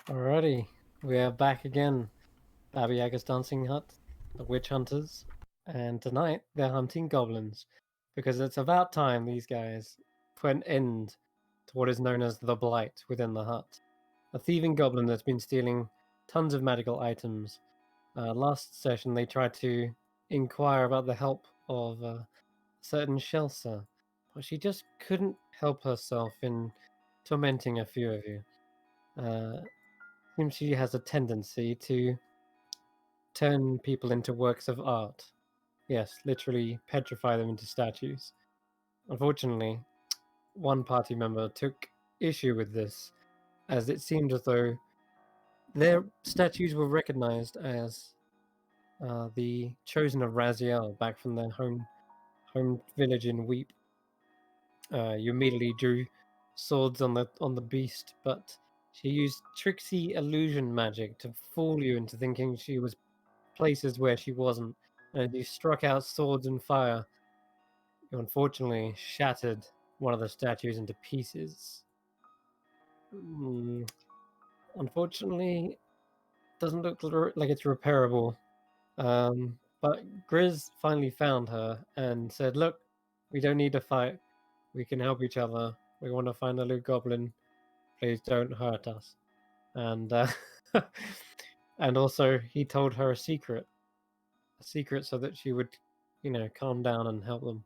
Alrighty, we are back again. Baba Yaga's Dancing Hut, the witch hunters, and tonight they're hunting goblins because it's about time these guys put an end to what is known as the Blight within the hut. A thieving goblin that's been stealing tons of magical items. Last session they tried to inquire about the help of a certain Shelsa, but she just couldn't help herself in tormenting a few of you. Seems she has a tendency to turn people into works of art. Yes, literally petrify them into statues. Unfortunately, one party member took issue with this, as it seemed as though their statues were recognized as the chosen of Raziel back from their home village in Weep. You immediately drew swords on the beast, but she used tricksy illusion magic to fool you into thinking she was places where she wasn't, and you struck out swords and fire. You unfortunately shattered one of the statues into pieces. Unfortunately, doesn't look like it's repairable. But Grizz finally found her and said, "Look, we don't need to fight. We can help each other. We want to find the loot goblin. Please don't hurt us." And and also he told her a secret so that she would, calm down and help them.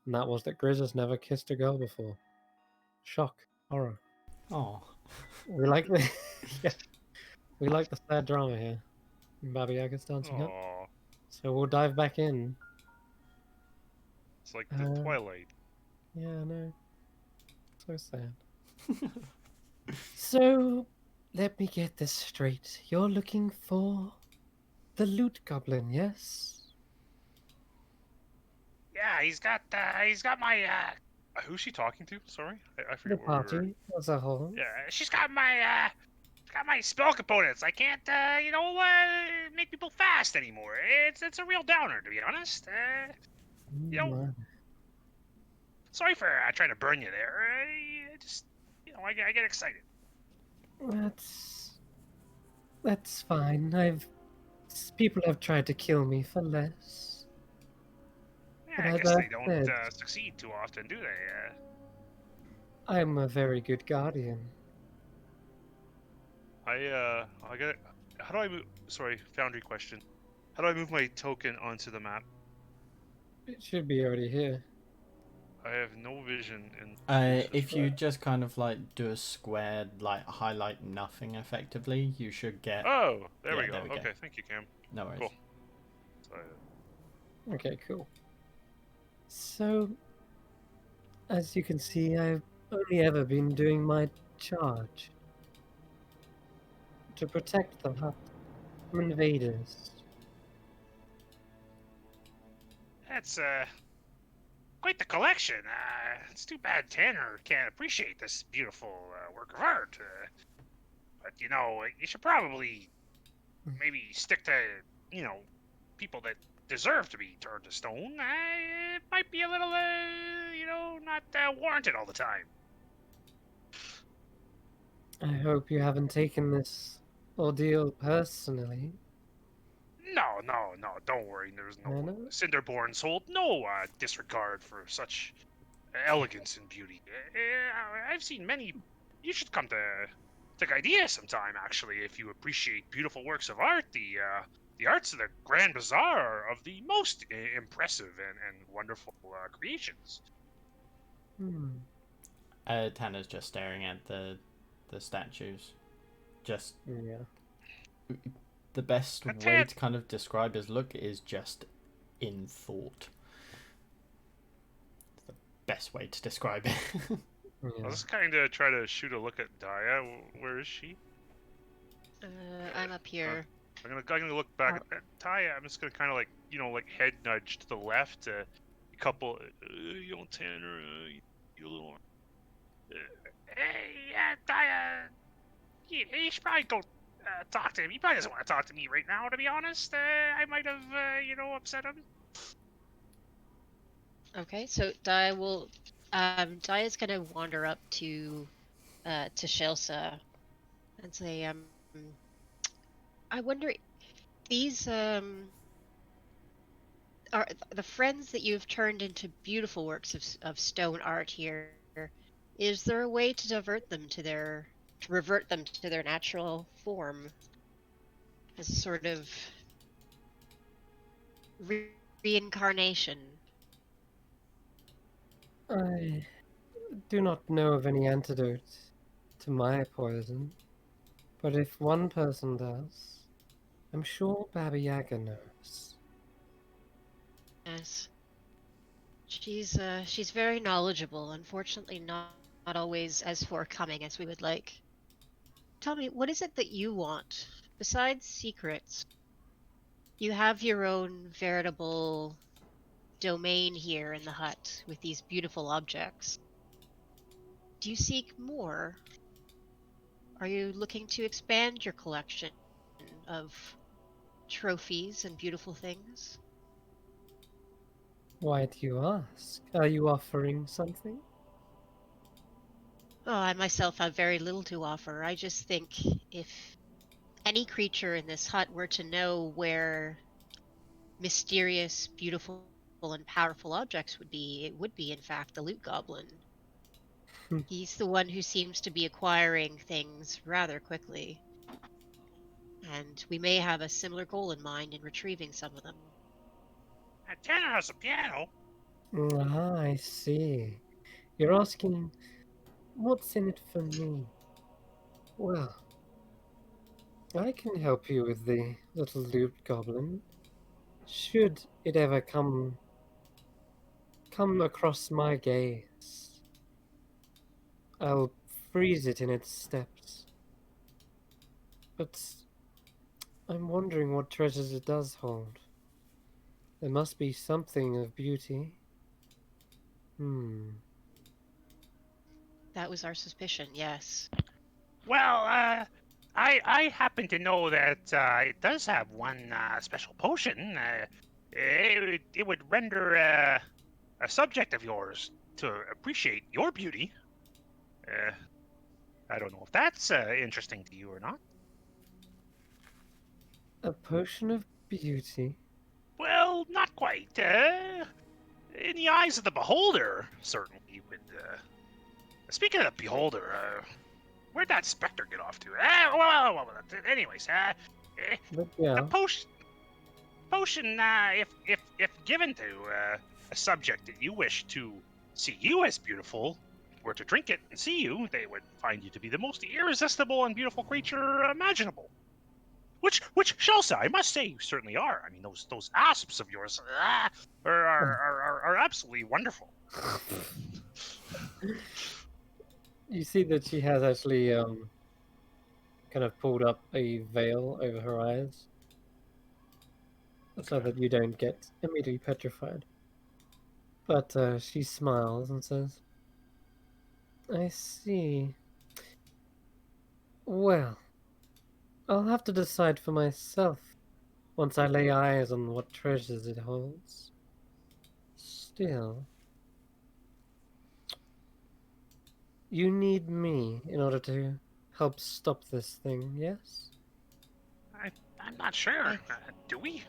And that was that Grizz has never kissed a girl before. Shock, horror. Oh. We like the yeah, we like the sad drama here in Baba Yaga's Dancing Hut. Aww. So we'll dive back in. It's like the Twilight. Yeah, I know. So sad. So let me get this straight. You're looking for the loot goblin, yes? Yeah, he's got my who's she talking to? Sorry, I The forget where we were. party as a whole. Yeah, she's got my spell components. I can't make people fast anymore. It's a real downer, to be honest. Sorry for trying to burn you there. I just I get excited. That's fine. People have tried to kill me for less. Yeah, I guess they don't succeed too often, do they? I'm a very good guardian. I got it. How do I move? Sorry, Foundry question. How do I move my token onto the map? It should be already here. I have no vision in. If you just kind of like do a square, like highlight nothing effectively, you should get. Oh, there we go. There we go. Okay, thank you, Cam. No worries. Cool. Okay, cool. So, as you can see, I've only ever been doing my charge to protect the hut from invaders. That's quite the collection. It's too bad Tanner can't appreciate this beautiful work of art. But you should probably maybe stick to people that deserve to be turned to stone. It might be a little not warranted all the time. I hope you haven't taken this ordeal personally. No, don't worry. There's no Cinderborn hold no disregard for such elegance and beauty. I've seen many. You should come to Idea sometime, actually, if you appreciate beautiful works of art. The arts of the Grand Bazaar are of the most impressive and wonderful creations. Tanner's just staring at the statues. Just the best way to kind of describe his look is just in thought. It's the best way to describe it. I was kind of try to shoot a look at Daya. Where is she? I'm up here. I'm gonna look back at Daya. I'm just gonna kind of like head nudge to the left. A couple, Tanner, you little. Hey, Daya. You should probably go talk to him. He probably doesn't want to talk to me right now, to be honest. I might have, upset him. Okay, so Daya's gonna wander up to Shelsa and say, I wonder, these are the friends that you've turned into beautiful works of stone art here. Is there a way to revert them to their natural form as a sort of reincarnation? I do not know of any antidote to my poison, but if one person does, I'm sure Baba Yaga knows. Yes. She's very knowledgeable. Unfortunately, not always as forthcoming as we would like. Tell me, what is it that you want besides secrets? You have your own veritable domain here in the hut with these beautiful objects. Do you seek more? Are you looking to expand your collection of trophies and beautiful things? Why do you ask? Are you offering something? Oh, I myself have very little to offer. I just think if any creature in this hut were to know where mysterious, beautiful, and powerful objects would be, it would be, in fact, the loot goblin. He's the one who seems to be acquiring things rather quickly. And we may have a similar goal in mind in retrieving some of them. Tanner has a piano. Ah, I see. You're asking, what's in it for me? Well, I can help you with the little loot goblin. Should it ever come across my gaze, I'll freeze it in its steps. But I'm wondering what treasures it does hold. There must be something of beauty. That was our suspicion, yes. Well, I happen to know that it does have one special potion. It would render a subject of yours to appreciate your beauty. I don't know if that's interesting to you or not. A potion of beauty? Well, not quite. In the eyes of the beholder, certainly you would. Speaking of the beholder, where'd that specter get off to? Anyways, But yeah. the potion, if given to a subject that you wish to see you as beautiful, were to drink it and see you, they would find you to be the most irresistible and beautiful creature imaginable. Which Shelsa, I must say, you certainly are. I mean, those asps of yours are absolutely wonderful. You see that she has actually kind of pulled up a veil over her eyes, so that you don't get immediately petrified. But she smiles and says, I see. Well, I'll have to decide for myself once I lay eyes on what treasures it holds. Still, you need me in order to help stop this thing, yes? I'm not sure. Do we?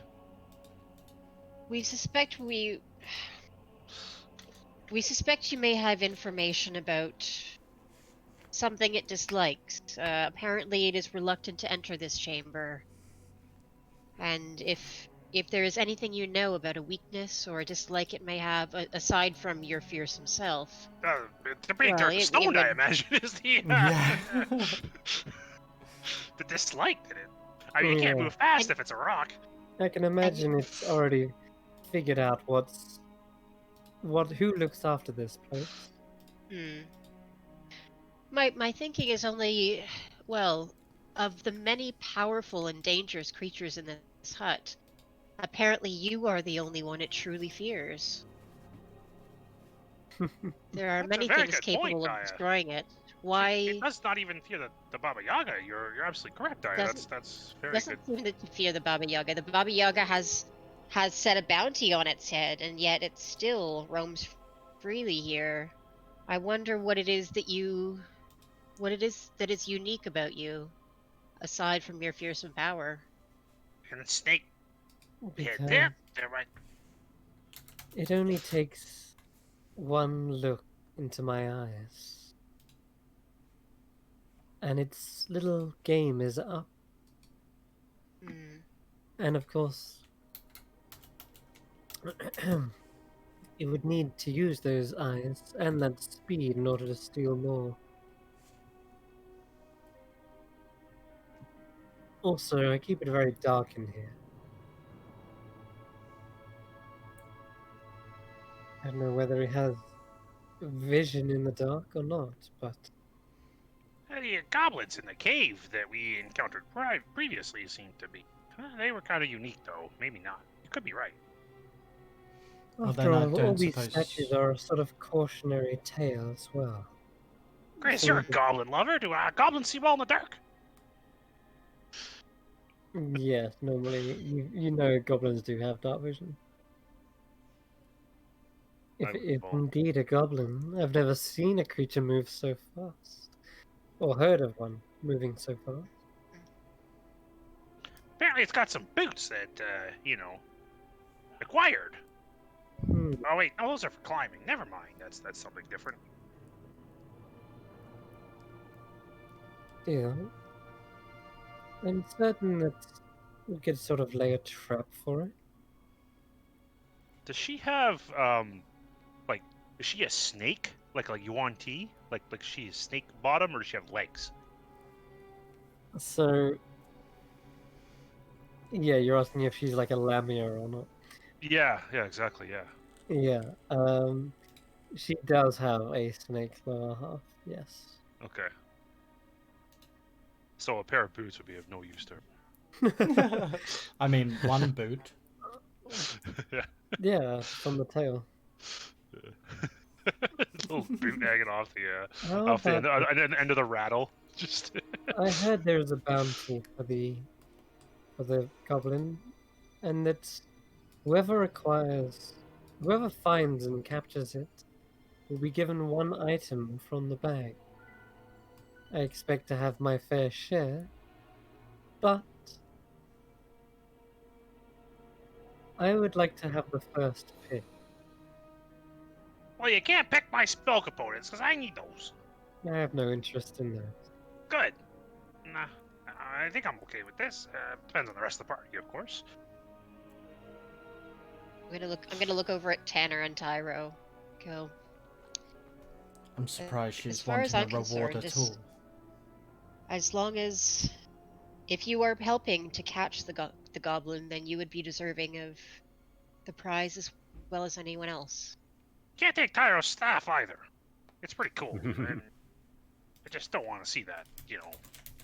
We suspect you may have information about something it dislikes. Apparently it is reluctant to enter this chamber. And if there is anything you know about a weakness or a dislike it may have, aside from your fearsome self, To be well, turned to stone, would... I imagine, is the Yeah. the dislike in it. I mean, you can't Yeah. move fast if it's a rock. I can imagine it's already figured out who looks after this place. My thinking is only, well, of the many powerful and dangerous creatures in this hut, apparently you are the only one it truly fears. There are That's many a very things good capable point, of Daya. destroying it. Why It does not even fear the Baba Yaga. You're absolutely correct, Daya. doesn't That's very doesn't good. seem to fear the Baba Yaga? The Baba Yaga has set a bounty on its head, and yet it still roams freely here. I wonder what it is that is unique about you. aside from your fearsome power? And the snake head Because there. There, right. it only takes one look into my eyes, and its little game is up. Hmm. And of course, it would need to use those eyes and that speed in order to steal more. Also, I keep it very dark in here. I don't know whether he has vision in the dark or not, but The goblins in the cave that we encountered previously seemed to be. They were kind of unique, though. Maybe not. You could be right. Well, after then I all don't these suppose. statues are a sort of cautionary tale as well. Grace, So you're a goblin lover. Do goblins see well in the dark? yes, normally you know goblins do have dark vision. If Well, indeed a goblin, I've never seen a creature move so fast, or heard of one moving so fast. apparently it's got some boots that, acquired. Hmm, Oh, wait. No, those are for climbing. Never mind. That's something different. yeah. I'm certain that we could sort of lay a trap for it. Does she have, like, is she a snake? Like Yuan Ti? Like she is snake bottom, or does she have legs? So, yeah, you're asking if she's like a lamia or not. Yeah, exactly, yeah. Yeah, she does have a snake lower half, yes. Okay. So a pair of boots would be of no use to her. I mean, one boot. Yeah. Yeah, from the tail. Little boot hanging off the How off the about end of the rattle. Just I heard there's a bounty for the goblin, and that whoever finds and captures it, will be given one item from the bag. I expect to have my fair share, but I would like to have the first pick. well, you can't pick my spell components because I need those. I have no interest in those. Good. Nah, I think I'm okay with this. Depends on the rest of the party, of course. I'm gonna look over at Tanner and Tyro. Go. I'm surprised As she's far as wanting I'm a reward concerned, at all. as long as if you are helping to catch the goblin, then you would be deserving of the prize as well as anyone else. Can't take Tyro's staff either. It's pretty cool, and I just don't want to see that.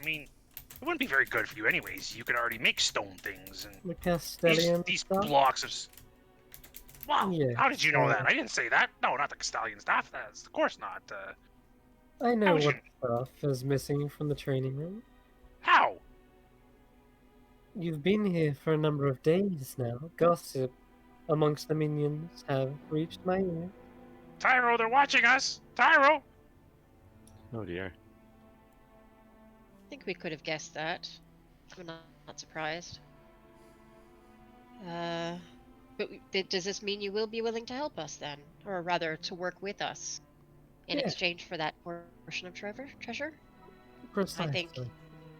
I mean, it wouldn't be very good for you anyways. You could already make stone things and The Castellian these stuff? blocks of. Wow, Yeah, how did you know that? I didn't say that. No, not the Castellian staff. That's of course not. I know How would what you- stuff is missing from the training room. How? You've been here for a number of days now. Gossip amongst the minions have reached my ear. Tyro, they're watching us. Tyro. Oh dear. I think we could have guessed that. I'm not surprised. Does this mean you will be willing to help us then? Or rather, to work with us in Yeah. exchange for that portion of treasure? Precisely. I think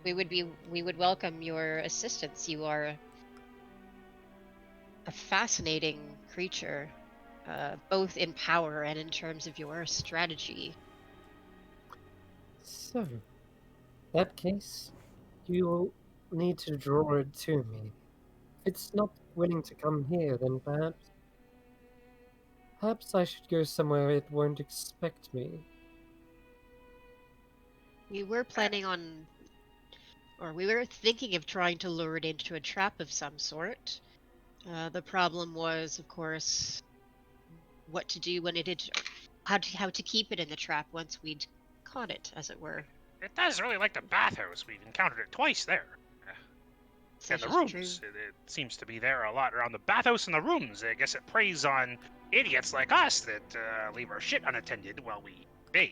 we would welcome your assistance. You are a fascinating creature, both in power and in terms of your strategy. So, that case, you will need to draw it to me. If it's not willing to come here, then perhaps I should go somewhere it won't expect me. We were planning on, or we were thinking of trying to lure it into a trap of some sort. The problem was, of course, what to do when how to keep it in the trap once we'd caught it, as it were. It does really like the bathhouse. We've encountered it twice there. And Such the is rooms. true. It seems to be there a lot around the bathhouse and the rooms. I guess it preys on idiots like us that leave our shit unattended while we bathe.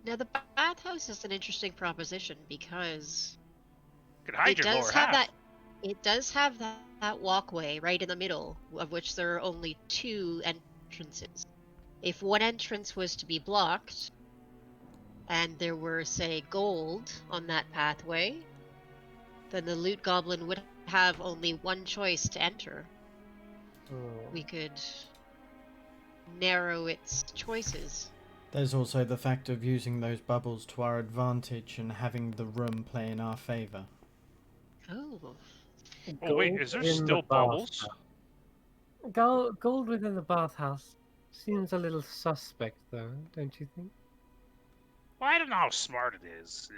Now the bathhouse is an interesting proposition because You could hide your lower half. It does have that walkway right in the middle, of which there are only 2 entrances. If one entrance was to be blocked, and there were, say, gold on that pathway, then the loot goblin would have only one choice to enter. We could narrow its choices. There's also the fact of using those bubbles to our advantage and having the room play in our favour. Oh. Oh wait, is there still bubbles? Gold within the bathhouse seems a little suspect, though, don't you think? Well, I don't know how smart it is.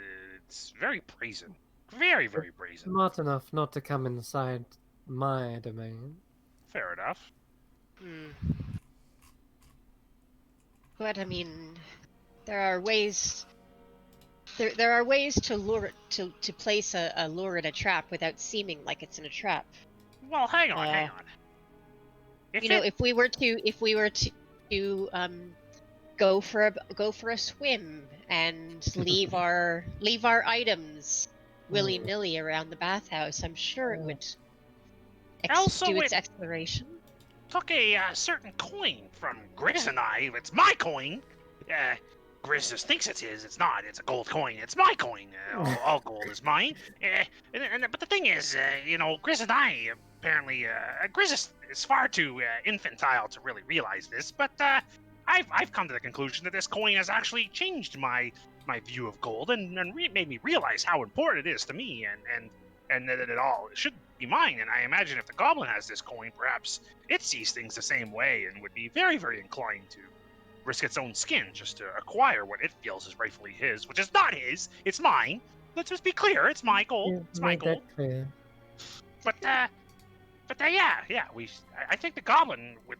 It's very brazen. Very, very brazen. Smart enough not to come inside my domain. Fair enough. But I mean, there are ways. There are ways to lure it to place a lure in a trap without seeming like it's in a trap. Well, hang on. If we were to go for a swim and leave our items willy-nilly around the bathhouse, I'm sure it would do its exploration. Took a certain coin from Grizz and I. It's my coin. Grizz just thinks it's his. It's not. It's a gold coin. It's my coin. All gold is mine. But the thing is, Grizz and I apparently, Grizz is far too infantile to really realize this. But I've come to the conclusion that this coin has actually changed my view of gold and made me realize how important it is to me and that it all should be mine. And I imagine if the goblin has this coin, perhaps it sees things the same way and would be very, very inclined to risk its own skin just to acquire what it feels is rightfully his, which is not his. It's mine. Let's just be clear. It's my gold. It's my gold. Clear. But yeah. I think the goblin would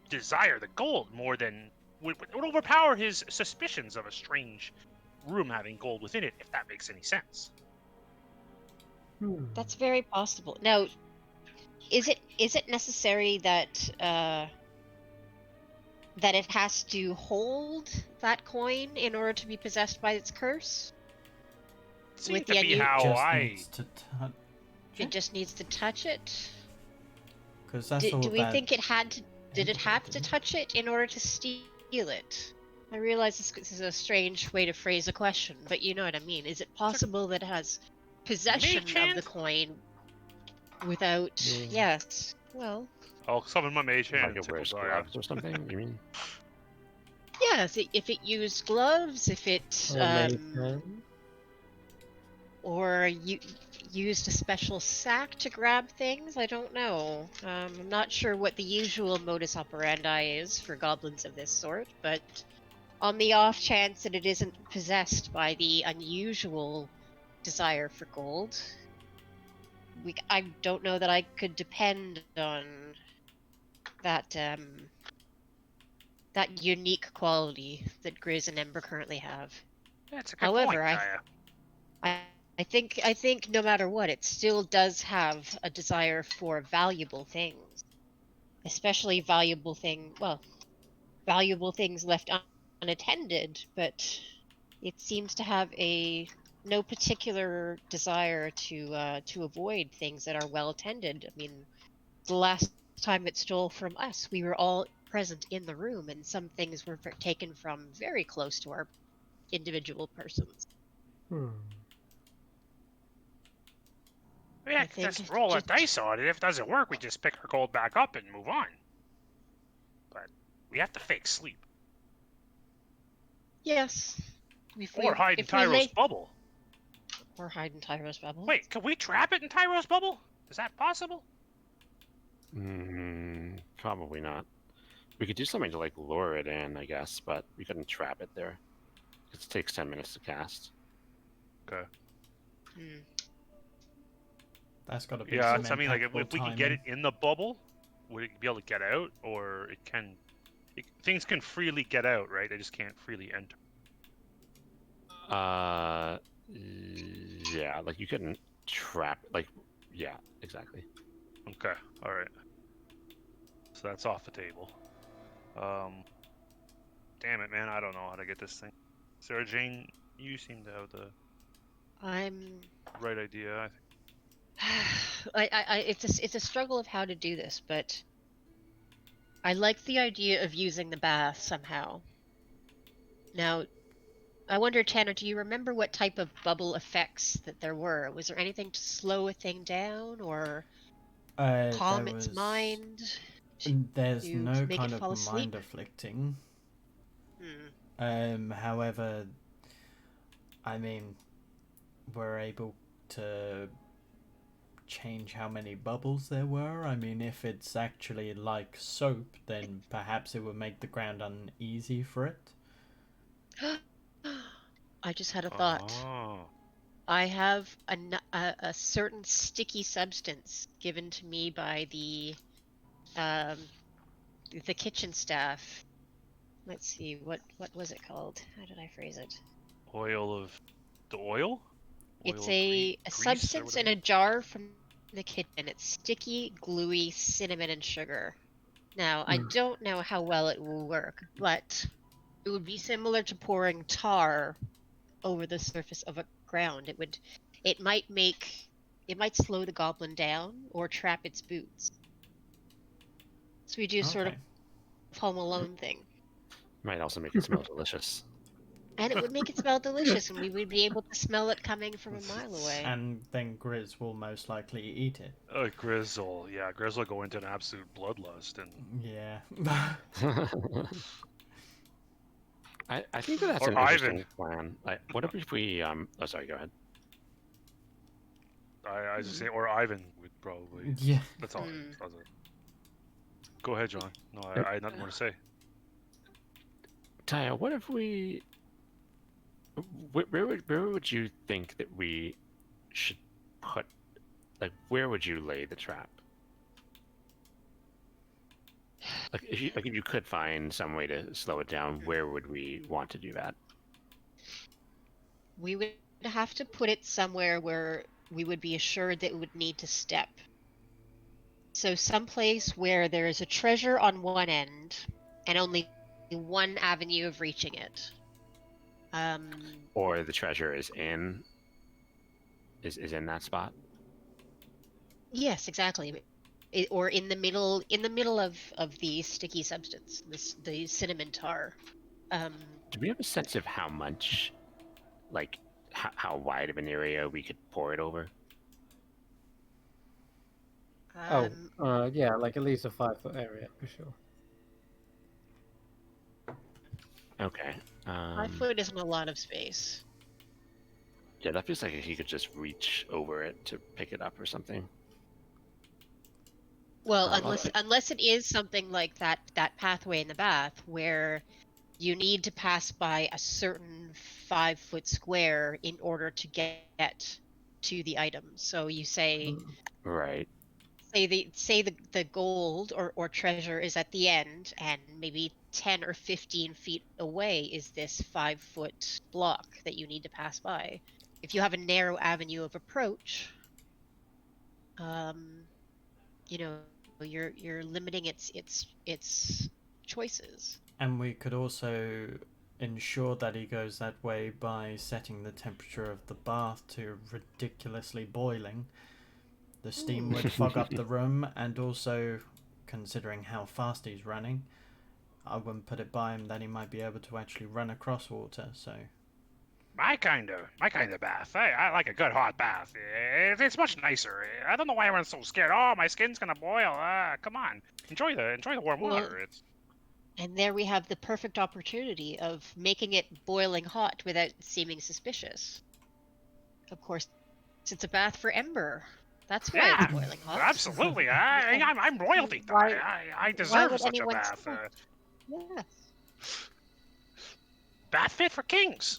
desire the gold more than would overpower his suspicions of a strange room having gold within it, if that makes any sense. That's very possible. Now, is it necessary that that it has to hold that coin in order to be possessed by its curse? Seems to be how it just needs to touch it. Because that's all. Do we think it had to? Did it have to touch it in order to steal it? I realize this is a strange way to phrase a question, but you know what I mean. Is it possible that it has possession of the coin without? Yes. Well. I'll summon my mage hand. Like it wears gloves or something, you mean? Yes, if it used gloves, if it or you used a special sack to grab things, I don't know. I'm not sure what the usual modus operandi is for goblins of this sort, but on the off chance that it isn't possessed by the unusual desire for gold, I don't know that I could depend on that that unique quality that Grizz and Ember currently have. That's a good point, I think no matter what, it still does have a desire for valuable things, especially valuable things left unattended. But it seems to have no particular desire to avoid things that are well attended. I mean, the last time it stole from us, we were all present in the room, and some things were taken from very close to our individual persons. Yeah, just roll a dice on it. If it doesn't work, we just pick our gold back up and move on. But we have to fake sleep. Yes. Or hide in Tyro's bubble. Or hide in Tyro's bubble. Wait, can we trap it in Tyro's bubble? Is that possible? Probably not. We could do something to like lure it in, I guess, but we couldn't trap it there. It takes 10 minutes to cast. Okay. That's got to be. Yeah, I mean, like if we can get it in the bubble, would it be able to get out, or things can freely get out, right? They just can't freely enter. Yeah, like you couldn't trap, like, yeah, exactly. Okay, all right. So that's off the table. Damn it, man, I don't know how to get this thing. Sarah Jane, you seem to have the I'm. right idea. It's a struggle of how to do this, but I like the idea of using the bath somehow. Now, I wonder, Tanner, do you remember what type of bubble effects that there were? Was there anything to slow a thing down or calm its mind There's to no make it kind of fall asleep? mind afflicting. Hmm. However, I mean, we're able to change how many bubbles there were. I mean, if it's actually like soap, then perhaps it would make the ground uneasy for it. I just had a thought. Oh. I have a certain sticky substance given to me by the kitchen staff. Let's see, what was it called? How did I phrase it? Oil of the oil? It's Oil of a grease or substance in whatever? a jar from the kitchen. It's sticky, gluey cinnamon and sugar. Now, I don't know how well it will work, but it would be similar to pouring tar over the surface of a ground. It might slow the goblin down or trap its boots. So we do sort of Okay. Home Alone thing. Might also make it smell delicious. And it would make it smell delicious, and we would be able to smell it coming from a mile away. And then Grizz will most likely eat it. Grizzle. Yeah, Grizzle go into an absolute bloodlust and. Yeah. I think that's Or an Ivan. interesting plan. What if we oh, sorry, go ahead. I just say, or Ivan would probably. Yeah. That's all. Go ahead, John. No, I had nothing more to say. Taya, what if we? Where would you think that we should put? Like, where would you lay the trap? Like, if you could find some way to slow it down, where would we want to do that? We would have to put it somewhere where we would be assured that it would need to step. So someplace where there is a treasure on one end and only one avenue of reaching it. Or the treasure is in that spot. Yes, exactly. Or in the middle of the sticky substance, the cinnamon tar. Do we have a sense of how much, like, how wide of an area we could pour it over? Yeah, like at least a 5-foot area for sure. Okay. 5 foot isn't a lot of space. Yeah, that feels like he could just reach over it to pick it up or something. Well, unless it is something like that pathway in the bath where you need to pass by a certain 5-foot square in order to get to the item. So you say, right. Say the gold or treasure is at the end, and maybe 10 or 15 feet away is this 5-foot block that you need to pass by. If you have a narrow avenue of approach, you're limiting its choices. And we could also ensure that he goes that way by setting the temperature of the bath to ridiculously boiling. The steam would fog up the room, and also, considering how fast he's running, I wouldn't put it by him that he might be able to actually run across water, so... My kind of bath. I like a good hot bath. It's much nicer. I don't know why everyone's so scared. Oh, my skin's gonna boil. Come on, enjoy the warm water. It's... And there we have the perfect opportunity of making it boiling hot without seeming suspicious. Of course, it's a bath for Ember. That's why it's boiling hot. Absolutely. I'm royalty. I deserve such a bath. Yes. Bath fit for kings,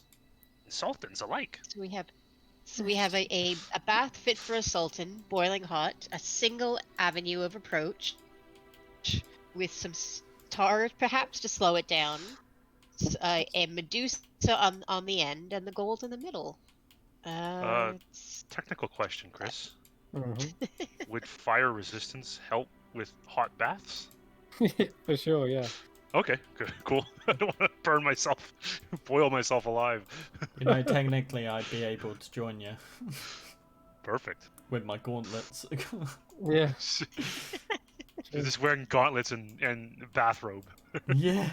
sultans alike. So we have a bath fit for a sultan, boiling hot, a single avenue of approach, with some tar perhaps to slow it down, a Medusa on the end, and the gold in the middle. Technical question, Chris. Would fire resistance help with hot baths? For sure, yeah. Okay, good, cool. I don't want to burn myself, boil myself alive. You know, technically, I'd be able to join you Perfect. with my gauntlets. Yeah. You're just wearing gauntlets and bathrobe. Yeah.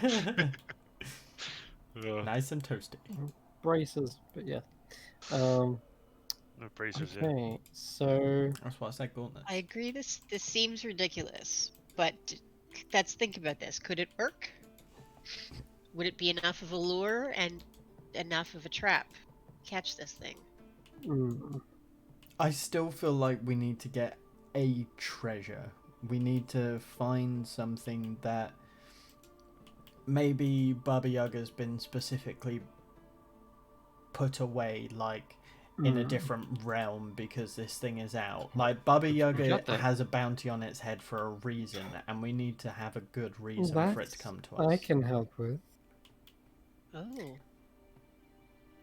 Uh, Nice and toasty. Braces, but yeah. Um. no bracers, yeah. Okay, so That's why I said gauntlets. I agree. This seems ridiculous, but let's think about this. Could it work? Would it be enough of a lure and enough of a trap? Catch this thing. I still feel like we need to get a treasure. We need to find something that maybe Baba Yaga's been specifically put away, like in a different realm because this thing is out. Like Baba Yaga has a bounty on its head for a reason, and we need to have a good reason for it to come to us. I can help with. Oh.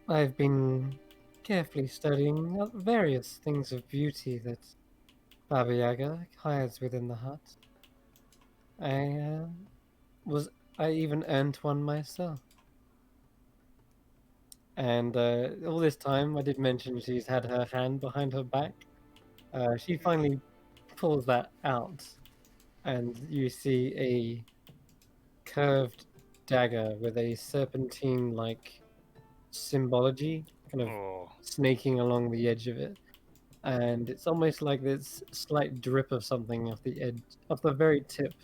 I've been carefully studying various things of beauty that Baba Yaga hides within the hut. I even earned one myself. And all this time, I did mention she's had her hand behind her back. She finally pulls that out, and you see a curved dagger with a serpentine-like symbology kind of snaking along the edge of it. And it's almost like this slight drip of something off the edge, off the very tip.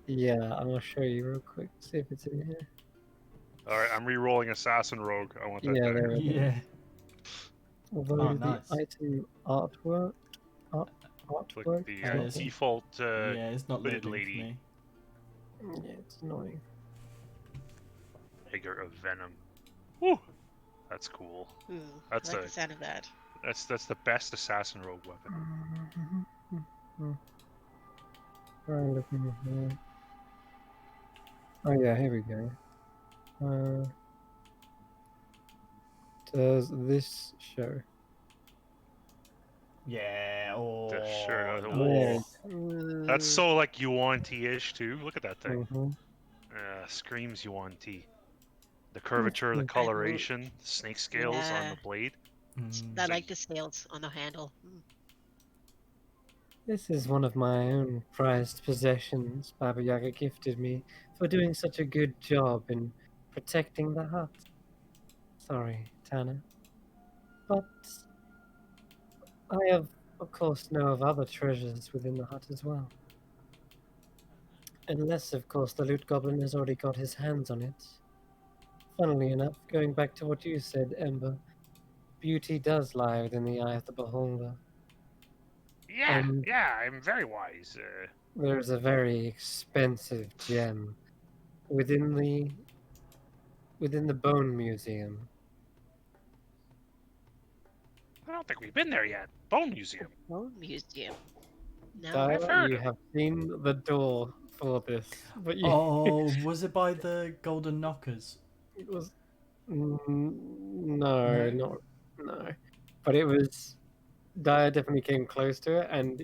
Yeah, I'll show you real quick. See if it's in here. All right, I'm re-rolling Assassin Rogue. I want that Yeah, dagger. there it is. Yeah. Although nice. the item artwork, Like the default yeah, it's not hooded loading lady. for me. Yeah, it's annoying. Dagger of Venom. Woo! That's cool. Ooh, That's I like the sound of that. That's the best Assassin Rogue weapon. Where am I looking here? Oh yeah, here we go. Does this show? Yeah. Oh. Sure. Nice. That's so like Yuan-T-ish too. Look at that thing. Mm-hmm. Screams Yuan-T. The curvature, the coloration, the snake scales on the blade. I like the scales on the handle. This is one of my own prized possessions Baba Yaga gifted me for doing such a good job in protecting the hut. Sorry, Tanner. But I have, of course, know of other treasures within the hut as well. Unless, of course, the loot goblin has already got his hands on it. Funnily enough, going back to what you said, Ember, beauty does lie within the eye of the beholder. Yeah, I'm very wise. There's a very expensive gem within the Bone Museum. I don't think we've been there yet. Bone Museum. Bone Museum. No, Tyler, you have seen the door for this, but you... Oh, was it by the Golden Knockers? It was no. But it was. Daya definitely came close to it, and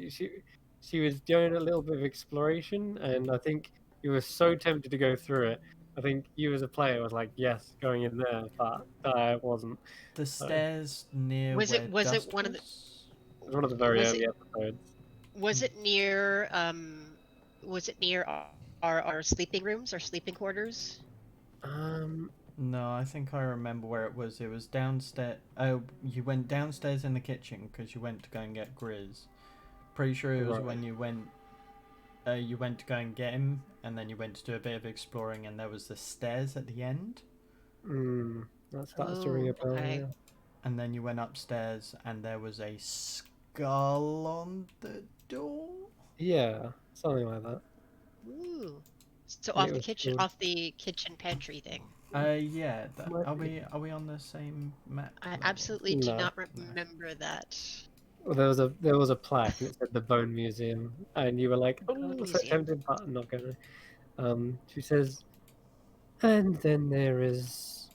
she was doing a little bit of exploration, and I think you were so tempted to go through it. I think you as a player was like, yes, going in there, but Daya wasn't. The stairs near was where it one of the It was one of the very early episodes. Was it near our sleeping rooms, our sleeping quarters? No, I think I remember where it was. It was downstairs. Oh, you went downstairs in the kitchen because you went to go and get Grizz. Pretty sure it was when you went to go and get him, and then you went to do a bit of exploring, and there was the stairs at the end. That starts to ring a bell. Okay. Yeah. And then you went upstairs, and there was a skull on the door. Yeah, something like that. Ooh. So off the kitchen pantry thing. Yeah. Are we on the same map? I absolutely do not remember that. Well, there was a plaque and it said the Bone Museum, and you were like, "Oh, so tempted, but I'm not gonna." She says, and then there is,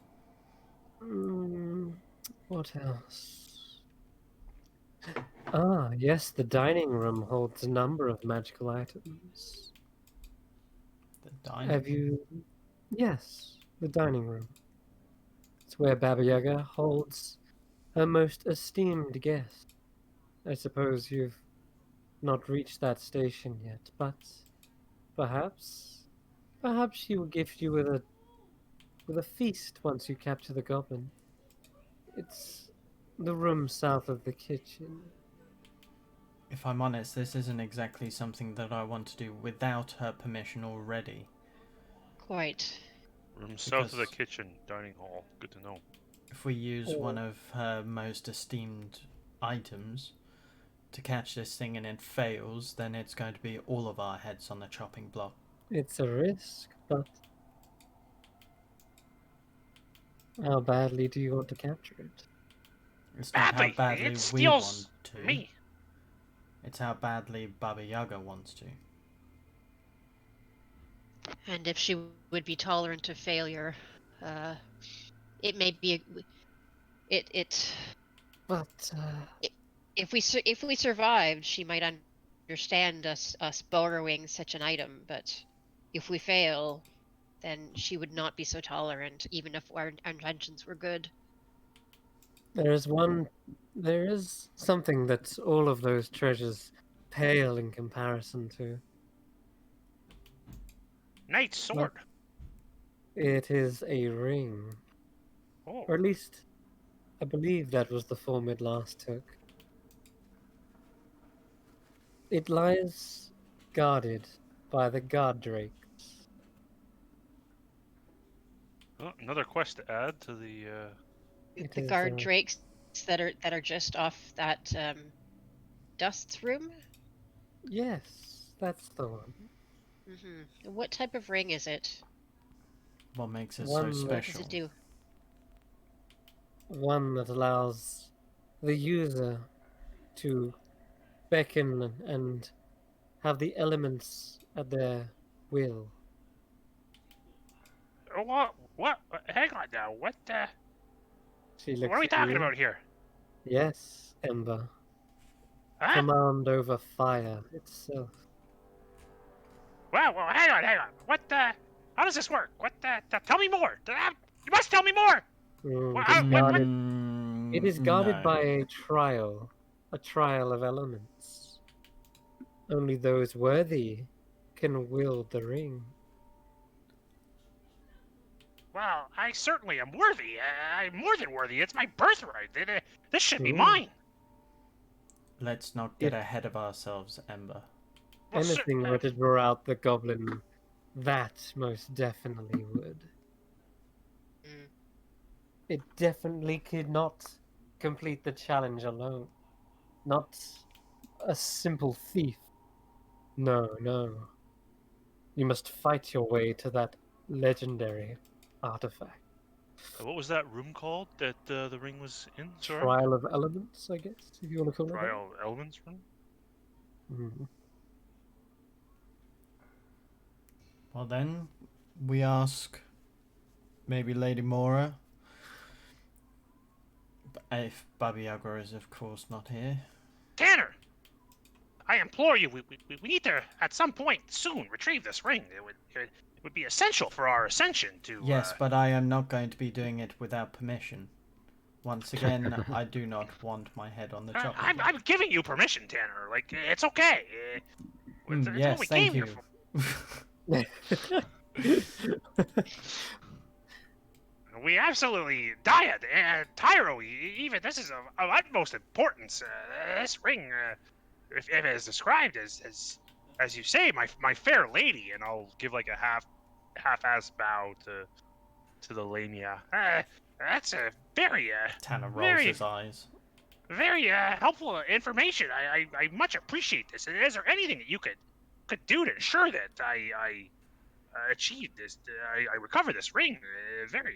what else? Ah, yes, the dining room holds a number of magical items. The dining Have you? Yes, the dining room. It's where Baba Yaga holds her most esteemed guest. I suppose you've not reached that station yet, but perhaps, perhaps she will gift you with a feast once you capture the goblin. It's the room south of the kitchen. If I'm honest, this isn't exactly something that I want to do without her permission already. Quite. Room south of the Because kitchen, dining hall. Good to know. if we use Oh. one of her most esteemed items to catch this thing and it fails, then it's going to be all of our heads on the chopping block. It's a risk, but how badly do you want to capture it? It's not how Badly! badly It we steals want to. me. It's how badly Baba Yaga wants to. And if she would be tolerant of failure, it may be it. But If we survived, she might understand us borrowing such an item. But if we fail, then she would not be so tolerant, even if our intentions were good. there is something that all of those treasures pale in comparison to. Knight's sword. It is a ring. Oh. Or at least, I believe that was the form it last took. It lies guarded by the guard drakes. Oh, another quest to add to the. It The is, guard drakes that are just off that Dust's room. Yes, that's the one. What type of ring is it? What makes it One so that- What special? does it do? One that allows the user to beckon and have the elements at their will. What? Hang on now. What? She looks What are we at talking you. about here? Yes, Ember. Huh? Command over fire itself. Well, hang on. What? How does this work? What? Tell me more. You must tell me more. Well, It is guarded. Mm, It is guarded no. by a trial of elements. Only those worthy can wield the ring. Well, I certainly am worthy. I'm more than worthy. It's my birthright. This should be Ooh. mine. Let's not get If ahead of ourselves, Ember. Well, anything were to draw out the goblin, that most definitely would. Mm. It definitely could not complete the challenge alone. Not a simple thief. No, no. You must fight your way to that legendary artifact. What was that room called that the ring was in? Sorry. Trial of elements, I guess, if you want to call it that. Trial elements room. Mhm. Well then, we ask maybe Lady Mora, if Baba Yaga is of course not here. Tanner, I implore you. We need to at some point soon retrieve this ring. It would be essential for our ascension to. Yes, but I am not going to be doing it without permission. Once again, I do not want my head on the chopping block. I'm giving you permission, Tanner. Like it's okay. It's yes, what we thank came you. here for. We absolutely died. Tyro, even this is of utmost importance. This ring, if it is described as you say, my fair lady, and I'll give like a half-ass bow to the Lamia. That's a very Tanner rolls very his eyes. very helpful information. I much appreciate this. Is there anything that you could do to ensure that I achieve this? I recover this ring. Very.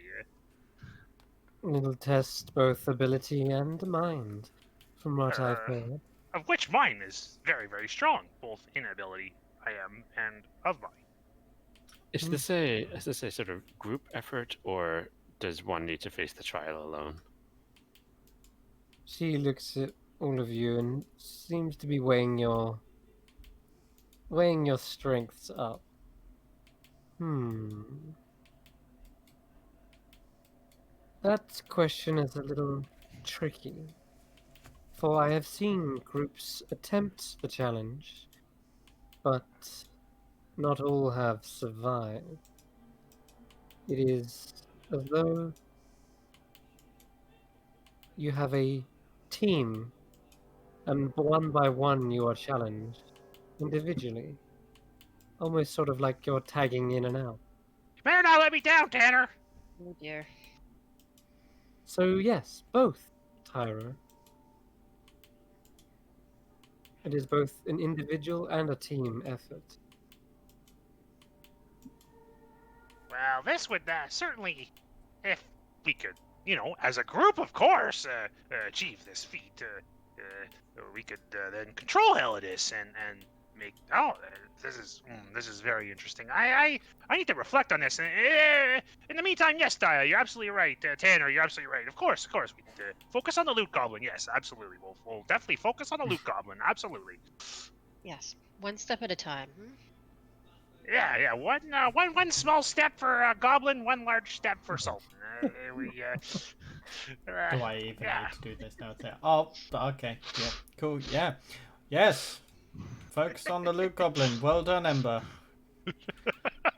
It'll test both ability and mind, from what I've heard. Of which mine is very, very strong, both in ability I am and of mine. Is this a sort of group effort, or does one need to face the trial alone? She looks at all of you and seems to be weighing your strengths up. Hmm. That question is a little tricky, for I have seen groups attempt the challenge, but not all have survived. It is as though you have a team, and one by one you are challenged individually, almost sort of like you're tagging in and out. You better not let me down, Tanner. Oh dear. So yes, both, Tyra. It is both an individual and a team effort. Well, this would certainly, if we could, as a group, of course, achieve this feat. We could then control Helidus and make. Oh, this is very interesting. I need to reflect on this. In the meantime, yes, Daya, you're absolutely right. Tanner, you're absolutely right. Of course, we need to focus on the loot goblin. Yes, absolutely. We'll definitely focus on the loot goblin. Absolutely. Yes, one step at a time. Yeah. One small step for Goblin, one large step for Sultan. Do I even yeah. need to do this now? Oh, okay. Yeah, cool. Yeah. Yes. Focus on the loot goblin. Well done, Ember.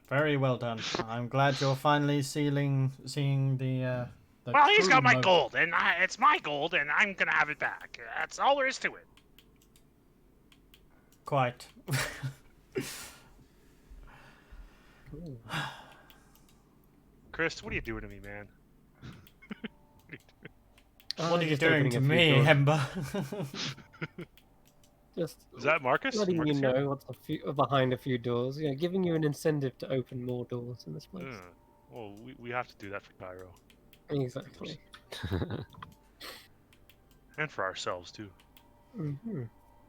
Very well done. I'm glad you're finally seeing the Well, he's true got my motive. gold, and it's my gold, and I'm gonna have it back. That's all there is to it. Quite. Chris, what are you doing to me, man? What are you Just doing opening to a few me, doors. Ember? Is that Marcus? letting Marcus you here? know what's behind a few doors, giving you an incentive to open more doors in this place. Well, we have to do that for Cairo. Exactly. And for ourselves, too. Mm-hmm.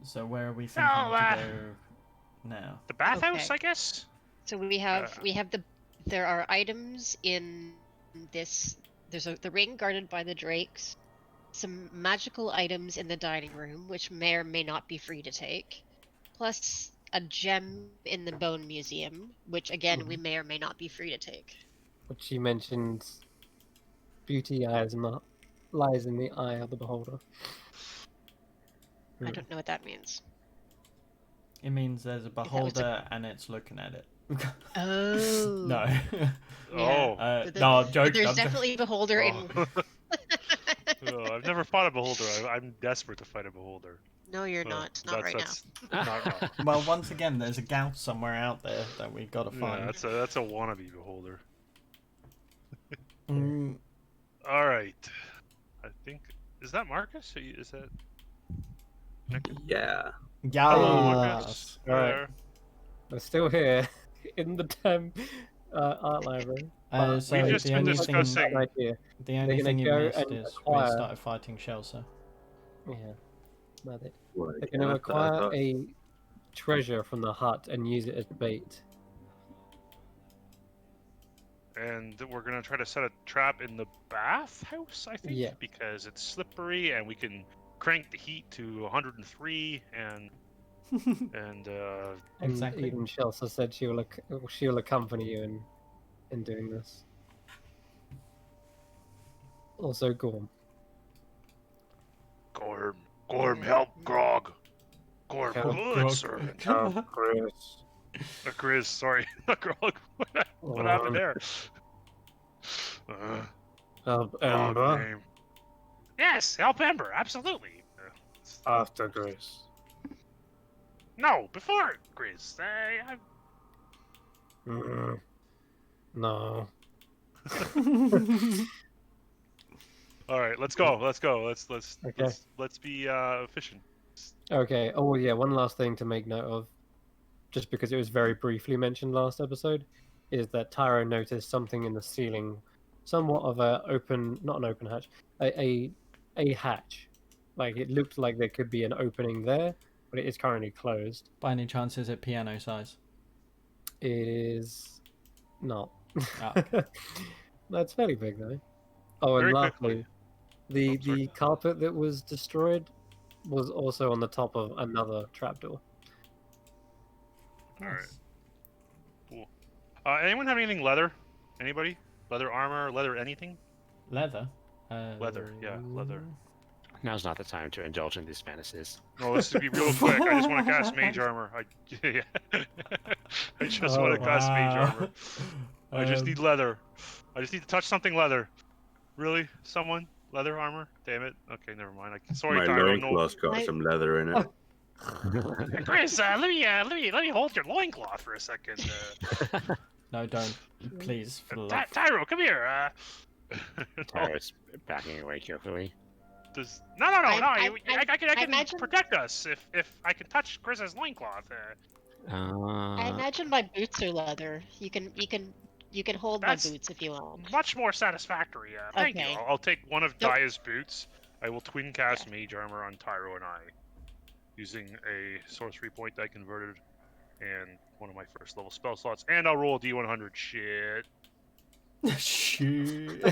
So where are we thinking to go now? The bathhouse, Okay. I guess? So we have there are items in this. There's the ring guarded by the drakes. Some magical items in the dining room, which may or may not be free to take. Plus a gem in the bone museum, which again we may or may not be free to take. Which she mentions, beauty lies in the eye of the beholder. I don't know what that means. It means there's a beholder and it's looking at it. Oh. No. Yeah. No, I'm joking. There's definitely a beholder in. Oh, I've never fought a beholder. I'm desperate to fight a beholder. No, you're not. Not right now. now. Well, once again, there's a gout somewhere out there that we gotta find. Yeah, that's a wannabe beholder. Mm, All right. I think is that Marcus? Is that? Yeah. Hello, yes. Marcus. All right. There. We're still here in the damn art library. So We've just the been only discussing- thing, idea. the only gonna thing you go missed and is acquire- we started fighting Shelsa. Yeah, that's it. Well, They're yeah, going to I acquire thought- a treasure from the hut and use it as bait. And we're gonna try to set a trap in the bathhouse, I think. Yeah. Because it's slippery, and we can crank the heat to 103, and And Exactly. even Chelsea said she will accompany you in doing this. Also, Gorm. Gorm, help Grog. Gorm, Help good Grog. servant. Chris. Grizz, sorry, not Grog. What happened there? Help Wrong Ember. name. Yes, help Ember, absolutely. After Chris. No, before Grizz. No. All right, let's go. Okay. Let's be efficient. Okay. Oh yeah. One last thing to make note of, just because it was very briefly mentioned last episode, is that Tyro noticed something in the ceiling, somewhat of not an open hatch, a hatch. Like it looked like there could be an opening there, but it is currently closed. By any chance, is it piano size? It is not. Oh. That's fairly big though. Oh, and Very lastly, quickly. the carpet that was destroyed was also on the top of another trapdoor. All right. Cool. Anyone have anything leather? Anybody? Leather armor, leather anything? Leather. Leather, yeah, leather. Now's not the time to indulge in these fantasies. No, let's be real quick. I just want to cast mage armor. I just want to cast mage armor. I just need leather. I just need to touch something leather. Really? Someone? Leather armor? Damn it. Okay, never mind. Sorry, My Tyro. loincloth's got some leather in it. Chris, let me hold your loincloth for a second. No, don't. Please. For the love. Tyro, come here. Tyro's backing away carefully. No. I can imagine- protect us if I can touch Chris's loincloth. I imagine my boots are leather. You can hold That's- my boots if you want. Much more satisfactory. Thank you. Okay. I'll take one of Nope. Daya's boots. I will twin cast mage armor on Tyro and I, using a sorcery point I converted, and one of my first level spell slots. And I'll roll a D100. Shit. Shoot.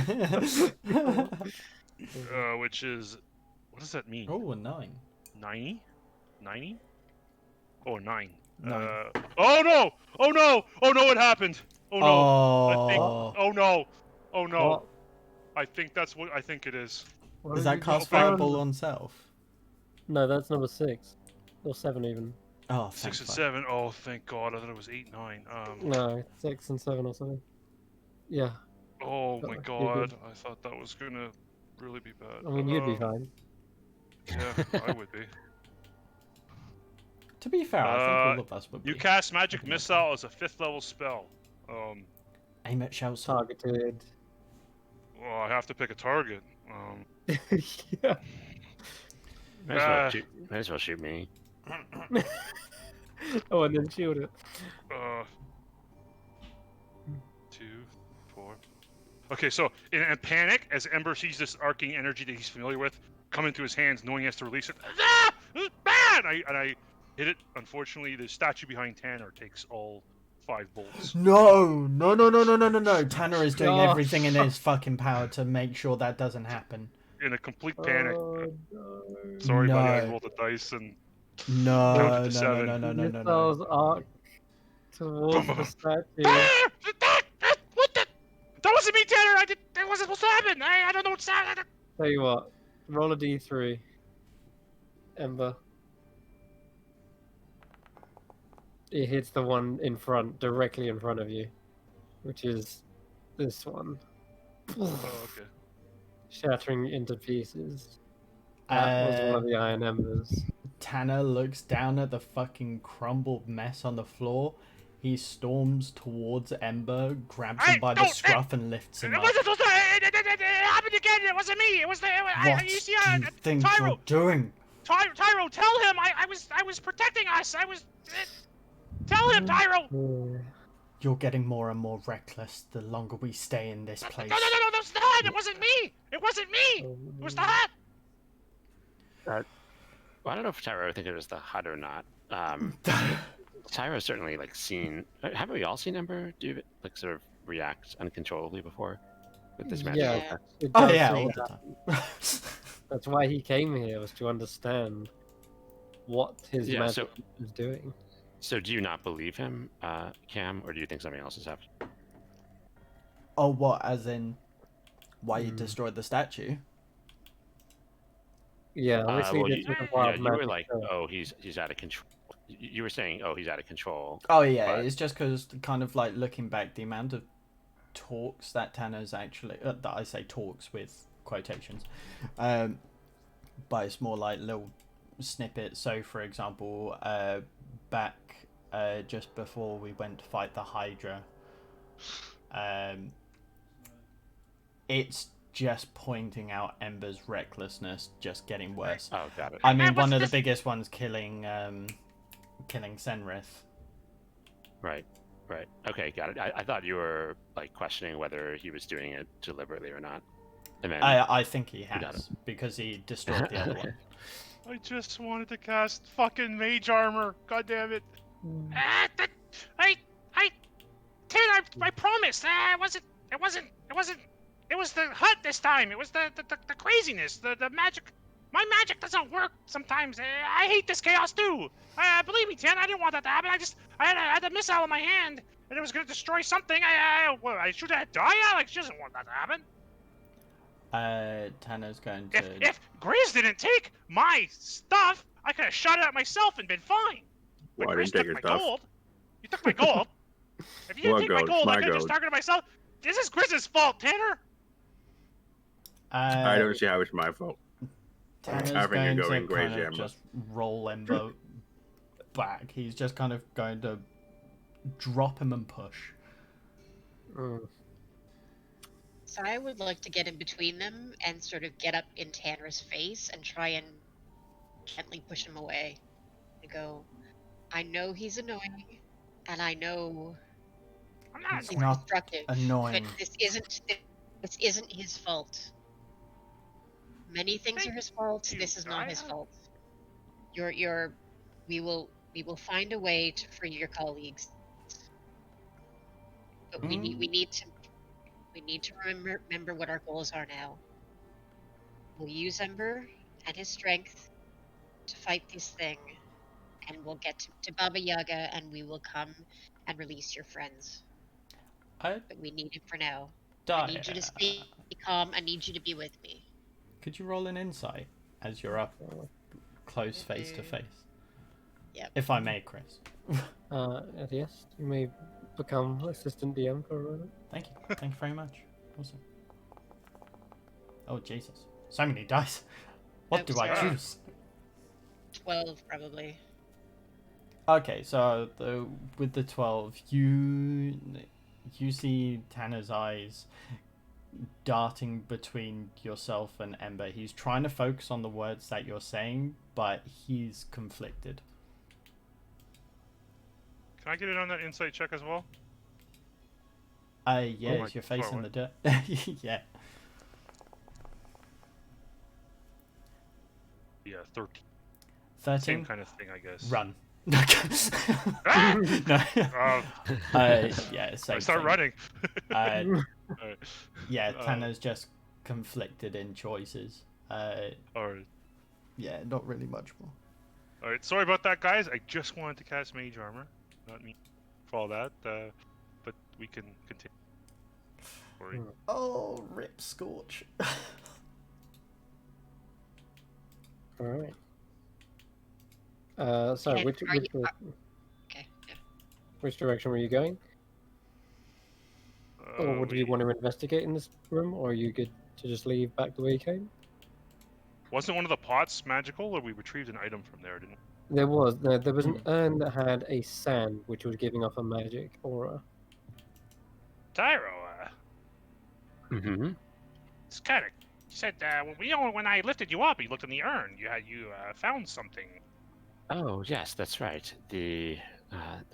Which is, what does that mean? Oh, a 9. 90? 90? Oh, 9. 9. Oh no! Oh no! Oh no! It happened! Oh no! I think. Oh. Oh no! Oh no! What? I think that's what I think it is. What Does did that you cast just Fireball find? on self? No, that's number 6. Or 7 even. Oh, 6 and fuck. 7. Oh, thank God! I thought it was 8, 9. No, 6 and 7 or something. Yeah. Oh my you're God! good. I thought that was gonna really be bad. I mean, you'd be fine. Yeah, I would be. To be fair, I think all of us would be. You cast Magic Missile as a 5th level spell. Aim at shell sword. Targeted. Well, I have to pick a target. Yeah. Might as well shoot me. Oh, and then shield it. 2, 4. Okay, so in a panic, as Ember sees this arcane energy that he's familiar with come into his hands, knowing he has to release it, ah! This is bad! I hit it. Unfortunately, the statue behind Tanner takes all 5 bolts. No! Tanner is doing Oh. everything in his fucking power to make sure that doesn't happen. In a complete panic. Oh, no. Sorry, buddy, I No. rolled the dice and No, Counted to no, no, 7. no, no, no, no, no. Missiles arc towards the statue. Ah! What the? That wasn't me, Tanner! That wasn't supposed to happen! I don't know what's happening! Tell you what, roll a d3. Ember. It hits the one in front, directly in front of you, which is this one. Oh, okay. Shattering into pieces. That was one of the iron embers. Tanner looks down at the fucking crumbled mess on the floor. He storms towards Ember, grabs him by the scruff, and lifts him It up. wasn't supposed to. It happened again. It wasn't me. It was the. What You see, do you think Tyro, you're doing? Tyro, tell him I was protecting us. Tell him, Tyro. Yeah. You're getting more and more reckless the longer we stay in this place. No, that was the hut. It wasn't me. It wasn't me. It was the hut. Well, I don't know if Tyro think it was the hut or not. Tyro's certainly like seen. Haven't we all seen Ember do like sort of react uncontrollably before with this magic? Yeah. effect? It Oh does yeah, say all that. the time. That's why he came here, was to understand what his Yeah, magic was doing. So do you not believe him, Cam, or do you think something else has happened? Oh, what? As in, why you destroyed the statue? Yeah, obviously well, this was a wild you were magic like, show. oh, he's out of control. You were saying, oh, he's out of control. Oh yeah, But- it's just because kind of like looking back, the amount of talks that Tanner's actually that I say talks with quotations, but it's more like little snippets. So for example, back just before we went to fight the Hydra, it's just pointing out Ember's recklessness just getting worse. Oh, got it. I mean, what's one of the this- biggest ones killing Senrith. Right. Okay, got it. I thought you were like questioning whether he was doing it deliberately or not. And then I think he got has because he destroyed the other one. I just wanted to cast fucking mage armor. God damn it. I promised. It was the hut this time. It was the craziness. The magic. My magic doesn't work sometimes. I hate this chaos too. Believe me, Tan. I didn't want that to happen. I had a missile in my hand, and it was gonna destroy something. I should have died. Like, she doesn't want that to happen. Tanner's going to. If Grizz didn't take my stuff, I could have shot it at myself and been fine. But Well, I Grizz didn't take took your my stuff. gold. You took my gold. If you didn't What take my gold? gold, I My could have just gold. targeted myself. This is Grizz's fault, Tanner. I don't see how it's my fault. Tanner's Having going you go to in crazy, kind of Emma. just roll Embo back. He's just kind of going to drop him and push. So I would like to get in between them and sort of get up in Tanner's face and try and gently push him away. And go, I know he's annoying, and I know I'm not He's he's not destructive, annoying. but this isn't his fault. Many things are his fault. you, This is not his Gaia. fault. We will find a way to free your colleagues. But we need to remember what our goals are now. We'll use Ember and his strength to fight this thing, and we'll get to Baba Yaga, and we will come and release your friends. But we need him for now. I need you to stay calm. I need you to be with me. Could you roll an insight as you're up close face to face? Yep. If I may, Chris. Yes, you may become assistant DM for a moment. Thank you. Thank you very much. Awesome. Oh, Jesus. So many dice. What do I sorry. choose? 12, probably. Okay, so with the 12, you see Tanner's eyes darting between yourself and Ember. He's trying to focus on the words that you're saying, but he's conflicted. Can I get in on that insight check as well? Yeah, Oh is your face in the dirt? Yeah. Yeah, 13. 13? Same kind of thing, I guess. Run. Ah! No. Yeah, same I start thing. running. Uh, Alright. yeah, Tanner's just conflicted in choices. Alright. Yeah, not really much more. Alright, sorry about that, guys. I just wanted to cast Mage Armor. Not me for all that, but we can continue. Sorry. Oh, rip Scorch. Alright. So And which okay, yeah. which direction were you going? Or do you want to investigate in this room, or are you good to just leave back the way you came? Wasn't one of the pots magical, or we retrieved an item from there, didn't we? There was an urn that had a sand which was giving off a magic aura. Tyro, Mm-hmm. it's kind of. You said when I lifted you up, you looked in the urn. You found something. Oh, yes, that's right. There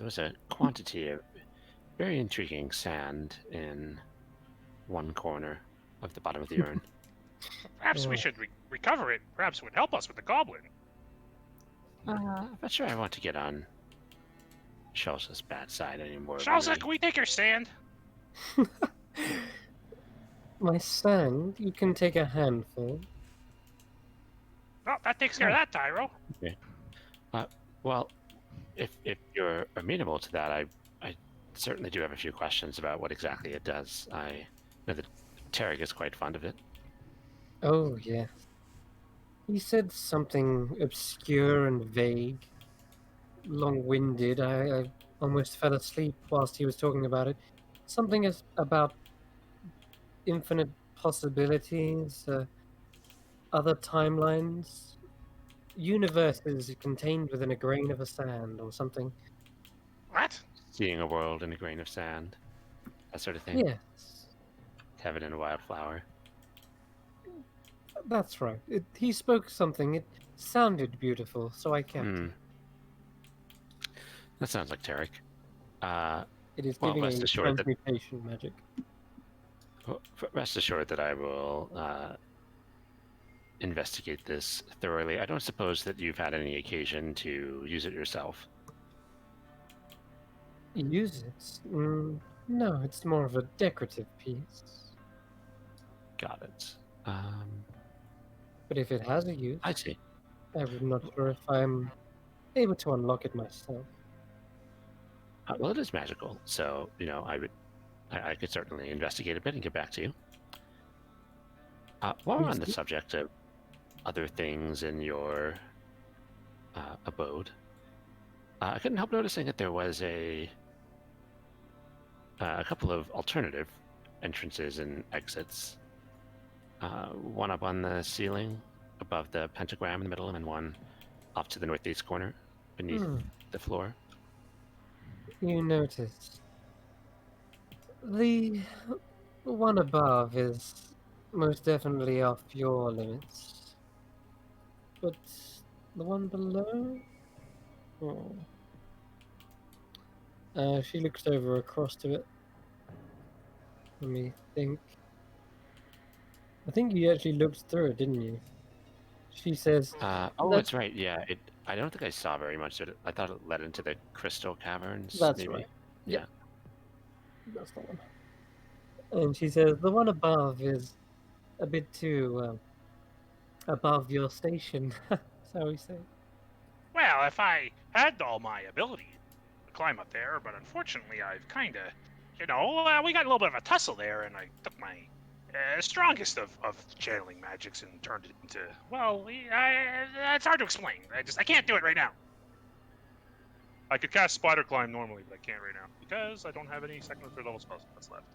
was a quantity of very intriguing sand in one corner of the bottom of the urn. Perhaps we should recover it. Perhaps it would help us with the goblin. I'm not sure I want to get on Shelsa's bad side anymore. Shelsa, really. can we take your sand? My sand? You can take a handful. Well, that takes care of that, Tyro. Well, if you're amenable to that, I certainly do have a few questions about what exactly it does. I know that Tarek is quite fond of it. Oh, yes. He said something obscure and vague, long-winded. I almost fell asleep whilst he was talking about it. Something about infinite possibilities, other timelines, universes contained within a grain of a sand or something. What? Seeing a world in a grain of sand, that sort of thing. Yes, Have it in a wildflower. that's right. He spoke something. It sounded beautiful, so I kept it. That sounds like Tarek. It is Well, giving rest a assured that- transmutation magic. Well, rest assured that I will investigate this thoroughly. I don't suppose that you've had any occasion to use it yourself. Use it? No, it's more of a decorative piece. Got it. But if it has a use, I see. I'm not sure if I'm able to unlock it myself. Well, it is magical, so I could certainly investigate a bit and get back to you. While we're on the subject of other things in your abode, I couldn't help noticing that there was a couple of alternative entrances and exits. One up on the ceiling above the pentagram in the middle, and one off to the northeast corner beneath the floor. You notice the one above is most definitely off your limits, but the one below. She looks over across to it. Let me think. I think you actually looked through it, didn't you? She says, That's right. Yeah, I don't think I saw very much of it. I thought it led into the crystal caverns. That's maybe. right. Yeah. That's the one. And she says, the one above is a bit too above your station. That's how we say. Well, if I had all my ability to climb up there, but unfortunately I've kind of, we got a little bit of a tussle there, and I took my strongest of channeling magics and turned it into, it's hard to explain. I can't do it right now. I could cast Spider Climb normally, but I can't right now because I don't have any second or third level spells that's left.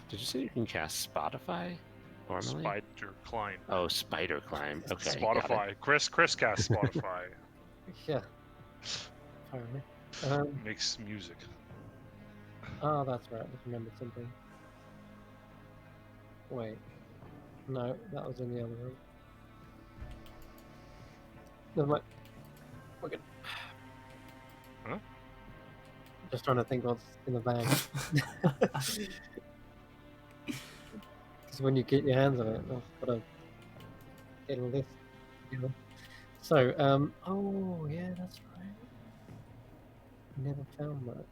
Did you say you can cast Spotify normally? Spider Climb. Oh, Spider Climb. Okay. Spotify. Chris casts Spotify. Yeah. Apparently. Makes music. Oh, that's right. I just remembered something. Wait. No, that was in the other room. Never mind. We're good. Huh? Just trying to think what's in the bag. Because when you get your hands on it, I've got to get all this together. So, oh, yeah, that's right. Never found that.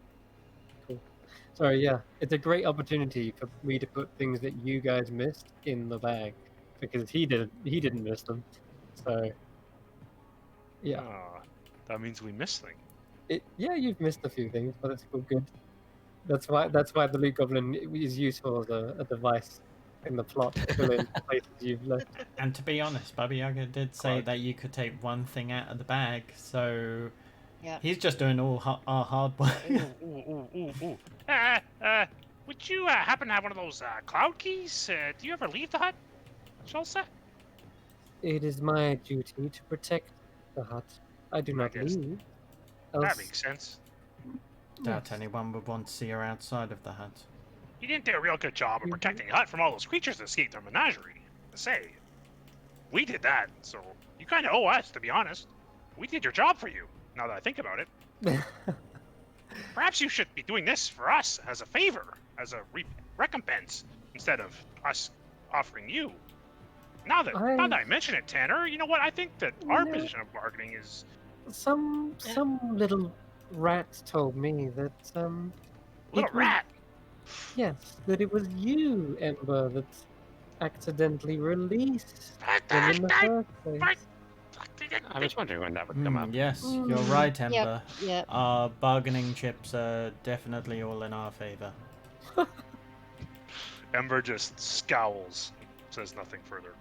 Cool. Sorry, yeah. It's a great opportunity for me to put things that you guys missed in the bag. Because he didn't miss them. So, yeah. That means we missed things. Yeah, you've missed a few things, but it's all good. That's why the Loot Goblin is useful as a device in the plot to fill in places you've left. And to be honest, Baba Yaga did say that you could take one thing out of the bag, so he's just doing all our hard work. Ooh. Would you happen to have one of those cloud keys? Do you ever leave the hut, Shalsa? It is my duty to protect the hut. I do not leave. That makes sense. Doubt anyone would want to see her outside of the hut. You didn't do a real good job of protecting the hut from all those creatures that escaped our menagerie. To say, we did that, so you kind of owe us, to be honest. We did your job for you, now that I think about it. Perhaps you should be doing this for us as a favor, as a recompense, instead of us offering you. Now that I mention it, Tanner, you know what? I think that our position of bargaining is... Some little rat told me that Little rat? Yes, that it was you, Ember, that accidentally released them in the first place. I was wondering when that would come up. Yes, you're right, Ember. Yep. Our bargaining chips are definitely all in our favor. Ember just scowls, says nothing further.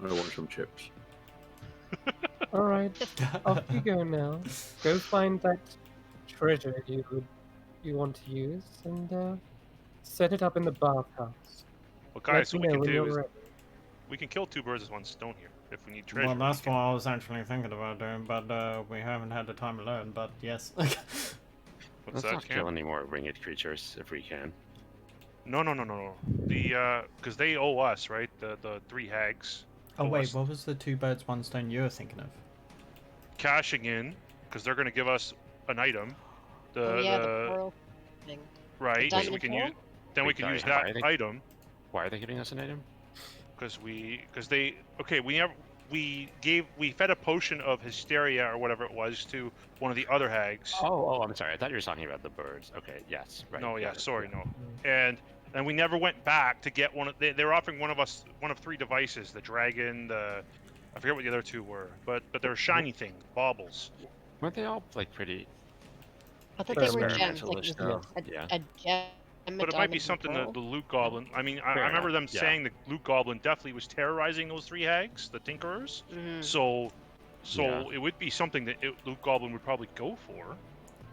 I want some chips. All right, off you go now. Go find that treasure you want to use and set it up in the bathhouse. Well, guys, what we can do is we can kill two birds with one stone here if we need treasure. Well, that's what I was actually thinking about doing, but we haven't had the time to learn. But yes. Let's not kill any more winged creatures if we can. No. The because they owe us, right? The three hags. Oh wait, what was the two birds, one stone you were thinking of? Cashing in, because they're going to give us an item. The pearl thing. Right. So we can use. Then we can use that item. Why are they giving us an item? Because they we fed a potion of hysteria or whatever it was to one of the other hags. Oh, I'm sorry. I thought you were talking about the birds. Okay, yes, right. No, yeah, sorry, no. And we never went back to get one of. They were offering one of three devices: the dragon, the I forget what the other two were, but they're shiny thing, baubles. Weren't they all like pretty I thought they were gems, experimental-ish like though? a, Yeah. a gem, But a it might be diamond, and a something that pearl. the loot goblin. I mean, I Fair remember enough, them yeah. saying the loot goblin definitely was terrorizing those 3 hags, the tinkerers. Mhm. So Yeah. it would be something that loot goblin would probably go for.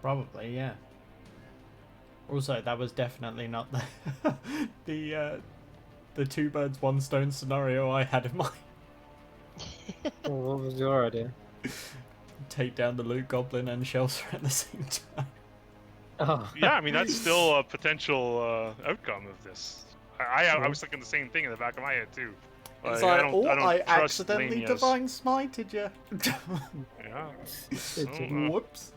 Probably, yeah. Also, that was definitely not the the 2 birds 1 stone scenario I had in mind. Well, what was your idea? Take down the loot goblin and shelter at the same time. Oh, Yeah, I mean that's still a potential outcome of this. I Sure. was thinking the same thing in the back of my head too. It's Like, like, I trust accidentally Lania's- divine smited you. Yeah. It's I don't know. Whoops.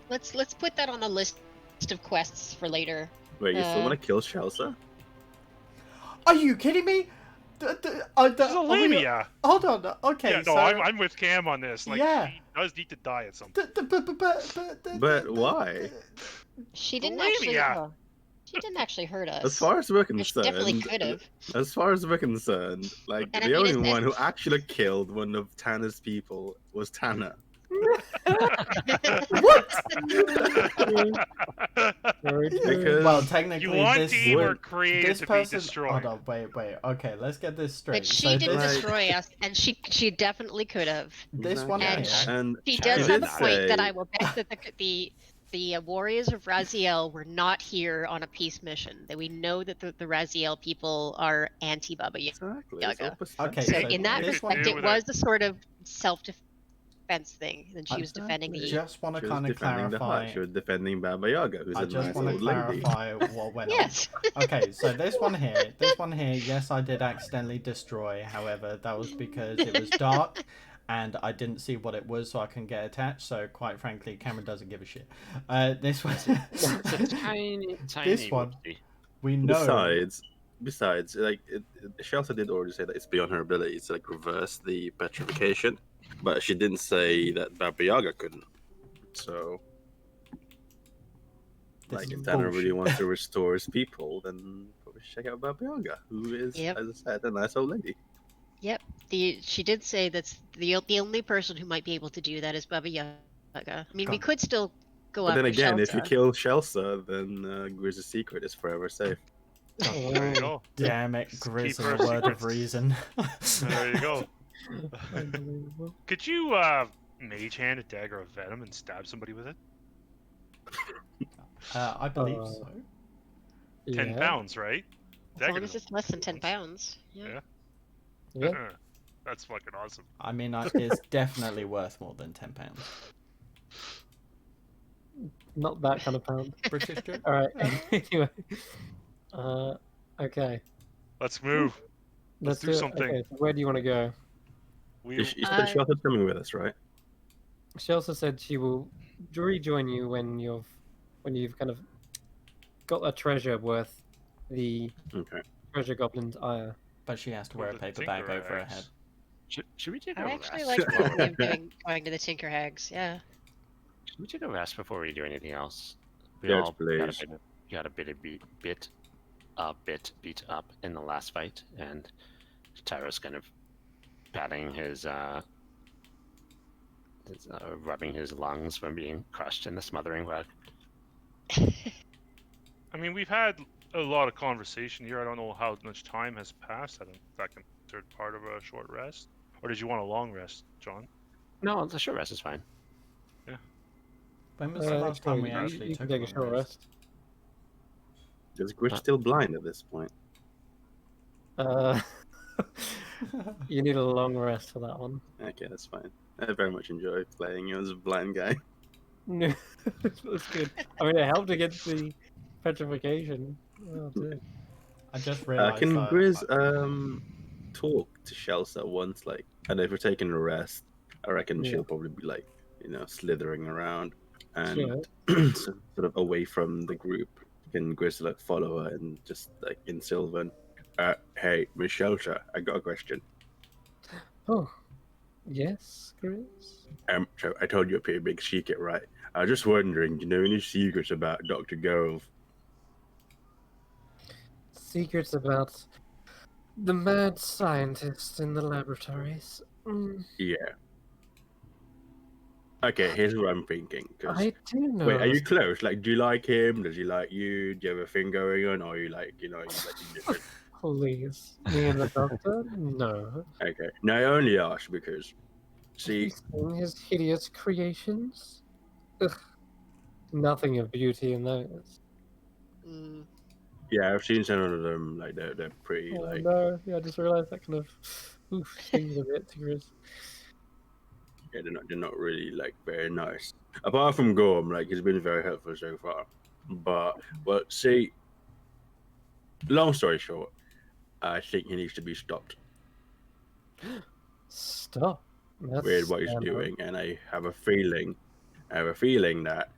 Let's put that on the list of quests for later. Wait, you still want to kill Shelsa? Are you kidding me? This is a lamia. Hold on. Okay, Yeah, no, so I'm with Cam on this. Like, Yeah. she does need to die at some point. But why? She The didn't actually. labia. Well, she didn't actually hurt us. As far as we're She definitely concerned, could have. as far as we're concerned, like And I the mean, only as- one who actually killed one of Tanner's people was Tanner. very true. Because well, you technically, want this team or would- created this to person. be destroyed. Hold on, wait. Okay, let's get this straight. But she So didn't this, destroy us, and she definitely could have. this one And here. And She Tara does did have a point say- that I will bet that the warriors of Raziel were not here on a peace mission. That we know that the Raziel people are anti-Baba Yaga. exactly. It's all Yaga. Okay, So perspective. in that They could respect, do it with was a sort of self-defense thing, and she was defending the. Just want to She was kind of defending the clarify. hut. She was defending Baba Yaga, who's I a just nice want to old lady. clarify what went on. Yes. Okay, so this one here, yes, I did accidentally destroy. However, that was because it was dark, and I didn't see what it was, so I couldn't get attached. So, quite frankly, Cameron doesn't give a shit. This one, It's a tiny This one. whoopsie. we know. Besides, like Shelter did already say that it's beyond her ability to like reverse the petrification, but she didn't say that Baba Yaga couldn't. So, This like, is if Tanner really bullshit. wants to restore his people, then probably check out Baba Yaga, who is, Yep. as I said, a nice old lady. She did say that's the only person who might be able to do that is Baba Yaga. I mean, we God. could still go But after then again, if you Shelsa. kill Shelsa, then Grizz's secret is forever safe. There you go. Damn it, Keep Grizz, her in a word of secrets. reason. There you go. Unbelievable. Could you mage hand a dagger of venom and stab somebody with it? I believe so. 10 Yeah. pounds, right? As long Dagger as it's less than 10 pounds. Yeah. Yeah. Yeah. That's fucking awesome. I mean, it's definitely worth more than £10. Not that kind of pound. British joke? All right. Anyway. Okay. Let's move. Let's do it. something. Okay, so where do you want to go? We You said Shelter's coming with us, right? She also said she will rejoin you when you've kind of got a treasure worth the Okay. treasure goblin's ire. But she has to Or wear a the paper bag Tinker over her Axe. head. Should we take a I actually rest? like the while idea we're- of going to the Tinker Hags. Yeah. Should we take a rest before we do anything else? We Yes, all please. got a bit beat up in the last fight, and Tyro's kind of patting his rubbing his lungs from being crushed in the smothering wet. I mean, we've had a lot of conversation here. I don't know how much time has passed. I don't think that can be considered part of a short rest. Or did you want a long rest, John? No, the short rest is fine. When was the last time we you actually can took take a short rest. Is Grizz still blind at this point? You need a long rest for that one. Okay, that's fine. I very much enjoy playing as a blind guy. No, that's good. I mean, it helped against the petrification. Oh, dear. I just realized Can that Grizz talk to Shelsa once? Like, and if we're taking a rest, I reckon Yeah. she'll probably be like, slithering around and Sure. sort of away from the group. Can Grizz like follow her and just like in Sylvan? Hey, Miss Shelsa, I got a question. Oh, yes, Chris. So I told you a pretty big secret, right? I was just wondering, do you know any secrets about Dr. Gove? Secrets about The mad scientist in the laboratories. Yeah. Okay, here's what I'm thinking. I do know. Wait, are you close? Like, do you like him? Does he like you? Do you have a thing going on, or are you like, you like indifferent? Please, me and the doctor? No. Okay. Now I only ask because, Have you see, seen his hideous creations? Ugh, nothing of beauty in those. Mm. yeah, I've seen some of them. Like, they're pretty Oh like. no! Yeah, I just realised that kind of stings a bit. Chris. Yeah, they're not really like very nice. Apart from Gorm, like he's been very helpful so far. But see, long story short, I think he needs to be stopped Stop. That's with what he's scandal. doing, and I have a feeling that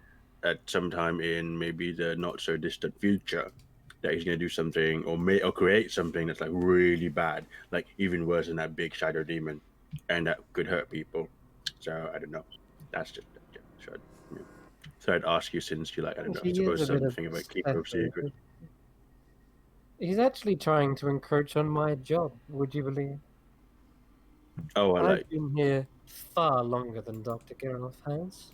at some time in maybe the not so distant future, that he's gonna do something or create something that's like really bad, like even worse than that big shadow demon, and that could hurt people. So I don't know. That's just so I'd ask you, since you like, I don't know, I He is suppose a bit something about keep those secrets. He's actually trying to encroach on my job. Would you believe? Oh, I like. I've been here far longer than Dr. Gerloff has.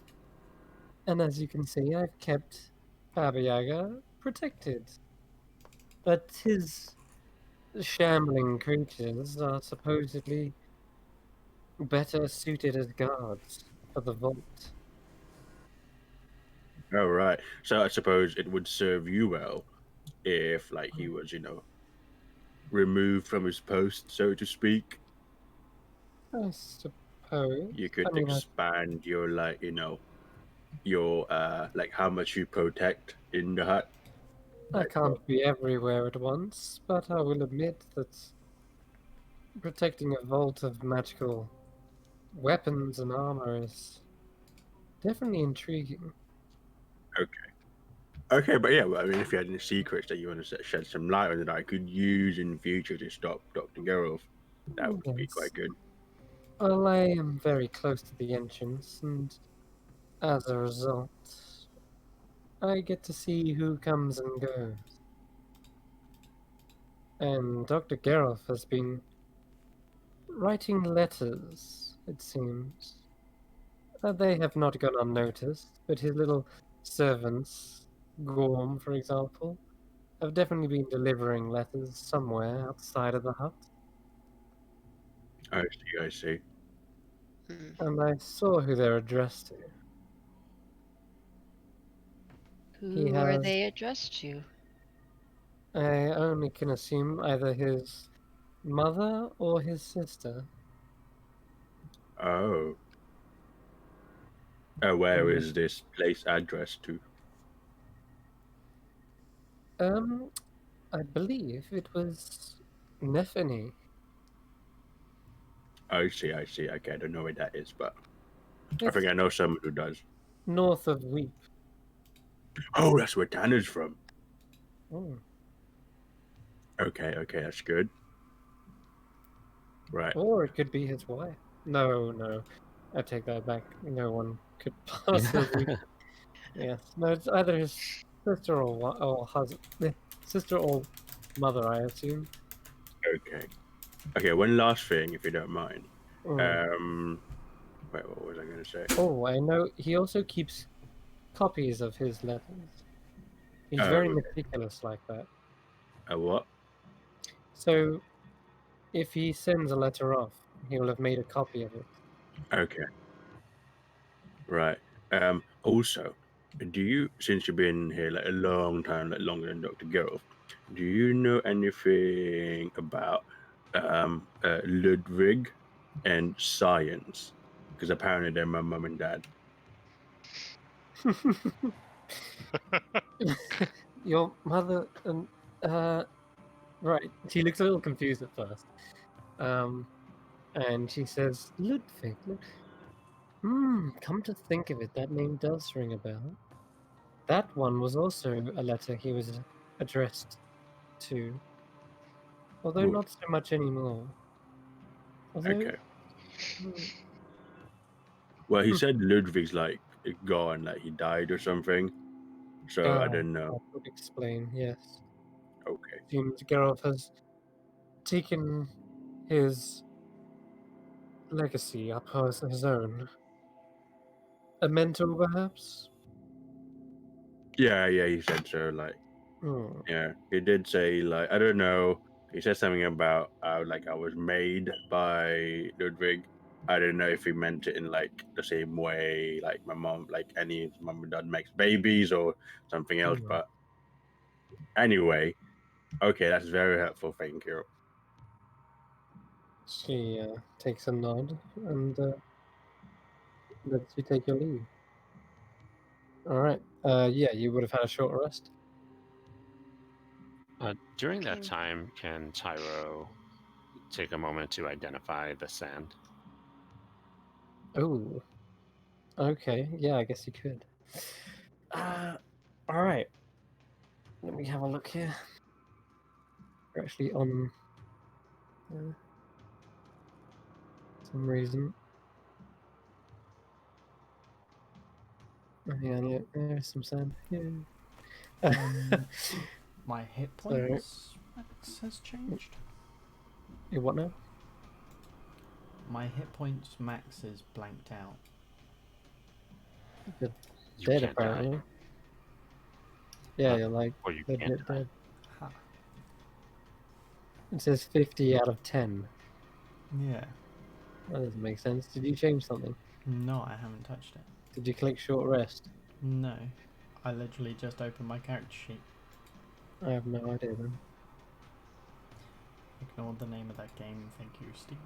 And as you can see, I've kept Baba Yaga protected. But his shambling creatures are supposedly better suited as guards for the vault. Oh, right. So I suppose it would serve you well if, like, he was, removed from his post, so to speak. I suppose. You could I mean, expand your, like, your like how much you protect in the hut. I Like, can't be everywhere at once, but I will admit that protecting a vault of magical weapons and armor is definitely intriguing. okay, but yeah, well, I mean, if you had any secrets that you want to shed some light on that I could use in the future to stop Dr. Geralt, that would be Yes. quite good. Well, I am very close to the entrance, and as a result, I get to see who comes and goes. And Dr. Geralt has been writing letters, it seems. They have not gone unnoticed, but his little servants, Gorm, for example, have definitely been delivering letters somewhere outside of the hut. I see. Mm. And I saw who they're addressed to. Who are they addressed to? I only can assume either his mother or his sister. Oh. Where is this place addressed to? I believe it was Nephany. I see. Okay, I don't know where that is, but I It's think I know someone who does. north of Weep. Oh, that's where Tanner's from. Oh. Okay, that's good. Right. Or it could be his wife. No. I take that back. No one could possibly. Yes. No, it's either his sister or husband. Sister or mother, I assume. Okay, one last thing, if you don't mind. Mm. Wait, what was I going to say? Oh, I know. He also keeps copies of his letters. He's very meticulous like that. A what? So, if he sends a letter off, he will have made a copy of it. Okay. Right. Also, do you, since you've been here like a long time, like longer than Dr. Geralt, do you know anything about Ludwig and science? Because apparently they're my mum and dad. Your mother and right. She looks a little confused at first. And she says, Ludwig. Come to think of it, that name does ring a bell. That one was also a letter he was addressed to, although not so much anymore. Okay. Well, he said Ludwig's like gone, like he died or something. So I don't know. That would explain, yes. Okay. Seems Geralt has taken his legacy up as his own? A mentor, perhaps? Yeah, he said so. Like, Hmm. yeah, he did say, like, I don't know. He said something about like I was made by Ludwig. I don't know if he meant it in like the same way, like my mom, like any mom and dad makes babies or something else. Hmm. But anyway, okay, that's very helpful. Thank you. She takes a nod and lets you take your leave. All right. Yeah, you would have had a short rest. During that Okay. time, can Tyro take a moment to identify the sand? Oh, okay. Yeah, I guess you could. All right. Let me have a look here. We're actually on some reason. Oh, yeah, look, there's some sand. Yeah. My hit So, points max has changed. what now? My hit points max is blanked out. You're You dead, can't die. apparently. Yeah, Huh? you're like Or you legit can't die. dead. Ha. It says 50 out of 10. Yeah. That doesn't make sense. Did you change something? No, I haven't touched it. Did you click short rest? No. I literally just opened my character sheet. I have no idea then. Ignore the name of that game, thank you, Steve.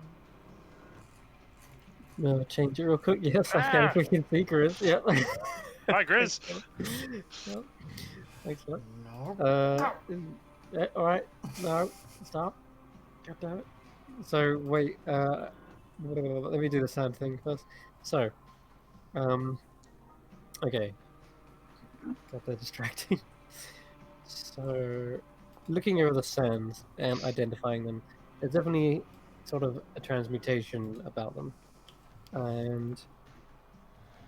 No, change it real quick. Yes, I'm getting freaking secrets. Yep. Hi, Grizz. Yep. Thanks for No. that. All right. No, stop. God damn it. So wait. Let me do the sound thing first. So, okay. God, they're distracting. So, looking over the sands and identifying them, there's definitely sort of a transmutation about them. And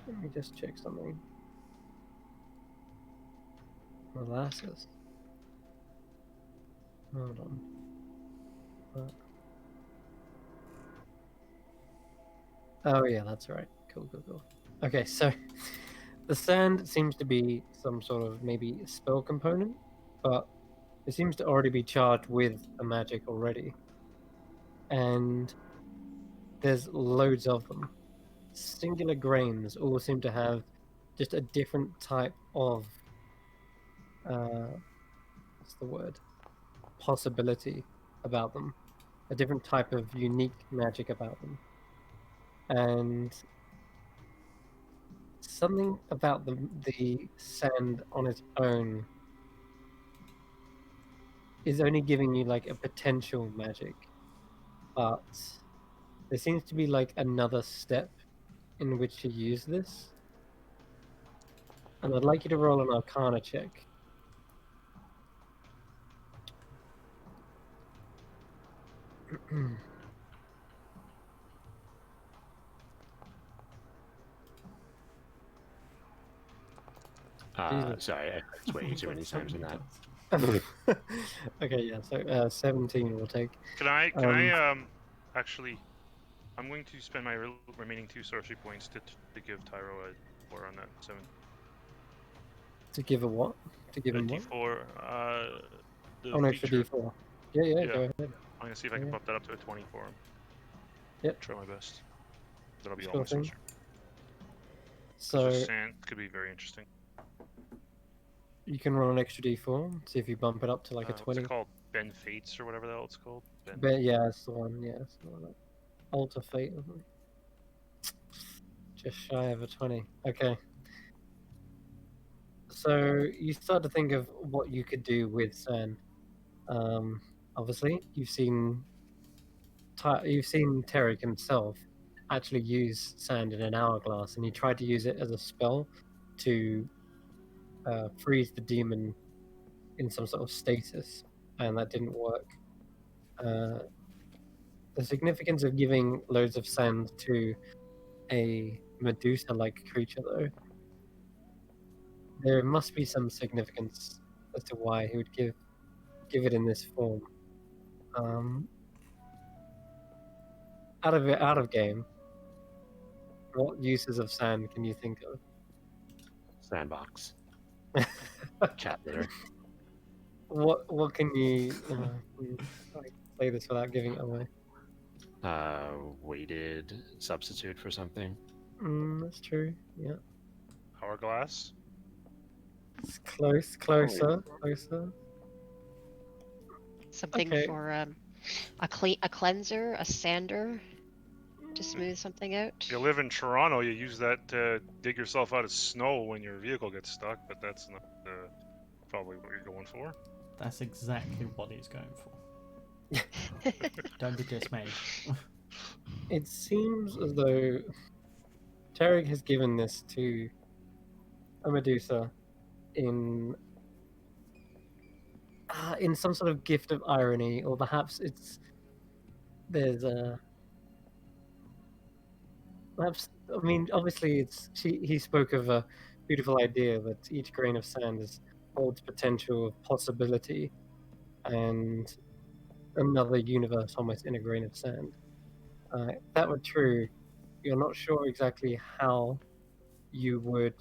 let me just check something. Molasses. Hold on. Oh yeah, that's right. Cool. Okay, so the sand seems to be some sort of maybe spell component, but it seems to already be charged with a magic already. And there's loads of them. Singular grains all seem to have just a different type of what's the word? Possibility about them. A different type of unique magic about them. And something about the sand on its own is only giving you like a potential magic, but there seems to be like another step in which to use this. And I'd like you to roll an Arcana check. Jesus. Sorry, I clicked way too many times in that. Okay, yeah. So 17 will take. Can I actually? I'm going to spend my remaining 2 sorcery points to give Tyro a 4 on that 7. To give a what? To give A him what? D4. The Oh, no, for feature. D4. Yeah, Yeah. go ahead. I'm gonna see if I can Yeah. bump that up to a 20 for him. Yep. Try my best. That'll be all Sure my thing. sorcery. So Because sand could be very interesting. you can roll an extra D4, see if you bump it up to like a What's 20. it called? Ben Fates or whatever the hell it's called. Ben. But yeah, that's the one. Yeah, it's the one. Alter Fate. Just shy of a 20. Okay. So you start to think of what you could do with sand. Obviously, you've seen Tarek himself actually use sand in an hourglass, and he tried to use it as a spell to freeze the demon in some sort of stasis, and that didn't work. The significance of giving loads of sand to a Medusa-like creature, though, there must be some significance as to why he would give it in this form. out of game, what uses of sand can you think of? Sandbox. Cat litter. What can you I say this without giving it away? Weighted substitute for something. That's true. Yeah, Hourglass. it's closer. Something Okay. for a cleanser, a sander to smooth something out. If you live in Toronto, you use that to dig yourself out of snow when your vehicle gets stuck, but that's not probably what you're going for. That's exactly what he's going for. Don't be dismayed. It seems as though Tarek has given this to a Medusa in some sort of gift of irony, or perhaps there's a perhaps. I mean, obviously, he spoke of a beautiful idea that each grain of sand holds potential of possibility, and another universe almost in a grain of sand. If that were true, you're not sure exactly how you would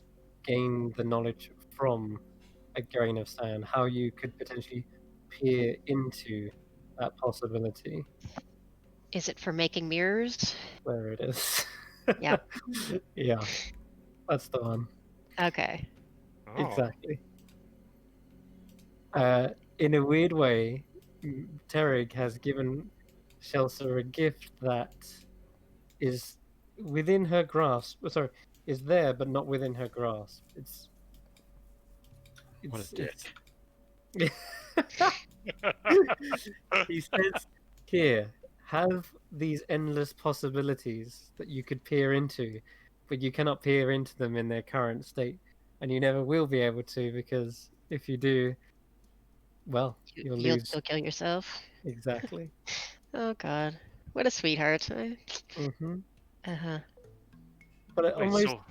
gain the knowledge from a grain of sand, how you could potentially peer into that possibility. Is it for making mirrors? There it is. Yeah. Yeah, that's the one. Okay. Oh. Exactly. In a weird way, Terrig has given Shelsa a gift that is within her grasp. Sorry, is there but not within her grasp. What a dick. He says, "Here, have these endless possibilities that you could peer into, but you cannot peer into them in their current state, and you never will be able to because if you do, well, you'll lose." You'll kill yourself. Exactly. Oh God, what a sweetheart. hmm Uh-huh. But it Wait, almost so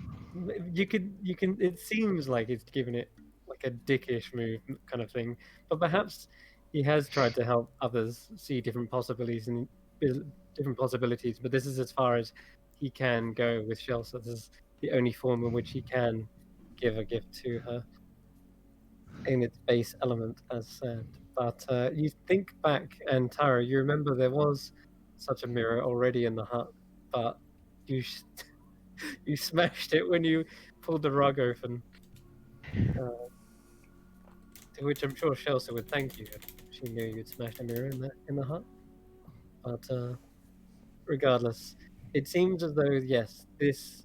you can. It seems like it's giving it like a dickish move kind of thing, but perhaps he has tried to help others see different possibilities and different possibilities. But this is as far as he can go with Shelsa. This is the only form in which he can give a gift to her in its base element as sand. But you think back, and Tara, you remember there was such a mirror already in the hut, but you you smashed it when you pulled the rug open. To which I'm sure Chelsea would thank you if she knew you'd smashed a mirror in the hut. But regardless, it seems as though yes, this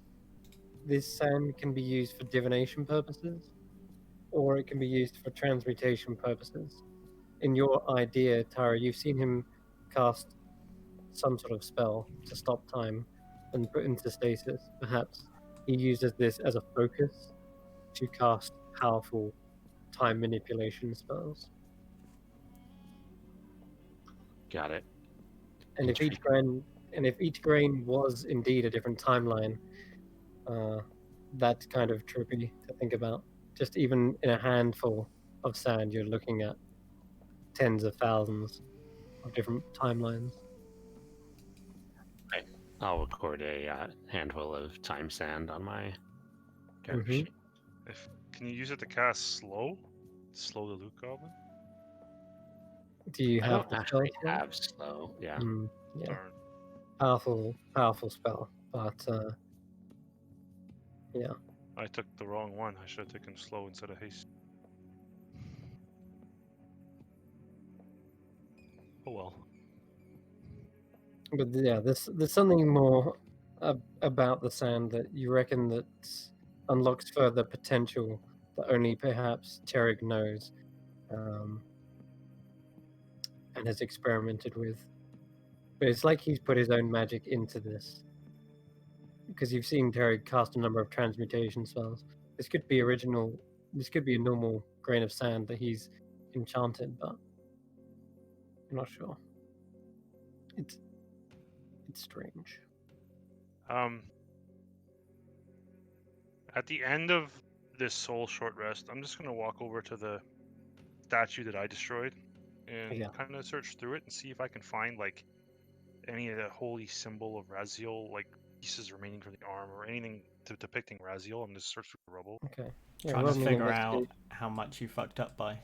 sand can be used for divination purposes, or it can be used for transmutation purposes. In your idea, Tara, you've seen him cast some sort of spell to stop time and put into stasis. Perhaps he uses this as a focus to cast powerful time manipulation spells. Got it. And if each grain was indeed a different timeline, that's kind of trippy to think about. Just even in a handful of sand, you're looking at tens of thousands of different timelines. I'll record a handful of time sand on my character Mhm. sheet. Can you use it to cast slow? Slow the Luke Goblin? Do you I have don't the actually spell? have slow. Yeah. Yeah, Darn. powerful spell, but yeah. I took the wrong one. I should have taken slow instead of haste. Oh well. But yeah, there's something more about the sand that you reckon that unlocks further potential that only perhaps Cherig knows, and has experimented with. But it's like he's put his own magic into this, because you've seen Cherig cast a number of transmutation spells. This could be original. This could be a normal grain of sand that he's enchanted, but I'm not sure. It's strange. At the end of this soul short rest, I'm just gonna walk over to the statue that I destroyed and Yeah. kind of search through it and see if I can find like any of the holy symbol of Raziel, like pieces remaining from the arm or anything depicting Raziel? I'm just searching through the rubble. Okay. Yeah, Trying to roll me an figure out investigation. how much you fucked up by.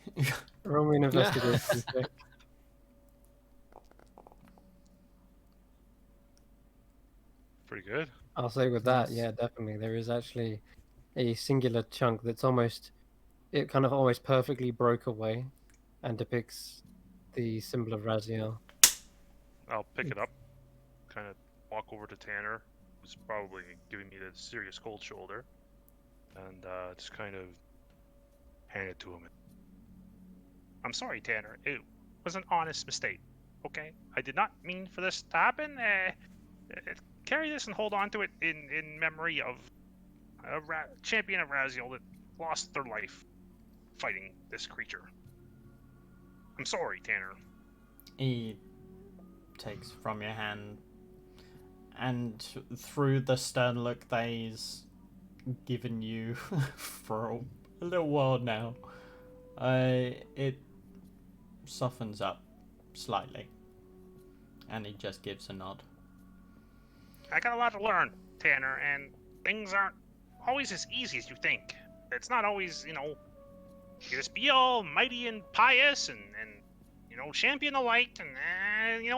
Roll me an investigation check. Pretty good. I'll say with that, Nice. yeah, definitely. There is actually a singular chunk that's almost, it kind of almost perfectly broke away and depicts the symbol of Raziel. I'll pick it up, kind of walk over to Tanner, who's probably giving me the serious cold shoulder, and just kind of hand it to him. I'm sorry, Tanner. It was an honest mistake. Okay, I did not mean for this to happen. Carry this and hold on to it in memory of a champion of Raziel that lost their life fighting this creature. I'm sorry, Tanner. He takes from your hand, and through the stern look that he's given you for a little while now, it softens up slightly, and he just gives a nod. I got a lot to learn, Tanner, and things aren't always as easy as you think. It's not always, you just be all mighty and pious and champion the light, and,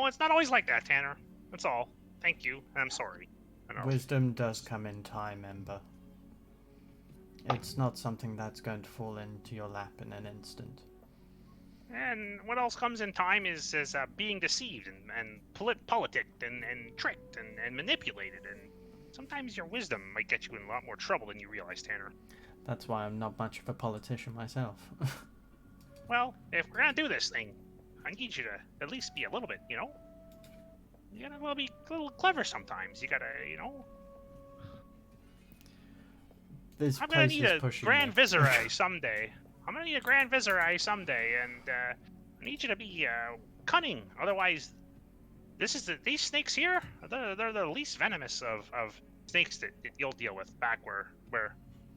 it's not always like that, Tanner. That's all. Thank you, and I'm sorry. Wisdom does come in time, Ember. It's not something that's going to fall into your lap in an instant. And what else comes in time is being deceived and politicked and tricked and manipulated, and sometimes your wisdom might get you in a lot more trouble than you realize, Tanner. That's why I'm not much of a politician myself. Well, if we're gonna do this thing, I need you to at least be a little bit, you gotta be a little clever sometimes. You gotta, This I'm gonna place need is a pushing Grand me. Vizier someday. I'm gonna need a Grand Vizier someday, and I need you to be cunning. Otherwise, these snakes here, they're the least venomous of snakes that you'll deal with back where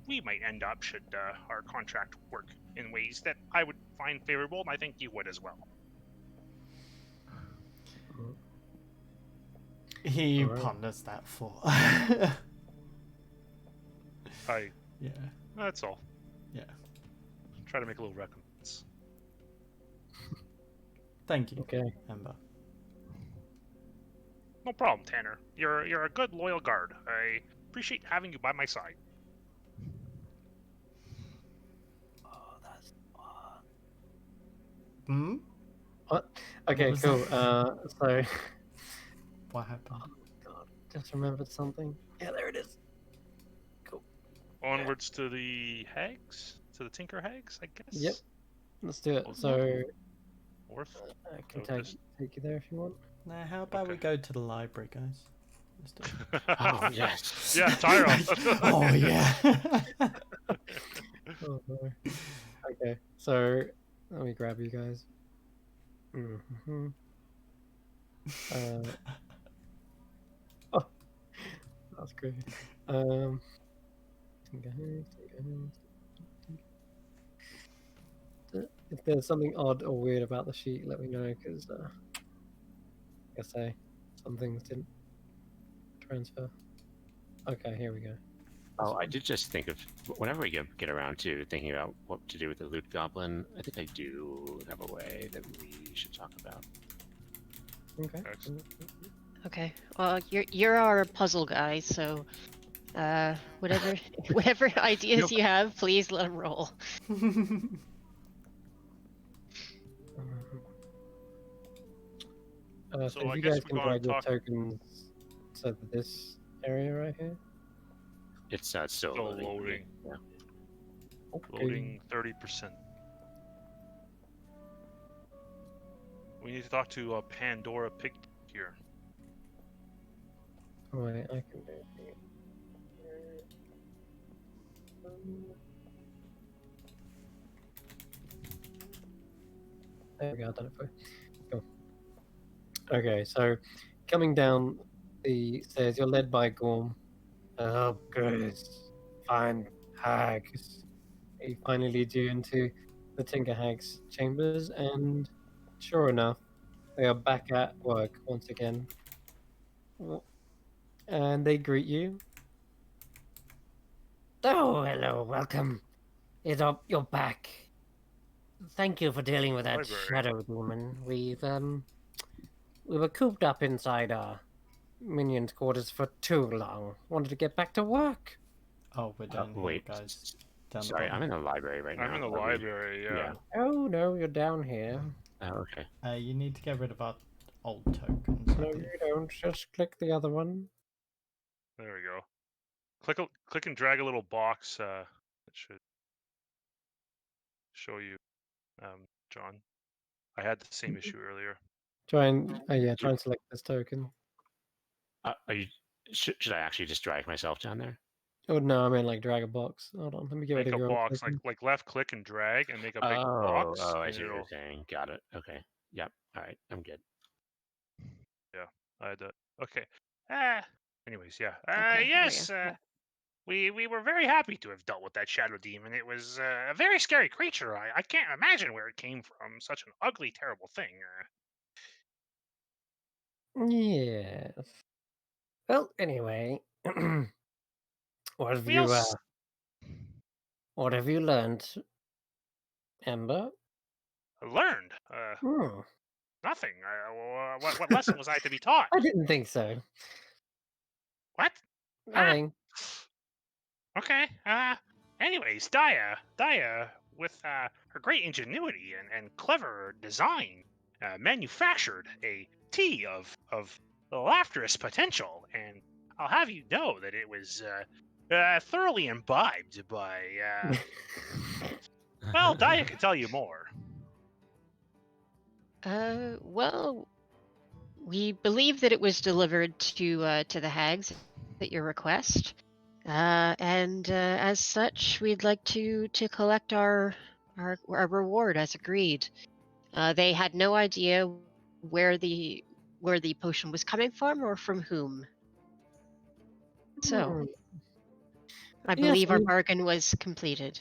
we might end up should our contract work in ways that I would find favorable, and I think you would as well. He ponders that for. Yeah. That's all. Yeah. Try to make a little recompense. Thank you, Okay. Ember. No problem, Tanner. You're a good, loyal guard. I appreciate having you by my side. Oh, that's fun. Hmm? What? Okay, was cool. that? So, What happened? oh god, just remembered something. Yeah, there it is. Cool. Onwards to the hags, to the Tinker hags, I guess. Yep. Let's do it. Oh, So, Worth. I can So take you there if you want. Now, how about we Okay. go to the library, guys? Let's do it. Oh yes. Yeah, Tyro. Oh, yeah. Oh no. Okay, so let me grab you guys. Mm-hmm. Oh, that's great. If there's something odd or weird about the sheet, let me know, because like I say, some things didn't transfer. Okay, here we go. Oh, I did just think of whenever we get around to thinking about what to do with the loot goblin. I think I do have a way that we should talk about. Okay. Excellent. Okay. Well, you're our puzzle guy, so whatever ideas you have, please let them roll. So So if I you guess guys we can gotta drag your talk- tokens to this area right here. It's still Still loading. Yeah. Okay. Loading 30%. We need to talk to Pandora Pig here. Oh, wait, I can do it. There we go, I've done it for you. Cool. Okay, so coming down the stairs, you're led by Gorm. Oh, good. Find hags. He finally leads you into the Tinker Hags chambers, and sure enough, they are back at work once again. And they greet you. Oh, hello, welcome. You're back. Thank you for dealing with that Library. shadow demon. We were cooped up inside our minions' quarters for too long. Wanted to get back to work. Oh, we're down here, Wait, guys. Down the sorry, bottom. I'm in the library right now. I'm in the Are we- library, yeah. Oh no, you're down here. Oh, okay. You need to get rid of our old tokens, I No, believe. you don't. Just click the other one. There we go. Click and drag a little box. That should show you, John. I had the same issue earlier. Try and select this token. Are you? Should I actually just drag myself down there? Oh no, I mean like drag a box. Hold on, let me get rid Make of a your box, token. like left click and drag and make a big box. Oh, I and see what you're it'll- saying. Got it. Okay. Yep. All right. I'm good. Yeah, I had that. Okay. Anyways, yeah. Okay, there we Yes. go. Yeah. We were very happy to have dealt with that shadow demon. It was a very scary creature. I can't imagine where it came from. Such an ugly, terrible thing. Yes. Well, anyway, what have We you also what have you learned, Ember? learned Hmm. nothing. What lesson was I to be taught? I didn't think so. What? Nothing. Okay. Anyways, Daya, with her great ingenuity and clever design, manufactured a tea of laughterous potential, and I'll have you know that it was thoroughly imbibed by. Well, Daya can tell you more. Well, we believe that it was delivered to the hags at your request, and as such, we'd like to collect our reward as agreed. They had no idea where the potion was coming from or from whom. So, Hmm. I Yes, believe our bargain was completed.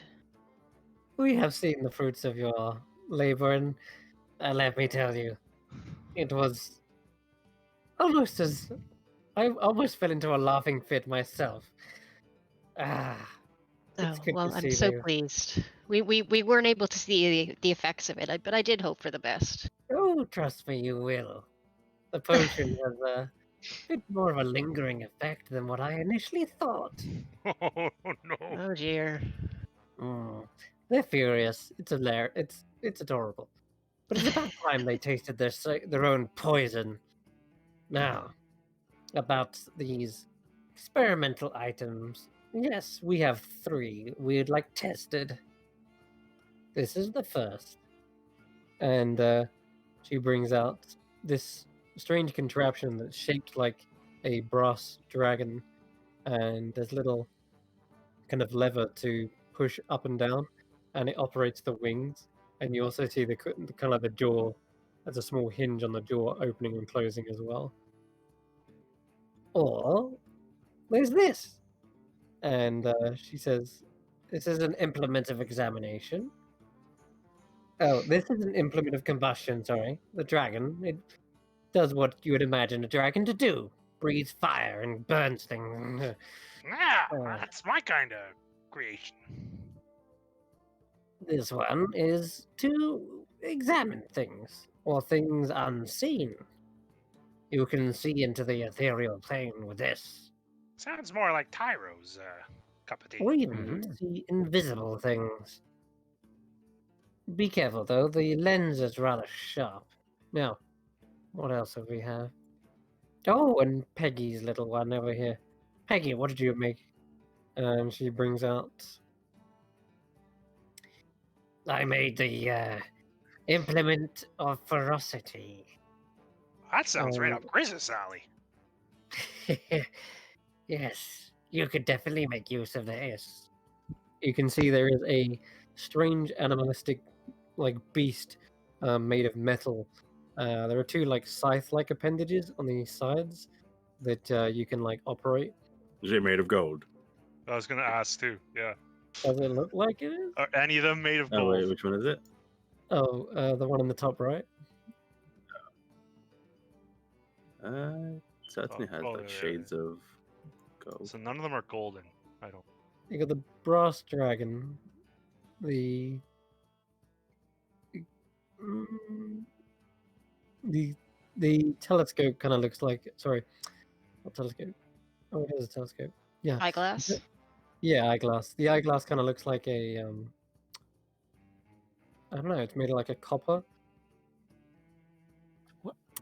we have seen the fruits of your labor, and let me tell you, it was almost as I almost fell into a laughing fit myself. Ah, it's Oh, good well, to I'm see so you. pleased. We weren't able to see the effects of it, but I did hope for the best. Oh, trust me, you will. The potion has a bit more of a lingering effect than what I initially thought. Oh no! Oh dear. They're furious. It's adorable. But it's about time they tasted their own poison. Now, about these experimental items. Yes, we have 3 we'd like tested. This is the first. And she brings out this strange contraption that's shaped like a brass dragon, and there's little kind of lever to push up and down, and it operates the wings. And you also see the kind of the jaw. There's a small hinge on the jaw opening and closing as well. Or there's this, and she says, "This is an implement of examination." Oh, this is an implement of combustion. Sorry, the dragon. It does what you would imagine a dragon to do: breathes fire and burns things. Yeah, Uh, that's my kind of creation. This one is to examine things, or things unseen. You can see into the ethereal plane with this, Sounds more like Tyro's cup of tea. or even see invisible things. Be careful though, the lens is rather sharp. Now, what else have we have? Oh, and Peggy's little one over here. Peggy, what did you make? And she brings out. I made the implement of ferocity. That sounds right up Grizz's alley. Yes, you could definitely make use of this. You can see there is a strange animalistic, like beast, made of metal. There are 2 like scythe-like appendages on the sides that you can like operate. Is it made of gold? I was gonna ask too. Yeah. Does it look like it is? Are any of them made of Oh gold? wait, which one is it? Oh, the one in the top right. Certainly has oh, that yeah, shades of gold. So none of them are golden. I don't. You got the brass dragon, the mm, the telescope kind of looks like, sorry, not telescope. Oh, it is a telescope. Yeah. Eyeglass. Yeah, eyeglass. The eyeglass kind of looks like a I don't know. It's made of like a copper.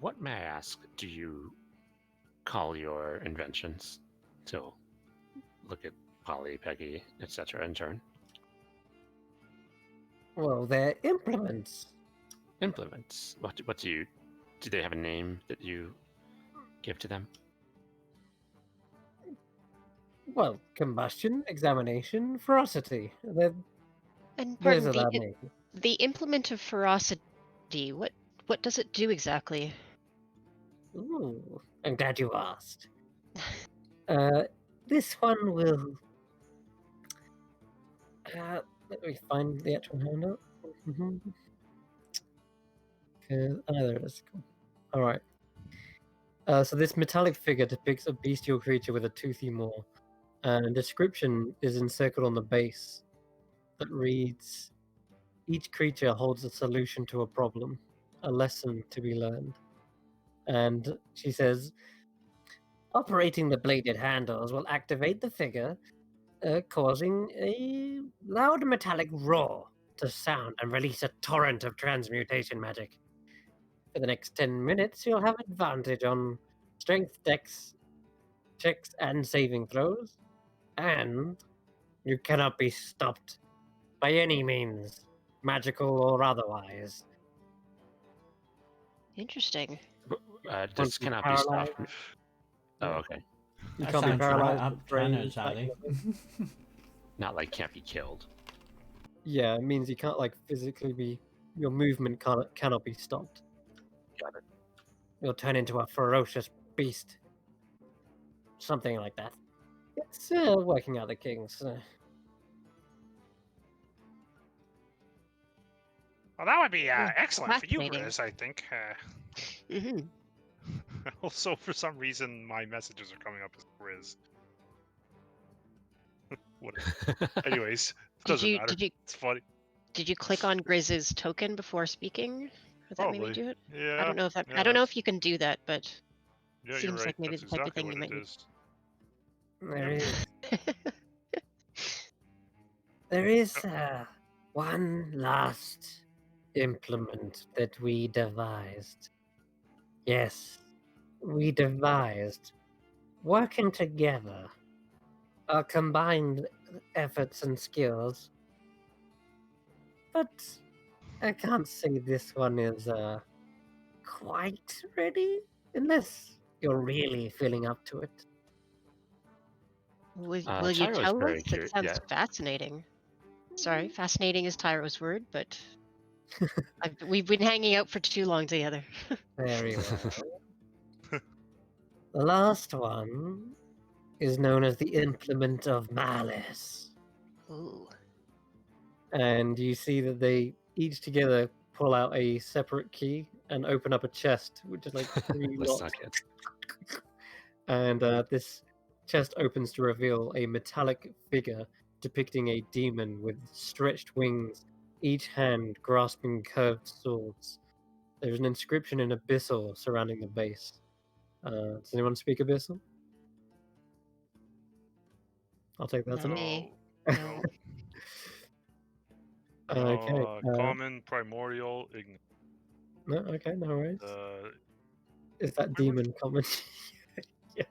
What may I ask? Do you call your inventions? So look at Polly, Peggy, etc. in turn. Well, they're implements. Implements. What do you? Do they have a name that you give to them? Well, combustion, examination, ferocity. And Those pardon, are that name. the implement of ferocity, what does it do exactly? Ooh, I'm glad you asked. This one will. Let me find the actual handout. There it is. Cool. All right. So this metallic figure depicts a bestial creature with a toothy maw, and a description is encircled on the base that reads, "Each creature holds a solution to a problem, a lesson to be learned." And she says, "Operating the bladed handles will activate the figure, causing a loud metallic roar to sound and release a torrent of transmutation magic. For the next 10 minutes, you'll have advantage on strength dex checks and saving throws, and you cannot be stopped by any means, magical or otherwise." Interesting. This be cannot be stopped. paralyzed. Oh, okay. You That can't be sounds right paralyzed. up with brains, Tanner's that alley. kind of thing. Not like can't be killed. Yeah, it means you can't like physically be. Your movement cannot be stopped. Got it. You'll turn into a ferocious beast. Something like that. It's working out the kinks. Well, that would be excellent for you, Fascinating. Grizz, I think. Hmm. Also, for some reason, my messages are coming up as Grizz. Whatever. Anyways, doesn't matter. It's funny. Did you click on Grizz's token before speaking? Or that made me Probably. do it? Yeah. I don't know if that. yeah, I don't know that's- if you can do that, but Yeah, you're seems right. like maybe That's the type of exactly thing what you might it need. is. There is one last implement that we devised. Yes, we devised. Working together, our combined efforts and skills. But I can't say this one is quite ready, unless you're really feeling up to it. Will you Tyro is tell very us? That curious. sounds Yeah. fascinating. Sorry, fascinating is Tyro's word, but we've been hanging out for too long together. Very well. The last one is known as the Implement of Malice. Ooh. And you see that they each together pull out a separate key and open up a chest, which is like 3 Let's locks. not get. And this chest opens to reveal a metallic figure depicting a demon with stretched wings, each hand grasping curved swords. There's an inscription in Abyssal surrounding the base. Does anyone speak Abyssal? I'll take that as a no. Me. No. Okay. Common, primordial, ignorant. No, okay, no worries. Is that wait, demon common? Yeah.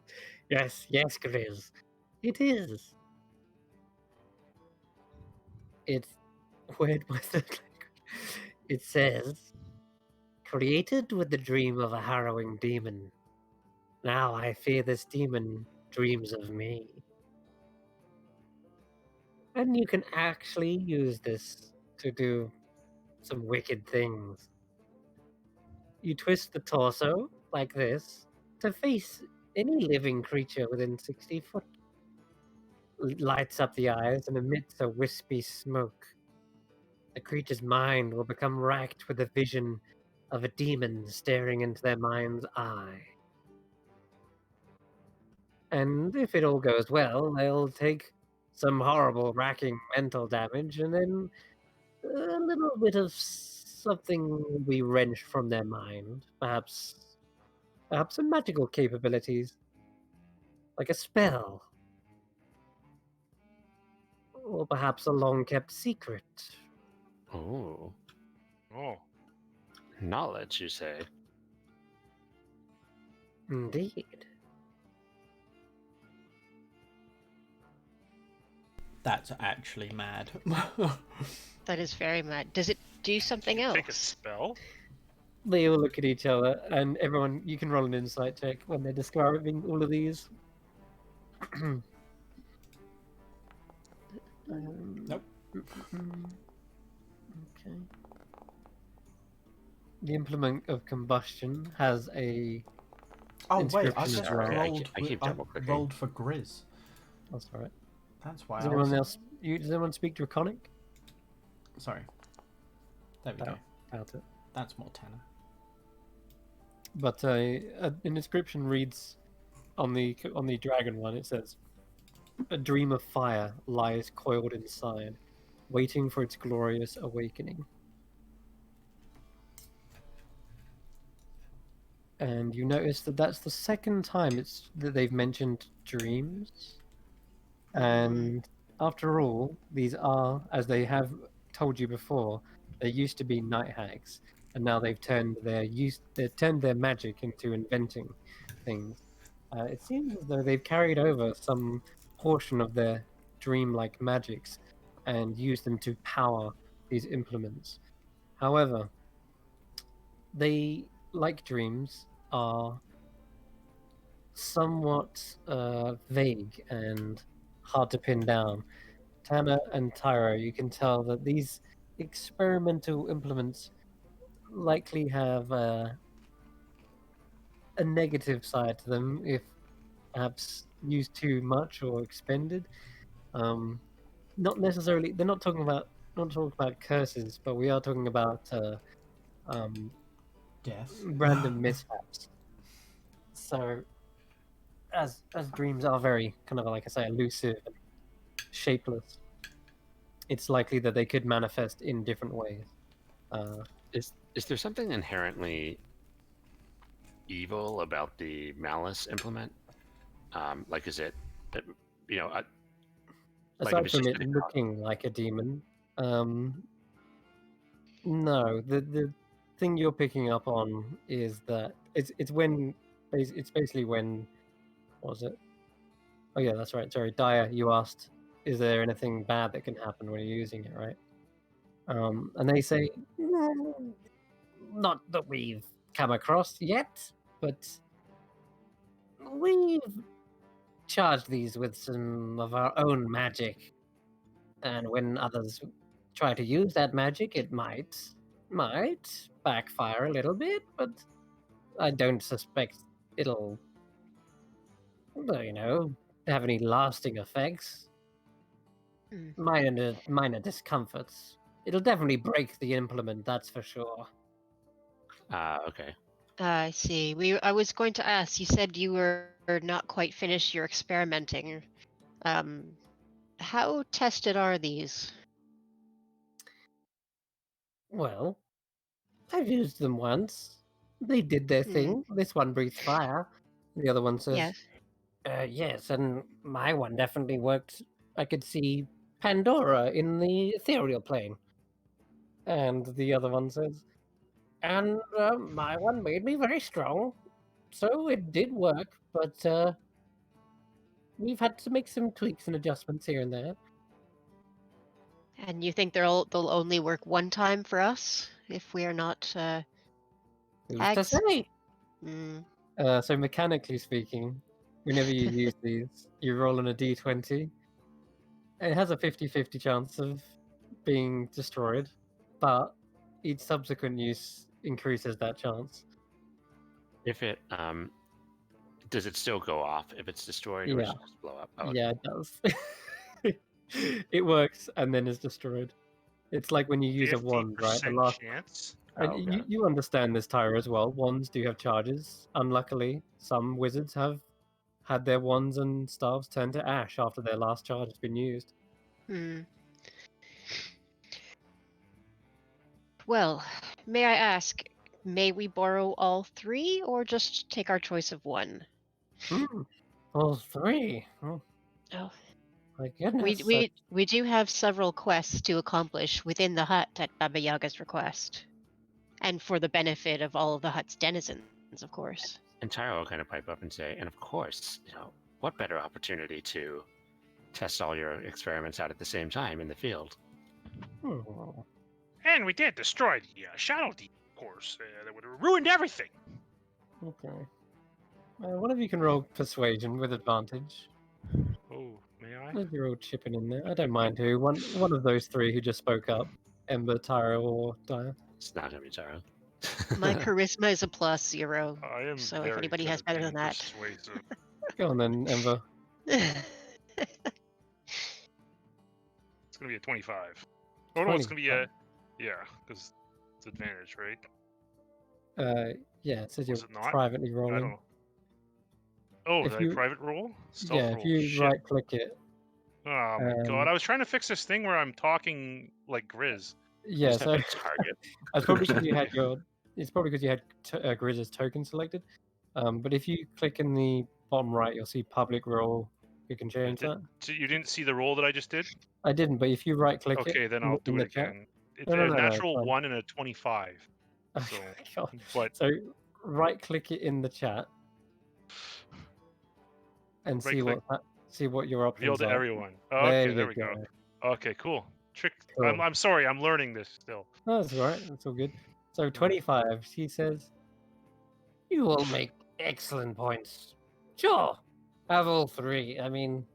Yes, Grizz. It is. It's where'd my third language? It says, "Created with the dream of a harrowing demon. Now I fear this demon dreams of me." And you can actually use this to do some wicked things. You twist the torso like this to face any living creature within 60 foot. Lights up the eyes and emits a wispy smoke. The creature's mind will become racked with the vision of a demon staring into their mind's eye. And if it all goes well, they'll take some horrible, racking mental damage, and then a little bit of something will be wrenched from their mind. Perhaps some magical capabilities, like a spell, or perhaps a long-kept secret. Oh, Oh, knowledge, you say? Indeed. That's actually mad. That is very mad. Does it do something else? take a spell. They all look at each other, and everyone, you can roll an insight check when they're describing all of these. Nope. Okay. The implement of combustion has a. Oh wait, I Inscription just is right. rolled. I keep I double-clicking. rolled for Grizz. That's all right. That's why. Does I anyone was... else? Does anyone speak Draconic? Sorry. There we No. go. Doubt it. That's more tenor. But an inscription reads on the dragon one. It says, "A dream of fire lies coiled inside, waiting for its glorious awakening." And you notice that that's the second time that they've mentioned dreams. And after all, these are, as they have told you before, they used to be night hags, and now they've turned their magic into inventing things. It seems as though they've carried over some portion of their dream-like magics and used them to power these implements. However, they, like dreams, are somewhat vague and hard to pin down. Tana and Tyro, you can tell that these experimental implements likely have a negative side to them if perhaps used too much or expended. Not necessarily. They're not talking about curses, but we are talking about Death. random mishaps. So, as dreams are very kind of, like I say, elusive and shapeless, it's likely that they could manifest in different ways. Is there something inherently evil about the malice implement? Like, is it, you know, like if Aside it's from just it looking like a demon, no. The thing you're picking up on is that it's basically when, what was it? Oh yeah, that's right. Sorry, Daya, you asked, is there anything bad that can happen when you're using it, right? And they say, "Mm, not that we've come across yet, but we've charged these with some of our own magic, and when others try to use that magic, it might backfire a little bit, but I don't suspect it'll, have any lasting effects. Minor discomforts. It'll definitely break the implement, that's for sure." Okay. I see. I was going to ask. You said you were not quite finished your experimenting. How tested are these? Well, I've used them once. They did their thing. This one breathes fire. The other one says, Yes. Yes, and my one definitely worked. I could see Pandora in the ethereal plane." And the other one says, "And my one made me very strong. So it did work, but we've had to make some tweaks and adjustments here and there." And you think they'll only work one time for us if we are not Who's to hags? say? Mm. So mechanically speaking, whenever you use these, you roll on a d20. It has a 50-50 chance of being destroyed, but each subsequent use increases that chance. If it does it still go off if it's destroyed, or does Yeah. it just blow up? Oh, okay. Yeah, it does. It works and then is destroyed. It's like when you use a wand, right? The 50% last, chance. and Oh, you understand this, Tyra, as well. Wands do have charges. Unluckily, some wizards have had their wands and staves turn to ash after their last charge has been used. Well, may I ask, may we borrow all 3 or just take our choice of one? All 3. Oh, my goodness. We do have several quests to accomplish within the hut at Baba Yaga's request. And for the benefit of all of the hut's denizens, of course. And Tyro will kind of pipe up and say, and of course, what better opportunity to test all your experiments out at the same time in the field? And we did destroy the Shadow Deep, of course. That would have ruined everything. Okay. One of you can roll persuasion with advantage. Oh, may I? You're all chipping in there. I don't mind who. One of those 3 who just spoke up. Ember, Tyro, or Dyer. It's not going to be Tyro. My charisma is a +0. I am So if very anybody has good better at than being that. persuasive. Go on then, Ember. It's going to be a 25. Oh, no, it's going to be a... Yeah, because it's advantage, right? Yeah, it says you're Was it not? privately I rolling. don't know. Oh, If did you- I private roll? Stealth Yeah, roll. if you Shit. right-click it. Oh my god, I was trying to fix this thing where I'm talking like Grizz. Yeah, Just have so a target. it's probably because you had It's probably because you had Grizz's token selected. But if you click in the bottom right, you'll see public role. You can change that. So you didn't see the roll that I just did? I didn't, but if you right-click it, Okay, then I'll do in it the chat. again. It's No, a it's natural fine. 1 and a 25. So, God. but So right-click it in the chat and see what your options reveal to are. everyone. Oh, okay, you there we go. Okay, cool. Trick. Cool. I'm sorry, I'm learning this still. No, that's all right. That's all good. So 25, she says, "You all make excellent points. Sure, have all 3. I mean,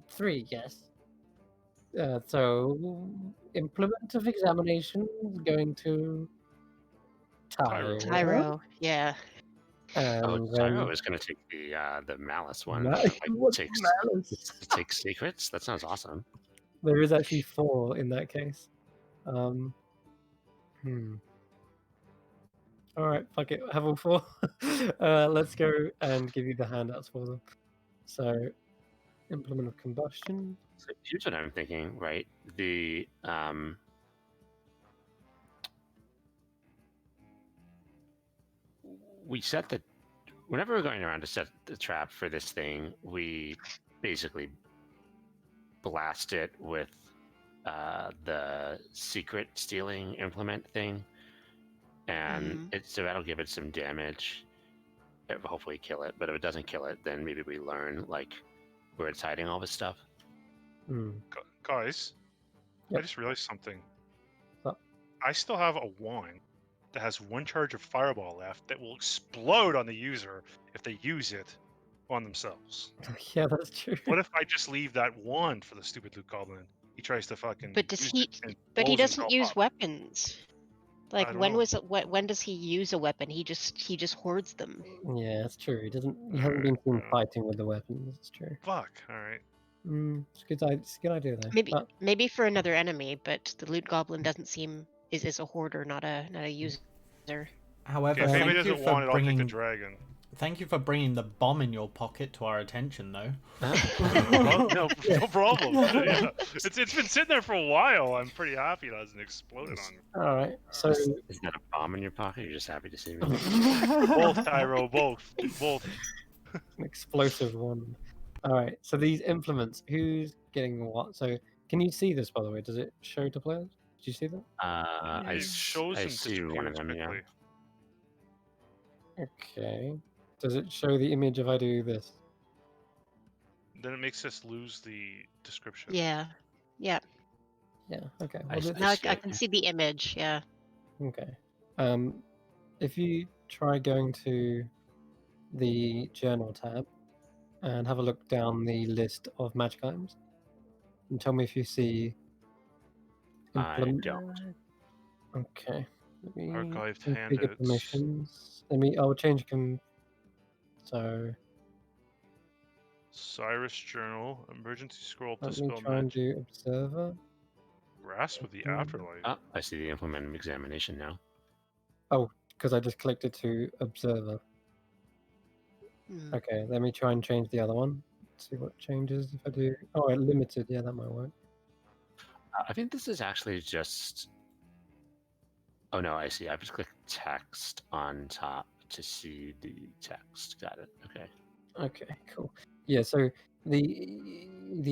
3, yes. So implement of examination is going to Tyro. Tyro, yeah. And Tyro is going to take the malice one. What's Takes malice? take secrets. That sounds awesome. There is actually 4 in that case. All right, fuck it. Have all 4. Let's go and give you the handouts for them. So, implement of combustion. So here's what I'm thinking, right? We set the whenever we're going around to set the trap for this thing, we basically blast it with the secret stealing implement thing, and so that'll give it some damage. It will hopefully kill it, but if it doesn't kill it, then maybe we learn like where it's hiding all this stuff. Guys, Yep. I just realized something. What? I still have a wand that has 1 charge of fireball left that will explode on the user if they use it on themselves. Yeah, that's true. What if I just leave that wand for the stupid Luke Goblin? He tries to fucking. But does use he? it and But he blows doesn't himself use up. weapons. I Like don't when know. was it? When does he use a weapon? He just hoards them. Yeah, that's true. He hasn't been seen fighting with the weapons. It's true. Fuck. All right. It's a good idea though. Maybe for another enemy, but the loot goblin doesn't seem is a hoarder, not a user. However, Okay, if anybody thank you doesn't for want it, I'll take the bringing dragon. thank you for bringing the bomb in your pocket to our attention, though. Well, no problem. Yeah. It's been sitting there for a while. I'm pretty happy it hasn't exploded on me. All right. So Is that a bomb in your pocket? You're just happy to see me. Both, Tyro. Both. an explosive one. All right. So these implements, who's getting what? So can you see this, by the way? Does it show to players? Did you see that? I shows and see one of them. Yeah. quickly. Okay. Does it show the image if I do this? Then it makes us lose the description. Yeah. Yeah. Okay. I see. Now I can see the image. Yeah. Okay. If you try going to the journal tab and have a look down the list of magic items, and tell me if you see. I don't. Okay. Let me Archived configure handouts. permissions. I'll change so Cyrus Journal, Emergency Scroll, let me Dispel try and Magic, do observer. Grasp of the Afterlife. Oh, I see the implement of examination now. Oh, because I just clicked it to observer. Okay, let me try and change the other one. See what changes if I do. Oh, limited. Yeah, that might work. I think this is actually just. Oh no, I see. I just clicked text on top to see the text. Got it. Okay. Okay, cool. Yeah, so the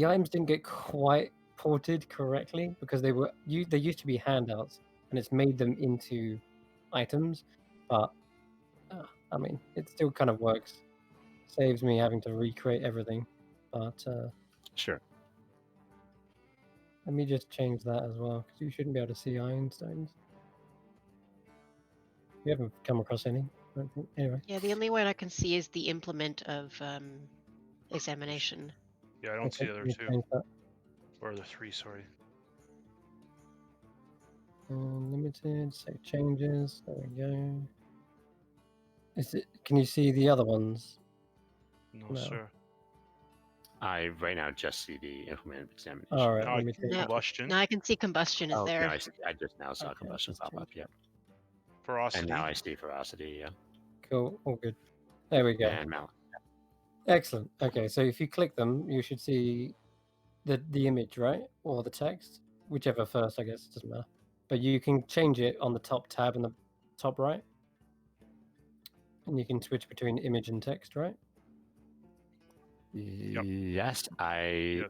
items didn't get quite ported correctly because they used to be handouts, and it's made them into items. But I mean, it still kind of works. Saves me having to recreate everything. But Sure. let me just change that as well because you shouldn't be able to see ironstones. You haven't come across any. I don't think. Anyway. Yeah, the only one I can see is the implement of examination. Yeah, I don't see the other let me two. change that. Or the three, sorry. Limited, save changes. There we go. Is it? Can you see the other ones? No, No. sir. I right now just see the implement of examination. All right, Now let me take No. combustion. Now I can see combustion is Oh, there. no, I see. I just now saw Okay, combustion let's pop up. change Yep. Ferocity. And now I see ferocity. Yeah. Cool, all good. There we go. And malice. Excellent. Okay, so if you click them, you should see the image, right, or the text, whichever first. I guess it doesn't matter. But you can change it on the top tab in the top right, and you can switch between image and text, right? Yes, I'm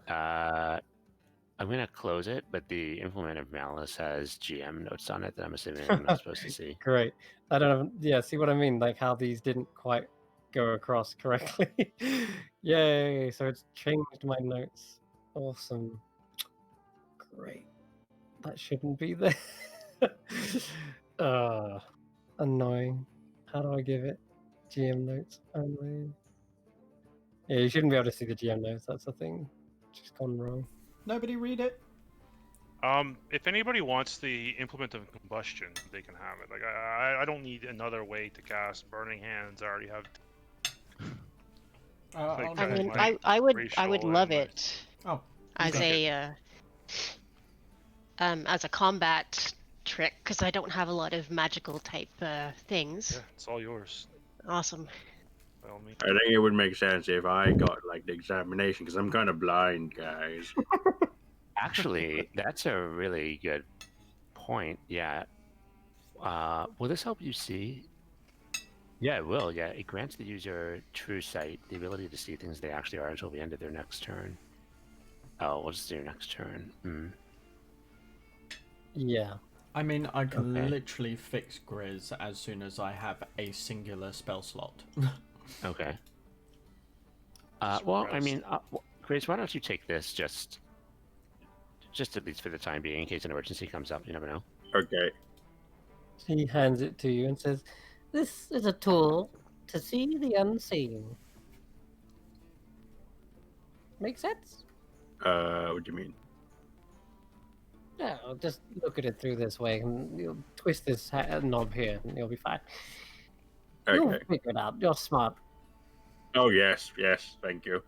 gonna close it, but the implement of malice has GM notes on it that I'm assuming I'm not supposed to see. Great. I don't know. Yeah, see what I mean? Like how these didn't quite go across correctly. Yay! So it's changed my notes. Awesome. Great. That shouldn't be there. Annoying. How do I give it? GM notes only. Yeah, you shouldn't be able to see the GM notes. That's the thing. Just gone wrong. Nobody read it. If anybody wants the implement of combustion, they can have it. Like I don't need another way to cast Burning Hands. I already have. I'll I mean, my I would racial love and my- it Oh, as okay. a combat trick because I don't have a lot of magical type things. Yeah, it's all yours. Awesome. By all means. I think it would make sense if I got like the examination because I'm kind of blind, guys. Actually, that's a really good point. Yeah. Will this help you see? Yeah, it will. Yeah, it grants the user true sight, the ability to see things they actually are until the end of their next turn. Oh, we'll just do next turn. Yeah. I mean, I can Okay. literally fix Grizz as soon as I have a singular spell slot. Okay. Well, I mean, Grace, why don't you take this just at least for the time being, in case an emergency comes up? You never know. Okay. He hands it to you and says, "This is a tool to see the unseen." Make sense? What do you mean? No, just look at it through this way, and you'll twist this knob here, and you'll be fine. You'll Okay. figure it out. You're smart. Oh yes, thank you.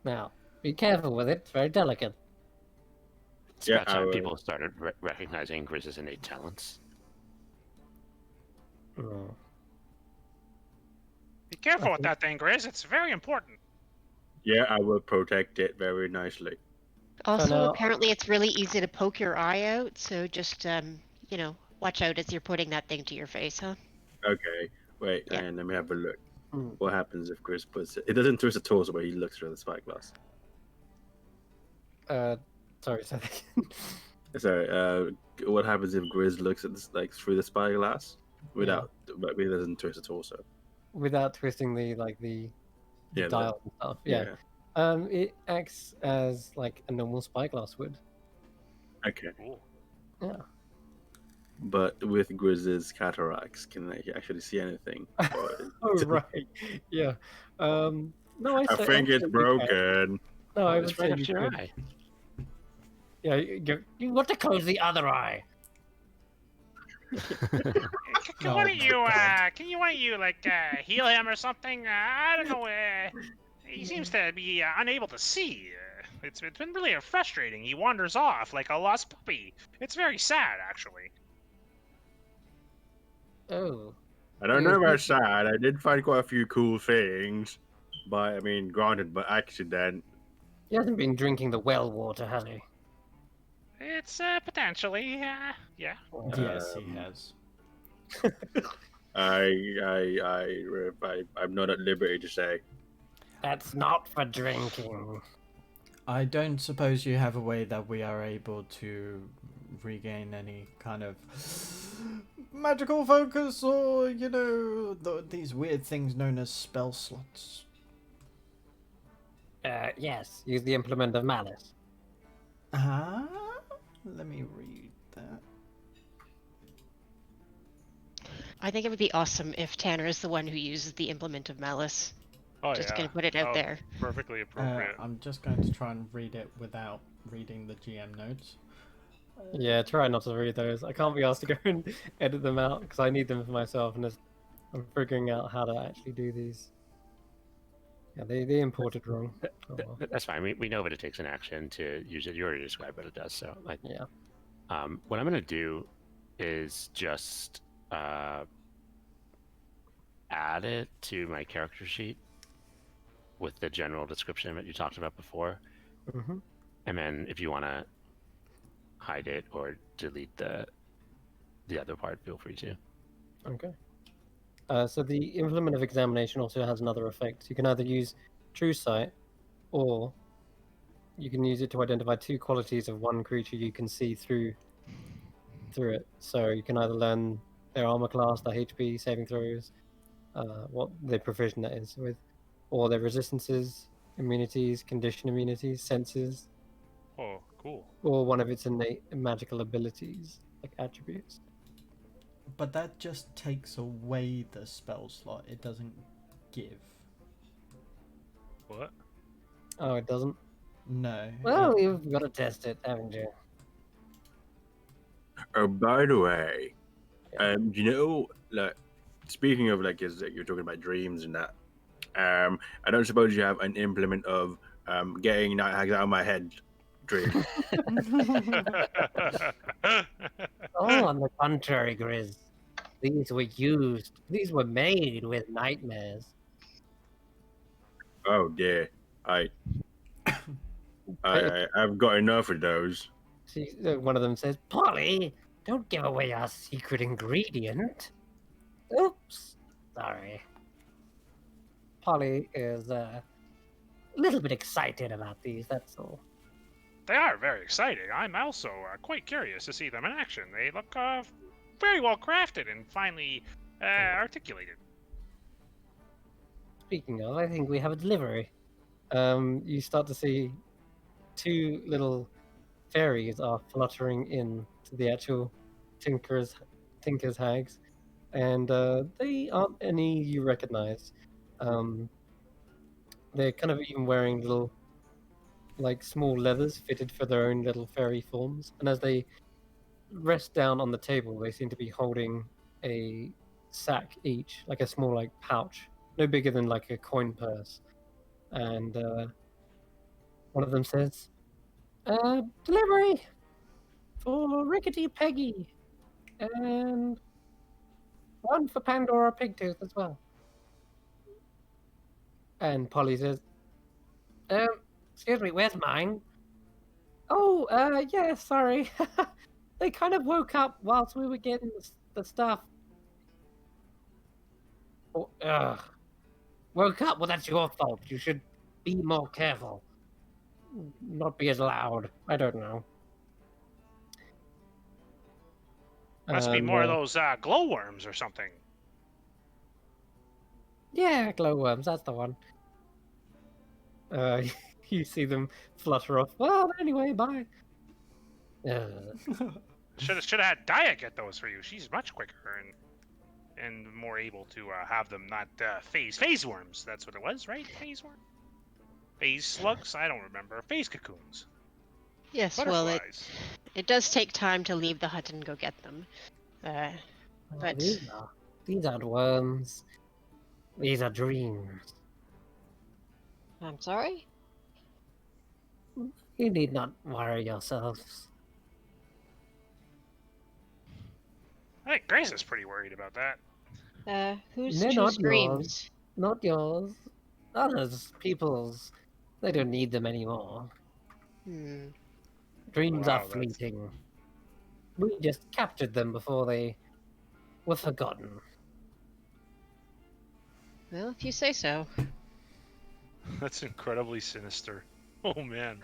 Now, be careful with it. It's very delicate. It's Yeah, about I time will. people started recognizing Grizz's innate talents. Mm. Be careful with that thing, Grizz. It's very important. Yeah, I will protect it very nicely. Also, now- apparently, it's really easy to poke your eye out. So just watch out as you're putting that thing to your face, huh? Okay. Wait, Yeah. and let me have a look. Mm. What happens if Chris puts it? It doesn't twist at all, so he looks through the spyglass. Sorry, say that again. Sorry. What happens if Grizz looks at this like through the spyglass without, but it doesn't twist at all? So Without twisting the Yeah, dial and stuff. Yeah. It acts as like a normal spyglass would. Okay. Cool. Yeah. But with Grizz's cataracts, can I actually see anything? Oh right. Yeah. No, I say- think I'd it's say you can. broken. No, I It's would right say up you to your could. eye. Yeah, you want to close the other eye. Can one of you heal him or something? I don't know. He seems to be unable to see. It's been really frustrating. He wanders off like a lost puppy. It's very sad, actually. Oh. I don't know about sad. I did find quite a few cool things, but I mean, granted, by accident. He hasn't been drinking the well water, has he? It's potentially, yeah. Yes, he Um, has. I'm not at liberty to say. That's not for drinking. I don't suppose you have a way that we are able to regain any kind of magical focus or, these weird things known as spell slots. Yes, use the implement of malice. Ah, let me read that. I think it would be awesome if Tanner is the one who uses the implement of malice. Oh, Just yeah. gonna put it out there. Perfectly appropriate. I'm just going to try and read it without reading the GM notes. Yeah, try not to read those. I can't be asked to go and edit them out because I need them for myself, and I'm figuring out how to actually do these. Yeah, they imported wrong. Oh, well. That's fine. We know that it takes an action to use it. You already described what it does. So, Yeah. What I'm going to do is just add it to my character sheet with the general description that you talked about before. Mm-hmm. And then if you want to hide it or delete the other part, feel free to. Okay. So the implement of examination also has another effect. You can either use true sight, or you can use it to identify two qualities of one creature you can see through it. So you can either learn their armor class, their HP, saving throws, what their provision that is with, or their resistances, immunities, condition immunities, senses, Oh, cool. or one of its innate magical abilities, like attributes. But that just takes away the spell slot. It doesn't give. What? Oh, it doesn't? No. Well, you've got to test it, haven't you? Oh, by the way, Yeah. like, speaking of like, is you're talking about dreams and that. I don't suppose you have an implement of getting night hags out of my head dream. Oh, on the contrary, Grizz. These were made with nightmares. Oh dear, I've got enough of those. One of them says, Polly, don't give away our secret ingredient. Oops, sorry. Polly is a little bit excited about these, that's all. They are very exciting. I'm also quite curious to see them in action. They look very well crafted and finely articulated. Speaking of, I think we have a delivery. You start to see two little fairies are fluttering in to the actual Tinker's hags, and they aren't any you recognize. They're kind of even wearing little, like, small leathers fitted for their own little fairy forms, and as they rest down on the table, they seem to be holding a sack each, like a small, like, pouch, no bigger than like a coin purse. And one of them says, delivery for Rickety Peggy, and one for Pandora Pigtooth as well. And Polly says, excuse me, where's mine? Oh, yeah, sorry. They kind of woke up whilst we were getting the stuff. Oh, woke up? Well, that's your fault. You should be more careful. Not be as loud. I don't know. Must be more of those glowworms or something. Yeah, glowworms, that's the one. You see them flutter off. Well, anyway, bye. Should have had Dia get those for you. She's much quicker and more able to have them not phase worms. That's what it was, right? Phase worm? Phase slugs? I don't remember. Phase cocoons. Yes, well, it does take time to leave the hut and go get them. But these aren't worms. These are dreams. I'm sorry? You need not worry yourselves. I think Grace is pretty worried about that. Whose They're choose not yours. dreams? Not yours. Others, people's. They don't need them anymore. Dreams Wow, are that's- fleeting. We just captured them before they were forgotten. Well, if you say so. That's incredibly sinister. Oh man.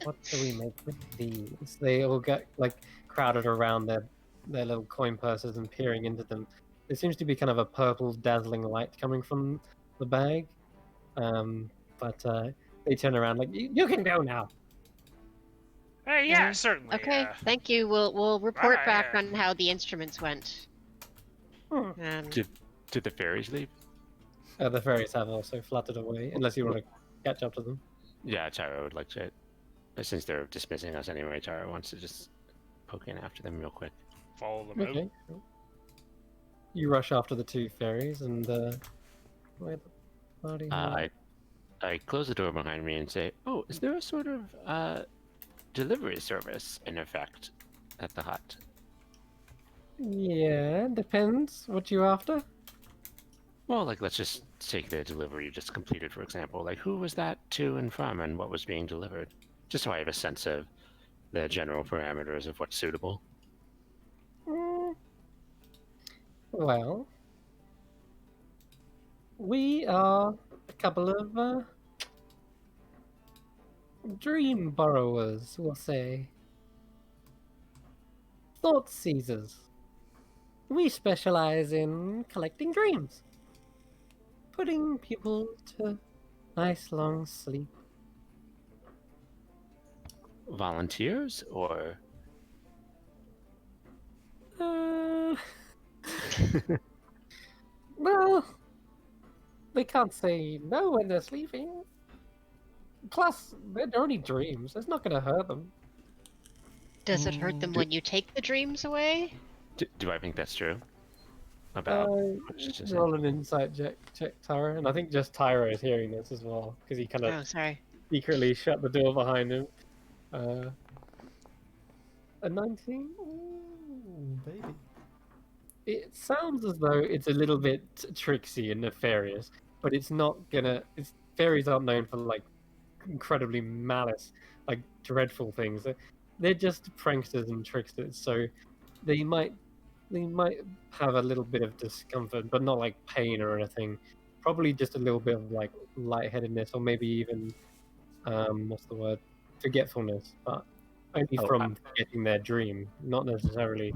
What do we make with these? They all get like crowded around their little coin purses and peering into them. There seems to be kind of a purple dazzling light coming from the bag. But they turn around like, you can go now. Hey, yeah, certainly. Okay, thank you. We'll report bye, back on how the instruments went. Did the fairies leave? The fairies have also fluttered away, unless you want to catch up to them. Yeah, Tyra would like to. Since they're dismissing us anyway, Tyra wants to just poke in after them real quick. Follow them Okay. out. Cool. You rush after the two fairies and where the party? I close the door behind me and say, "Oh, is there a sort of delivery service in effect at the hut?" Yeah, depends. What you after? Well, like, let's just take the delivery you just completed, for example. Like, who was that to and from, and what was being delivered? Just so I have a sense of the general parameters of what's suitable. Well, we are a couple of dream borrowers, we'll say. Thought seizers. We specialize in collecting dreams, putting people to nice long sleep. Volunteers, or Well, they can't say no when they're sleeping. Plus, they're only dreams. It's not going to hurt them. Does it hurt them when you take the dreams away? do I think that's true? About roll an insight check, Tyra, and I think just Tyra is hearing this as well because he kind of Oh, sorry. secretly shut the door behind him. A 19? Ooh, baby. It sounds as though it's a little bit tricksy and nefarious, but it's not gonna. Fairies aren't known for like incredibly malice, like dreadful things. They're just pranksters and tricksters, so they might have a little bit of discomfort, but not like pain or anything. Probably just a little bit of like lightheadedness, or maybe even what's the word? Forgetfulness, but only from forgetting their dream, not necessarily.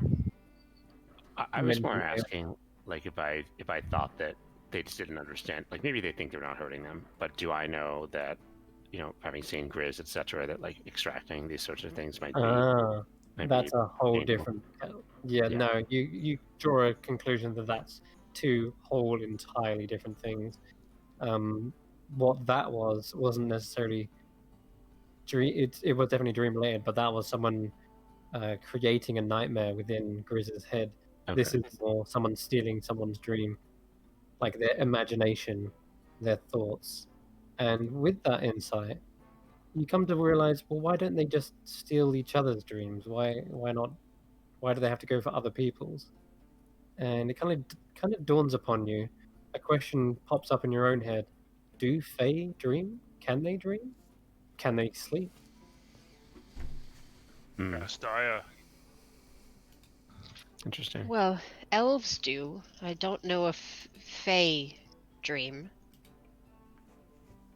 I was more asking, like, if I thought that they just didn't understand, like maybe they think they're not hurting them, but do I know that, having seen Grizz, etc., that like extracting these sorts of things might be. That's a whole painful. different. Yeah, no, you draw a conclusion that that's two whole entirely different things. What that wasn't necessarily dream. It was definitely dream related, but that was someone creating a nightmare within Grizz's head. Okay. This is more someone stealing someone's dream, like their imagination, their thoughts, and with that insight, you come to realize, well, why don't they just steal each other's dreams? Why not? Why do they have to go for other people's? And it kind of dawns upon you. A question pops up in your own head: do Fae dream? Can they dream? Can they sleep? Gastaya. Interesting. Well, elves do. I don't know if Fae dream.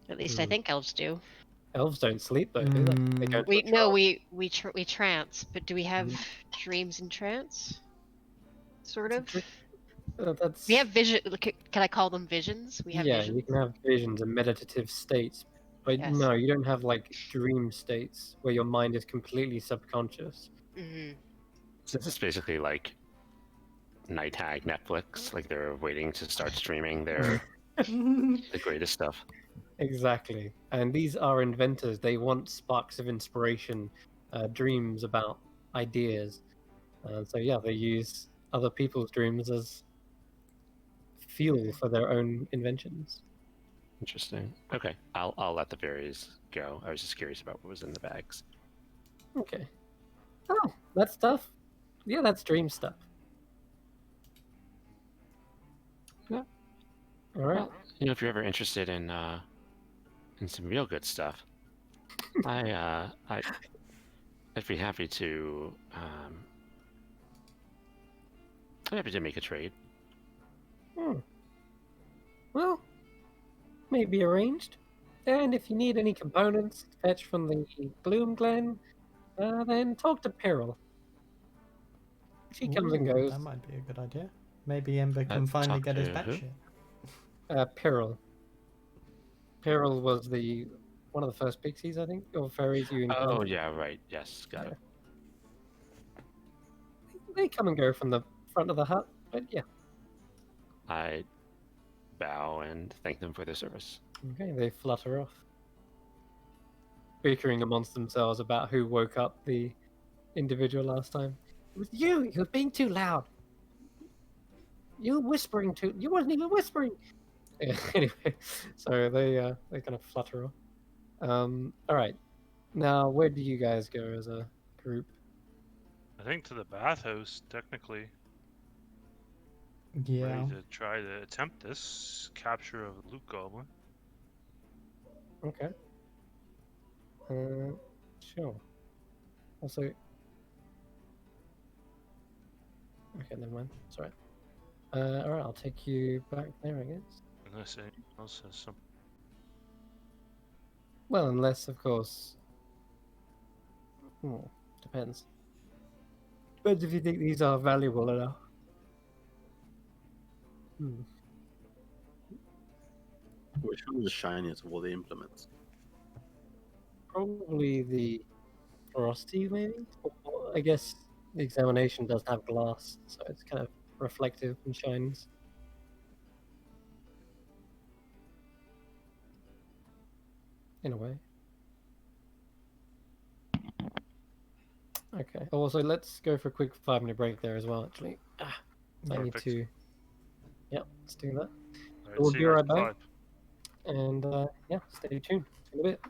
At least I think elves do. Elves don't sleep though, do they? They go into a trance. We trance, but do we have dreams in trance? Sort of. That's We have vision. Can I call them visions? We have visions. you can have visions and meditative states, but Yes. no, you don't have like dream states where your mind is completely subconscious. So this is basically like night hag Netflix, like they're waiting to start streaming their the greatest stuff. Exactly, and these are inventors. They want sparks of inspiration, dreams about ideas, so yeah, they use other people's dreams as fuel for their own inventions. Interesting. Okay, I'll let the fairies go. I was just curious about what was in the bags. Okay. Oh, that stuff. Yeah, that's dream stuff. All right. Well, if you're ever interested in some real good stuff, I'd be happy to make a trade. Well, maybe arranged. And if you need any components to fetch from the Gloom Glen, then talk to Peril. She comes and Ooh, goes. That might be a good idea. Maybe Ember can finally talk get his to who? batshit. Peril. Peril was one of the first pixies, I think, or fairies you encountered. Oh yeah, right. Yes, got it. They come and go from the front of the hut, but yeah. I bow and thank them for their service. Okay, they flutter off, bickering amongst themselves about who woke up the individual last time. It was you! You were being too loud! You were whispering too... You wasn't even whispering! Yeah, anyway, so they kind of flutter off. Alright. Now, where do you guys go as a group? I think to the bathhouse, technically. Yeah. Ready to try to attempt this capture of the loot goblin. Okay. Sure. Also... Okay, never mind. Sorry. Alright, I'll take you back there, I guess. Unless anyone else has some. Well, unless, of course... depends. Depends if you think these are valuable enough. Which one was the shiniest of all the implements? Probably the Frosty, maybe? Or, I guess the examination does have glass, so it's kind of reflective and shines. In a way. Okay. Also, let's go for a quick 5-minute break there as well, actually. I need Perfect. to... Yep, let's do that. Alright, We'll see be you guys right in back. 5. And, yeah, stay tuned. See you in a bit.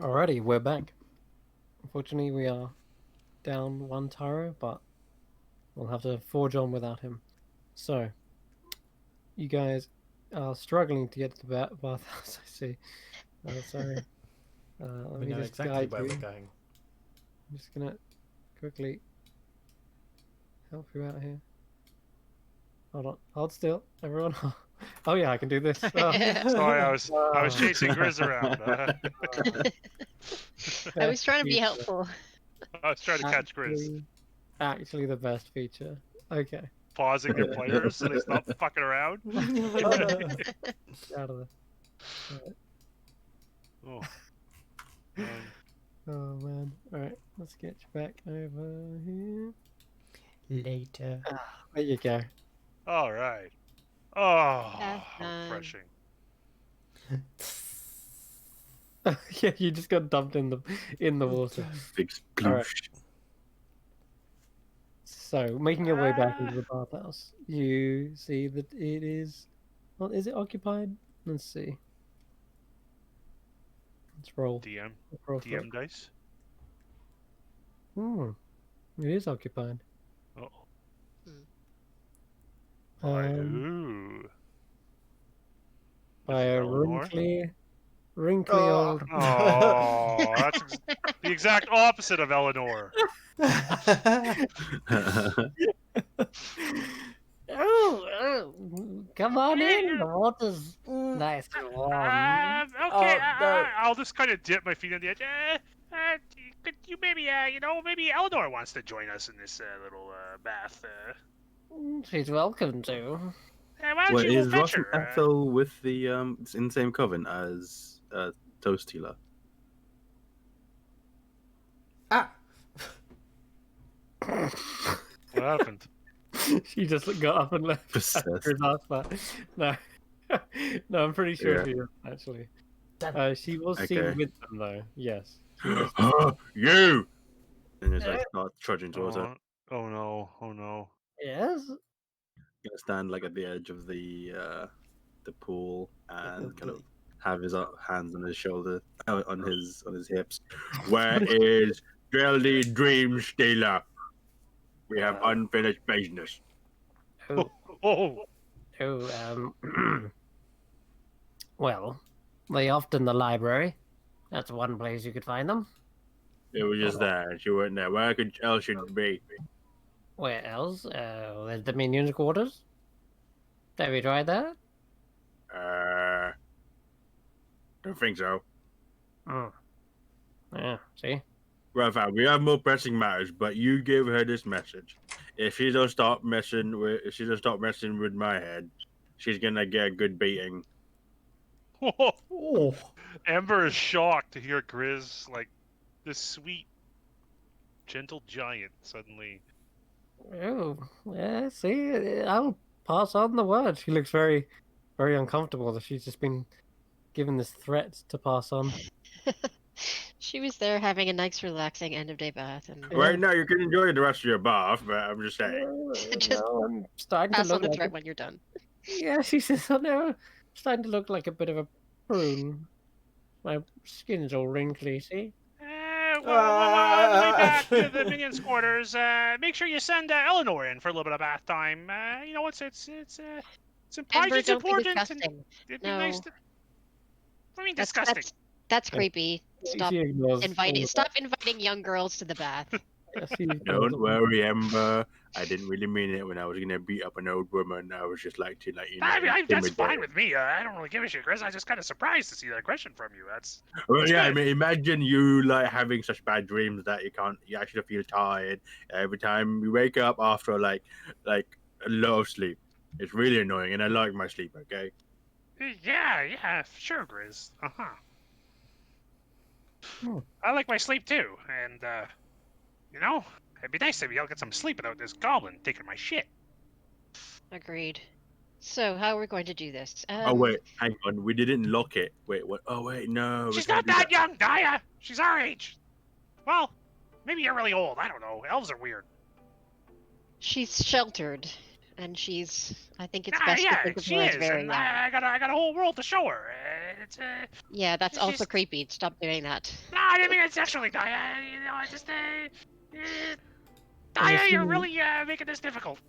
Alrighty, we're back. Unfortunately, we are down one Tyro, but we'll have to forge on without him. So, you guys are struggling to get to the bathhouse, I see. Sorry. Let We me know just exactly guide where you. we're going. I'm just gonna quickly help you out here. Hold on. Hold still, everyone. Oh yeah, I can do this. Sorry, I was chasing Grizz around. I was trying to be feature. helpful. I was trying to catch Grizz. Actually, the best feature. Okay. Pausing your players so they stop fucking around. Out of there. Oh. Oh man. Alright, let's get you back over here. Later. There you go. All right. Oh, Have fun. refreshing. Yeah, you just got dumped in the water. Big Alright. sploosh. So, making your way back into the bathhouse, you see that it is. Well, is it occupied? Let's see. Let's roll. DM Let's roll for it. DM dice. It is occupied. Oh. Um, Ooh. by Is it a Eleanor? wrinkly old. Oh, that's the exact opposite of Eleanor. Oh, come on in. The water's nice and warm. Okay, no. I'll just kind of dip my feet in the edge. Could you maybe, maybe Eleanor wants to join us in this little bath. She's welcome to. Why don't Well, you is fetch Ross and her? Ethel with the in the same coven as Toast Healer? Ah! What happened? She just got up and left Possessed. after his last part. No, no, I'm pretty sure Yeah. she is actually. Damn. She was Okay. seen with them though. Yes. She was. You! And just like start trudging towards her. Oh no! Oh no! Yes. Gonna stand like at the edge of the pool and Oh, kind of boy. have his hands on his shoulder, on his hips. Where is Geraldine Dream Stealer? We have unfinished business. Oh, Oh! well, they oft in the library. That's one place you could find them. It was just there. She wasn't there. Where else should it be? Where else? There's the minions' quarters. Have you tried that? Don't think so. Yeah, see? Right, fine. We have more pressing matters, but you give her this message. If she don't stop messing with my head, she's gonna get a good beating. Oh. Amber is shocked to hear Grizz, like, this sweet, gentle giant suddenly. Oh, yeah, see? I'll pass on the word. She looks very, very uncomfortable that she's just been given this threat to pass on. She was there having a nice, relaxing end of day bath, and Right now, you can enjoy the rest of your bath, but I'm just saying. Just No, I'm starting to pass look on the like threat when you're done. Yeah, she says, "Oh no, starting to look like a bit of a prune. My skin's all wrinkly, see?" On the way back to the minions' quarters, make sure you send Eleanor in for a little bit of bath time. It's Amber, it's don't be important. disgusting. It'd be No. nice to. I mean, That's disgusting. that's creepy. Stop She ignores inviting. all of Stop inviting young girls to the bath. that. Yeah, she ignores Don't all worry, Ember. I didn't really mean it when I was gonna beat up an old woman. I was just like to let you know. That's fine with me. I don't really give a shit, Chris. I was just kind of surprised to see that aggression from you. Well, yeah, I good. mean, imagine you like having such bad dreams that you actually feel tired every time you wake up after like a lot of sleep. It's really annoying, and I like my sleep. Okay. Yeah, sure, Grizz. Hmm. I like my sleep too, and it'd be nice to be able to get some sleep without this goblin taking my shit. Agreed. So, how are we going to do this? Oh wait, hang on. We didn't lock it. Wait, what? Oh wait, no. She's not that young, Daya. She's our age. Well, maybe you're really old. I don't know. Elves are weird. She's sheltered, and she's. I think it's best to yeah, think of she her as is, very and young. I got a whole world to show her. It's Yeah, that's it's also just... creepy. Stop doing that. No, I didn't mean it sexually, Daya. You know, I just I'm Daya, you're assuming, really making this difficult.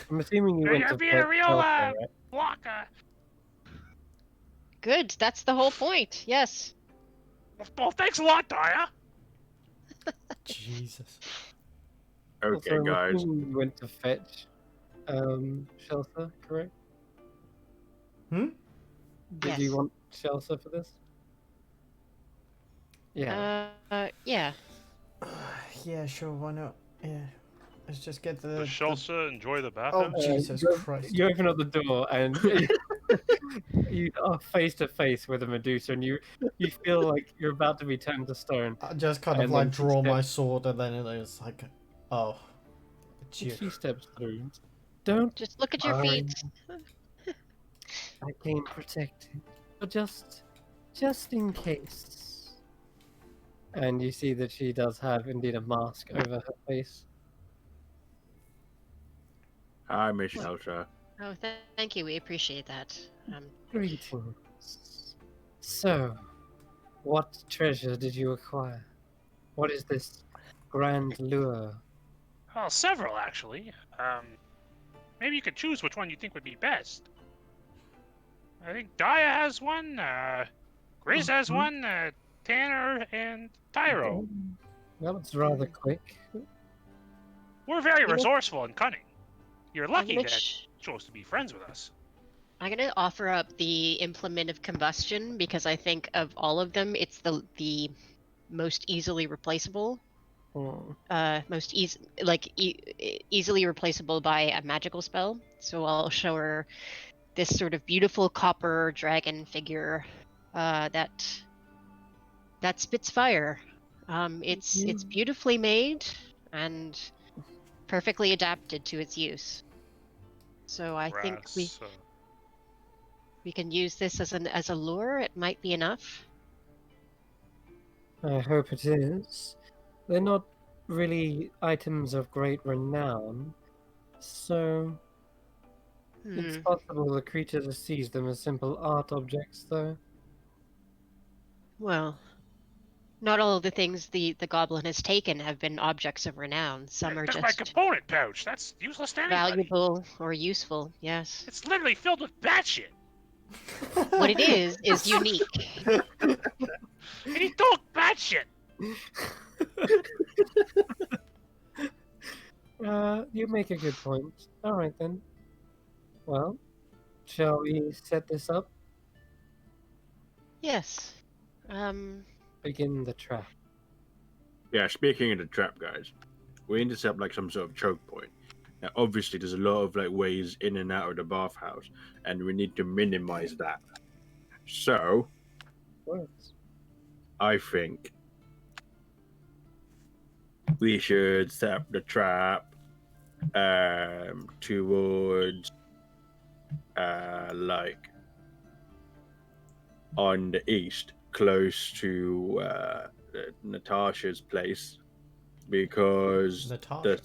I'm assuming you went You're to being fetch a real Shelter, right? block. Good. That's the whole point. Yes. Well, thanks a lot, Daya. Jesus. Also, Okay, I'm guys. assuming you went to fetch Shelter, correct? Hmm? Did Yes. you want Shelter for this? Yeah. Yeah. Yeah, sure, why not? Yeah. Let's just get the... Does Shelsa enjoy the Oh, bathhouse? Jesus you, Christ. you open up the door and you are face to face with a Medusa, and you feel like you're about to be turned to stone. I just kind of And like then she draw my steps- sword and then it's like, oh, it's and you. she steps through. Don't Just look at your worry, feet. I came protected, but just in case. And you see that she does have indeed a mask over her face. Hi, Miss Shelter. Oh, thank you. We appreciate that. Greetings. So, what treasure did you acquire? What is this grand lure? Well, several actually. Maybe you could choose which one you think would be best. I think Daya has one. Grizz has one. Tanner and Tyro. That was rather quick. We're very You know- resourceful and cunning. You're lucky I'm that gonna, you chose to be friends with us. I'm gonna offer up the implement of combustion because I think of all of them, it's the most easily replaceable. Most easily replaceable by a magical spell. So I'll show her this sort of beautiful copper dragon figure that spits fire. It's beautifully made and perfectly adapted to its use. So I think we can use this as a lure. It might be enough. I hope it is. They're not really items of great renown, so it's possible the creature just sees them as simple art objects, though. Well, not all of the things the goblin has taken have been objects of renown. Some are Took my just component pouch. That's useless to anybody. valuable or useful. Yes. It's literally filled with batshit. What it is unique. And he took batshit. You make a good point. All right then. Well, shall we set this up? Yes. Begin the trap. Yeah, speaking of the trap, guys, we need to set up like some sort of choke point. Now, obviously, there's a lot of like ways in and out of the bathhouse, and we need to minimize that. So, Works. I think we should set up the trap towards like on the east, close to Natasha's place, because Natasha.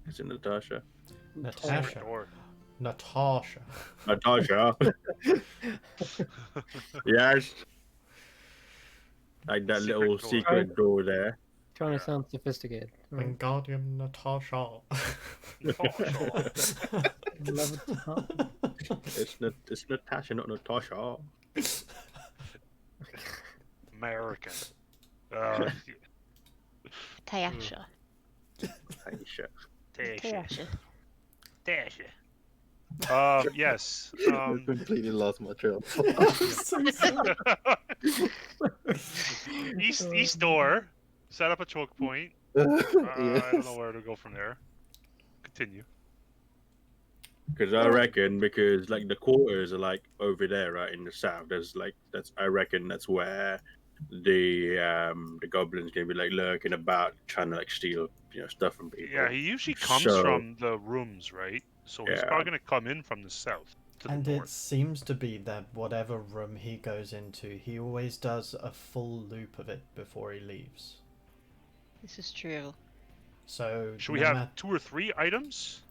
is it Natasha? Natasha. Door. Natasha. Natasha. Yes. Like that Secret little door. secret door there. Trying to sound sophisticated. Right? Wingardium Natasha. Love it. Huh? It's Natasha, not Natasha. American. Tayasha. Natasha. Tasha. Tayasha. Tasha. Yes. I completely lost my trail. East door. Set up a choke point. I don't know where to go from there. Continue. Because I reckon, because like the quarters are like over there, right in the south. There's like I reckon that's where the goblin's gonna be like lurking about, trying to like steal stuff from people. Yeah, he usually comes from the rooms, right? So he's probably gonna come in from the south. And it seems to be that whatever room he goes into, he always does a full loop of it before he leaves. This is true. So Should we no have mat- 2 or 3 items?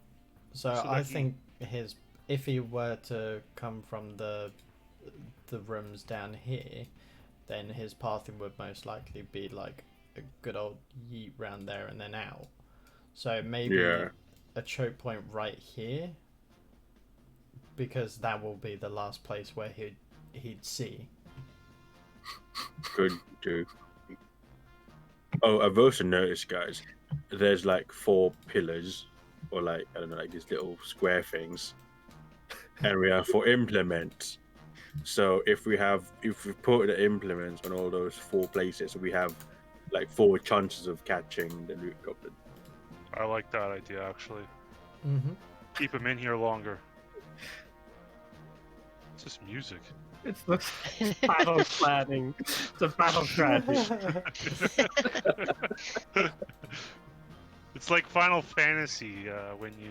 So so I that he- think if he were to come from the rooms down here, then his pathing would most likely be like a good old yeet round there and then out. So maybe Yeah. a choke point right here, because that will be the last place where he'd see. Could do. Oh, I've also noticed, guys, there's like 4 pillars, or like, I don't know, like these little square things, and we have 4 implements. So if we put the implements on all those 4 places, we have like 4 chances of catching the loot goblin. I like that idea, actually. Mm-hmm. Keep him in here longer. It's just music. It's the battle planning. It's a battle strategy. It's like Final Fantasy when you.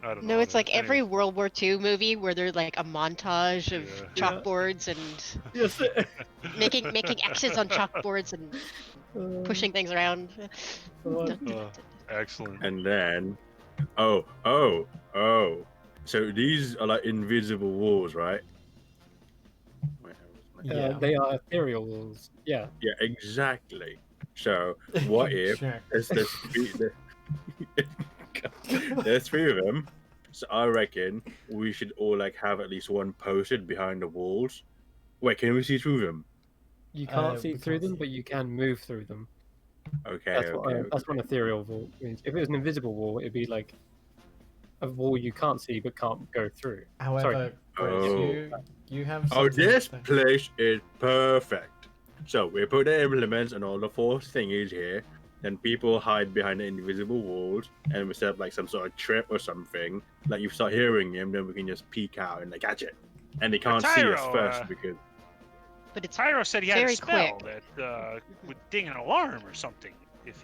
I don't know. No, it's like anyway. every World War II movie where there's like a montage of Yeah. chalkboards and Yes. making X's on chalkboards and pushing things around. Excellent. And then, oh. So these are like invisible walls, right? Yeah. They are ethereal walls. Yeah. Yeah, exactly. So what if Sure. there's 3 of them? So I reckon we should all like have at least one posted behind the walls. Wait, can we see through them? You can't see we through can't them, see. but you can move through them. Okay, That's okay. that's what an ethereal wall means. If it was an invisible wall, it'd be like a wall you can't see but can't go through. However, Grace, Oh. you have Oh, something this to- place is perfect. So we put the implements and all the 4 thingies here. Then people hide behind the invisible walls, and we set up like some sort of trip or something. Like you start hearing him, then we can just peek out and like catch it. And they can't see us Tyro, first because But it's Tyro said he had a Very spell quick. that would ding an alarm or something. If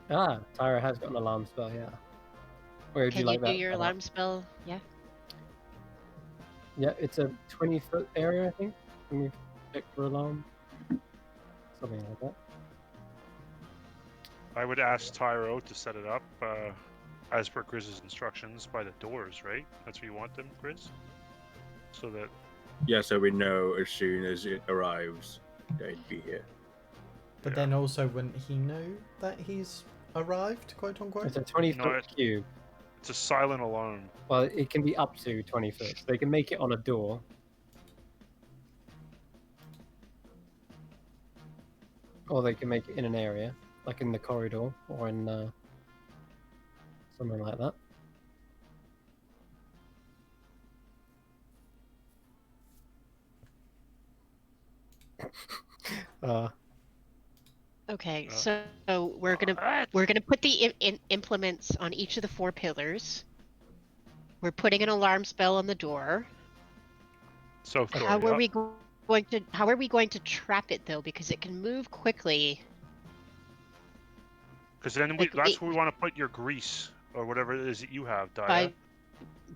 Tyra has got an alarm spell, yeah. Where would can you like you do that? your Emma? alarm spell? Yeah. Yeah, it's a 20-foot area, I think. Can we check for alarm? Something like that. I would ask Tyro to set it up as per Grizz's instructions by the doors, right? That's where you want them, Grizz? So that yeah, so we know as soon as it arrives they'd be here. But then also, wouldn't he know that he's arrived, quote unquote? It's a 20-foot cube. it's a silent alarm. Well, it can be up to 20 foot. So they can make it on a door. Or they can make it in an area, like in the corridor or in something like that. Okay, Uh, so we're gonna put the implements on each of the 4 pillars. We're putting an alarm spell on the door. So How are we going to trap it though? Because it can move quickly. Because then like, that's it- where we want to put your grease or whatever it is that you have, Daya. By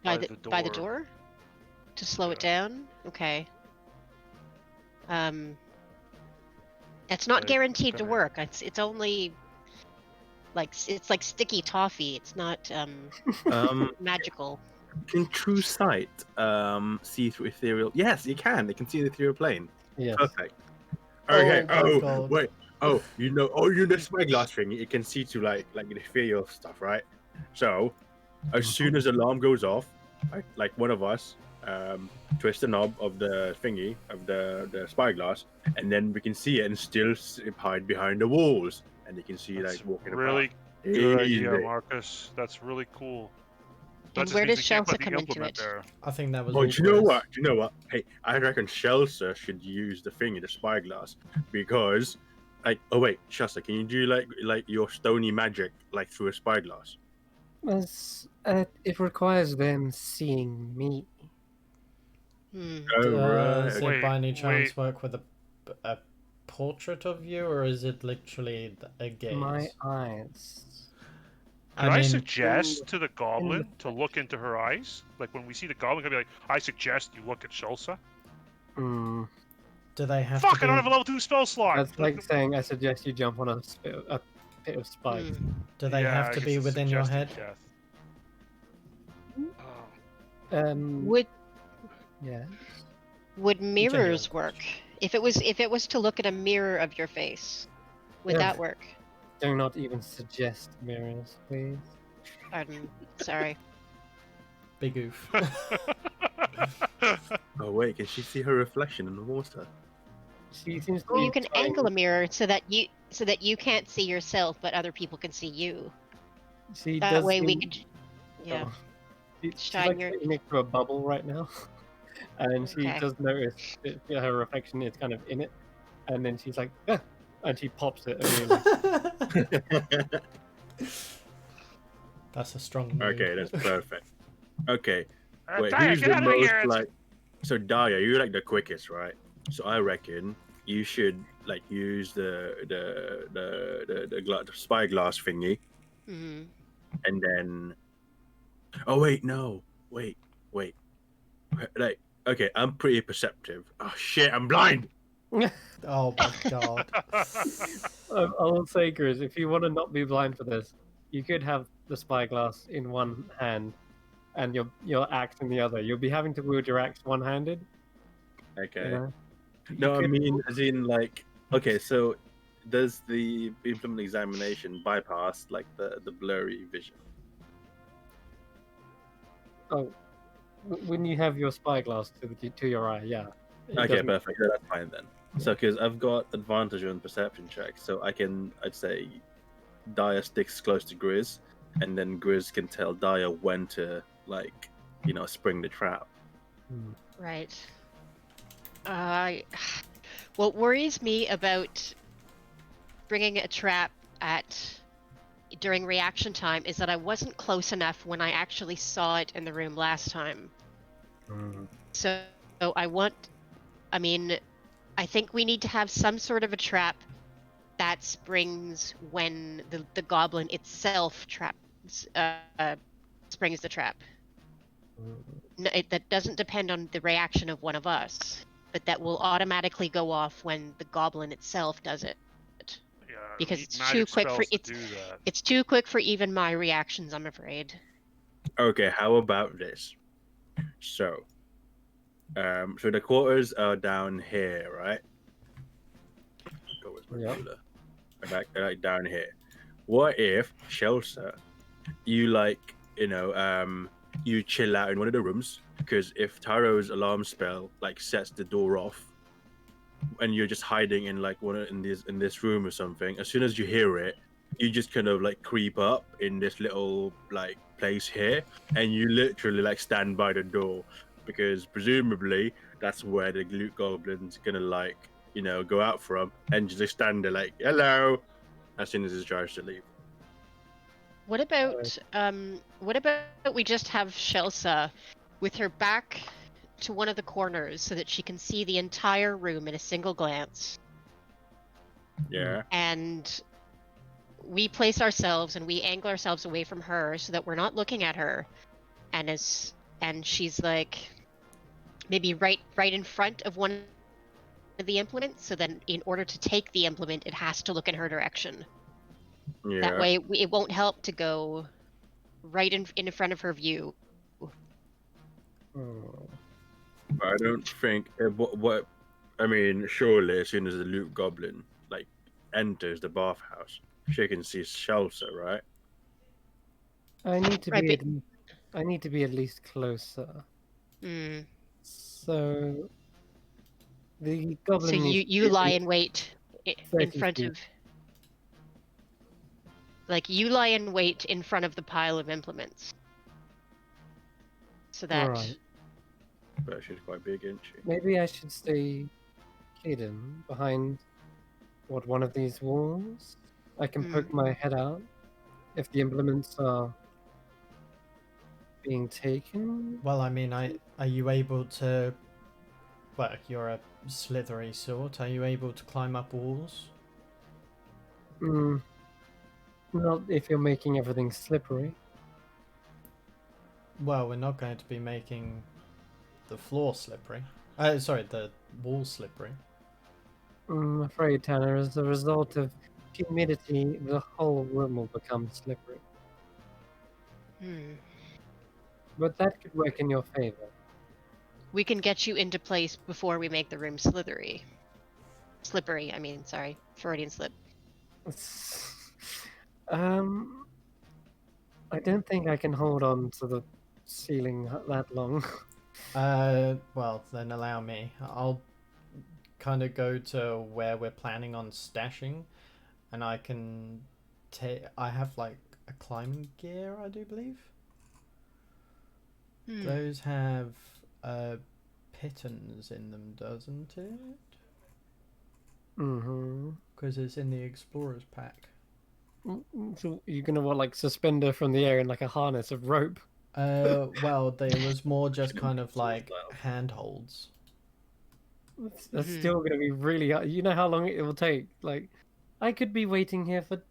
By the the door to slow it down. Okay. That's not Right, guaranteed to okay. work. It's only like it's like sticky toffee. It's not magical. Can True Sight see through ethereal? Yes, you can. They can see the ethereal plane. Yes. Perfect. Okay. Oh my Oh, God. wait. Oh, you know the spyglass thing. You can see to like the ethereal stuff, right? So, as soon as the alarm goes off, like one of us twist the knob of the thingy of the spyglass, and then we can see it and still hide behind the walls, and you can see That's like walking really about. good idea, Easy. Marcus. That's really cool. And just where means does we can't put Shelsa the come into implement it? there. I think that was. Oh, all do you know Grace. what? Do you know what? Hey, I reckon Shelsa should use the thingy, the spyglass, because, like, oh wait, Shasta, can you do like your stony magic like through a spyglass? It requires them seeing me. Hmm. Oh Does right. it Wait, by any chance wait. work with a portrait of you, or is it literally a gaze? My eyes. Could I mean, suggest to the goblin to look into her eyes? Like when we see the goblin, could be like, I suggest you look at Shelsa. do they have Fuck, to I don't have a be? level 2 spell slot. That's like saying I suggest you jump on a bit of spikes. Do they Yeah, have I to guess be it's within your suggested head? death. Oh. Would Yeah. would Genuine mirrors work? If it was to look at a mirror of your face, would Yeah. that work? Do not even suggest mirrors, please. Pardon. Sorry. Big oof. Oh wait, can she see her reflection in the water? She seems to Well, be you can trying- angle a mirror so that you can't see yourself, but other people can see you. She That does way we seem- could, yeah. Oh. She's Shine like your- sitting next to a bubble right now, and she Okay. does notice that her reflection is kind of in it, and then she's like, ah! And she pops it immediately. That's a strong move. Okay, that's perfect. Okay, wait, Daya, who's get the out of most here! like? So Daya, you're like the quickest, right? So I reckon you should like use the spyglass thingy, Mhm. and then. Oh wait, no, wait. Like, okay, I'm pretty perceptive. Oh shit, I'm blind. Oh my god. I will say, Grizz, if you want to not be blind for this, you could have the spyglass in one hand and your axe in the other. You'll be having to wield your axe one-handed. Okay. You know? No, I could- mean, as in like, okay, so does the implement examination bypass like the blurry vision? Oh, when you have your spyglass to your eye, yeah. It Okay, doesn't- perfect. Yeah, that's fine then. So, because I've got advantage on perception checks, so I'd say, Daya sticks close to Grizz, and then Grizz can tell Daya when to, like, spring the trap. Right. What worries me about bringing a trap during reaction time is that I wasn't close enough when I actually saw it in the room last time. So I think we need to have some sort of a trap that springs when the goblin itself springs the trap. That doesn't depend on the reaction of one of us, but that will automatically go off when the goblin itself does it. Yeah, Because need it's magic too quick for spells to do that. it's too quick for even my reactions, I'm afraid. Okay, how about this? So the quarters are down here, right? Go with my Yep. ruler. They're like down here. What if, Chelsea, you you chill out in one of the rooms? Because if Taro's alarm spell like sets the door off, and you're just hiding in like in this room or something, as soon as you hear it, you just kind of like creep up in this little like place here, and you literally like stand by the door, because presumably that's where the loot goblin's gonna like go out from, and just stand there like hello as soon as it tries to leave. What about we just have Shelsa with her back to one of the corners so that she can see the entire room in a single glance, Yeah. and we place ourselves and we angle ourselves away from her so that we're not looking at her, and she's like maybe right in front of one of the implements, so then in order to take the implement it has to look in her direction. Yeah. That way it won't help to go right in front of her view. I don't think what I mean. Surely, as soon as the loot goblin like enters the bathhouse, she can see Chelsea, right? I need to Right, be. but- I need to be at least closer. Mm. So the goblin. So needs to you be lie at in wait in 30 front feet. of, like, you lie in wait in front of the pile of implements, so that Right. But she's quite big, isn't she? Maybe I should stay hidden behind one of these walls. I can poke my head out if the implements are being taken. Well, I mean, are you able to... Well, you're a slithery sort. Are you able to climb up walls? Not if you're making everything slippery. Well, we're not going to be making the floor slippery. Sorry, the wall slippery. I'm afraid, Tanner, as a result of humidity, the whole room will become slippery. Hmm. But that could work in your favor. We can get you into place before we make the room slithery. Slippery, I mean, sorry. Freudian slip. Um, I don't think I can hold on to the ceiling that long. Well, then allow me. I'll kind of go to where we're planning on stashing, and I can take. I have like a climbing gear, I do believe. Hmm. Those have pitons in them, doesn't it? Mm-hmm. Because it's in the explorer's pack. So you're gonna want like suspender from the air and like a harness of rope. Well, there was more just kind of like handholds. That's Mhm. still gonna be really. You know how long it will take. Like, I could be waiting here for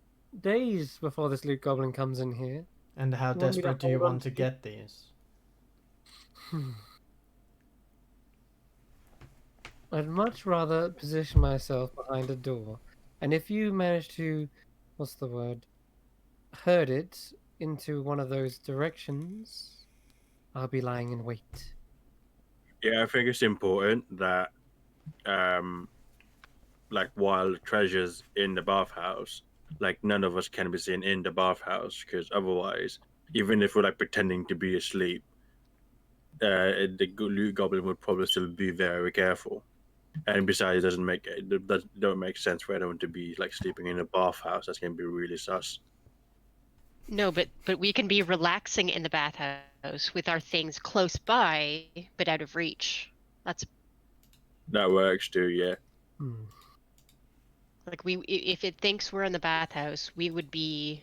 days before this loot goblin comes in here. And how You want me to desperate do you hold on want to to get these? I'd much rather position myself behind a door, and if you manage to, what's the word, herd it into one of those directions, I'll be lying in wait. Yeah, I think it's important that, like, while the treasure's in the bathhouse, like, none of us can be seen in the bathhouse, because otherwise, even if we're like pretending to be asleep, the loot goblin would probably still be very careful. And besides, it don't make sense for anyone to be like sleeping in a bathhouse. That's gonna be really sus. No, but we can be relaxing in the bathhouse with our things close by, but out of reach. That's That works too, yeah. Hmm. like if it thinks we're in the bathhouse, we would be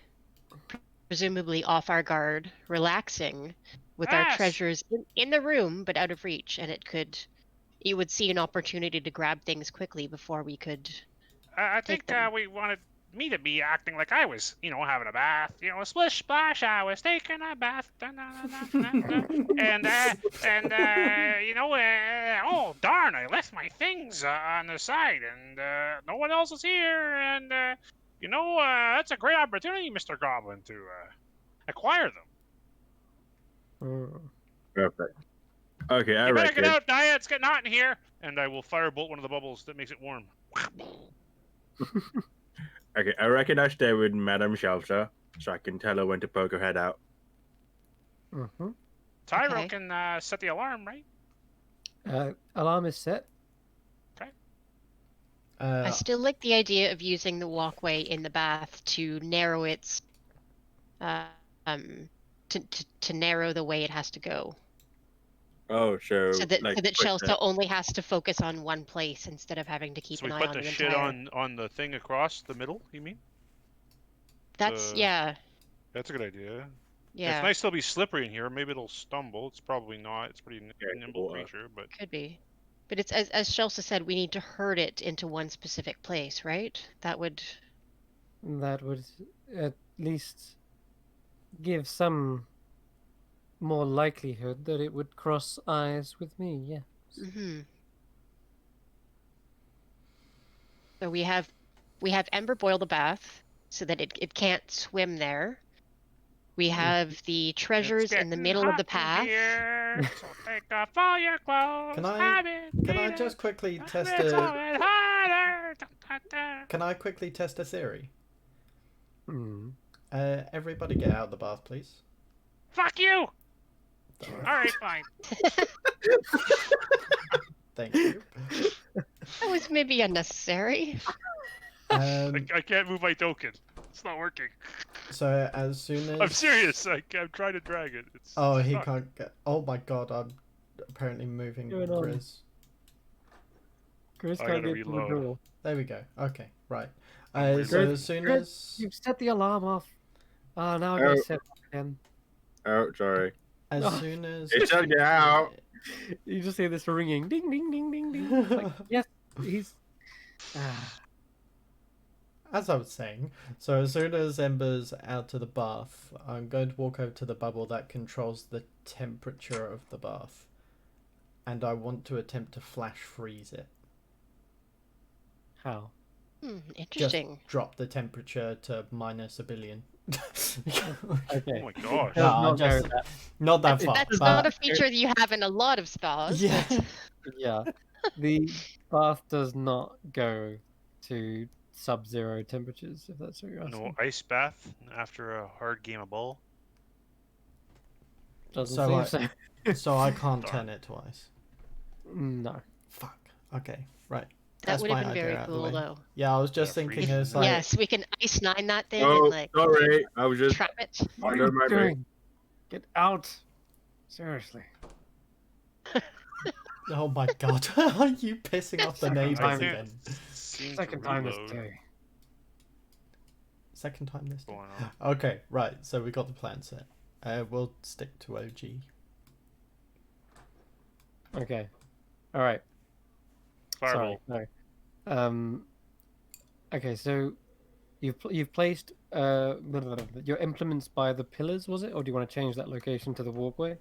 presumably off our guard, relaxing with our Yes. treasures in the room, but out of reach, and you would see an opportunity to grab things quickly before we could I take think them. we wanted me to be acting like I was, having a bath. A splish splash. I was taking a bath. Dun, dun, dun, dun, dun, dun. Oh darn! I left my things on the side, and no one else is here. And that's a great opportunity, Mr. Goblin, to acquire them. Hmm. Perfect. Okay, I You better get reckon. out, Naya. It's getting hot in here. And I will firebolt one of the bubbles that makes it warm. Okay, I reckon I stay with Madame Shelter so I can tell her when to poke her head out. Mm-hmm. Tyro Okay. can set the alarm, right? Alarm is set. Okay. I still like the idea of using the walkway in the bath to narrow its to narrow the way it has to go. Oh, So that like Chelsea only has to focus on one place instead of having to keep So we an eye put on the the shit entire. on the thing across the middle, you mean? That's yeah. That's a good idea. Yeah. It's nice to be slippery in here. Maybe it'll stumble. It's probably not. It's a pretty nimble water. creature, but Could be. But it's as Chelsea said, we need to herd it into one specific place, right? That would at least give some more likelihood that it would cross eyes with me, yes. Mm-hmm. So we have Ember boil the bath so that it can't swim there. We have the it's treasures in the getting middle of hot the in path. here. So take off all your clothes. Can I just quickly test a? Can I quickly test a theory? Hmm. Everybody get out of the bath, please. Fuck you! Alright, fine. Thank you. That was maybe unnecessary. I can't move my token. It's not working. So as soon as I'm serious. I'm trying to drag it. It's he stuck. can't get. Oh my god! I'm apparently moving Going on? Grizz. Chris I can't gotta get to the reload. door. There we go. Okay, right. I'm So reloading. as soon Chris, as you've set the alarm off. Oh, now I gotta set it off again. Oh, sorry. as Oh. soon as It said get out. You just hear this ringing, ding, ding, ding, ding, ding. It's like, yes, he's. as I was saying, so as soon as Ember's out of the bath, I'm going to walk over to the bubble that controls the temperature of the bath, and I want to attempt to flash freeze it. How? Just Interesting. drop the temperature to minus a billion. Okay. Oh my gosh. Does No, not go just that. not that far. That's but not a feature that you have in a lot of spas. Yeah. But Yeah. The bath does not go to sub-zero temperatures, if that's what you're asking. No ice bath after a hard game of ball. Doesn't So seem I, so. so I can't Darn. turn it twice. No. Fuck. Okay. Right. that That's would have my been idea very out of the cool, way. though. Yeah, I was just Yeah, thinking freezing it's in like Yes, we can ice 9 that thing Oh, and like sorry. I was just. trap it. What are Don't you mind me. doing? Get out! Seriously. oh my god, are you pissing off the Second neighbors time. again? Seem Second to time this reload. day. Second time this Going time. on. Okay, right. So we got the plan set. We'll stick to OG. Okay. All right. Fireball. Sorry. No. Okay, so you've placed your implements by the pillars, was it, or do you want to change that location to the walkway?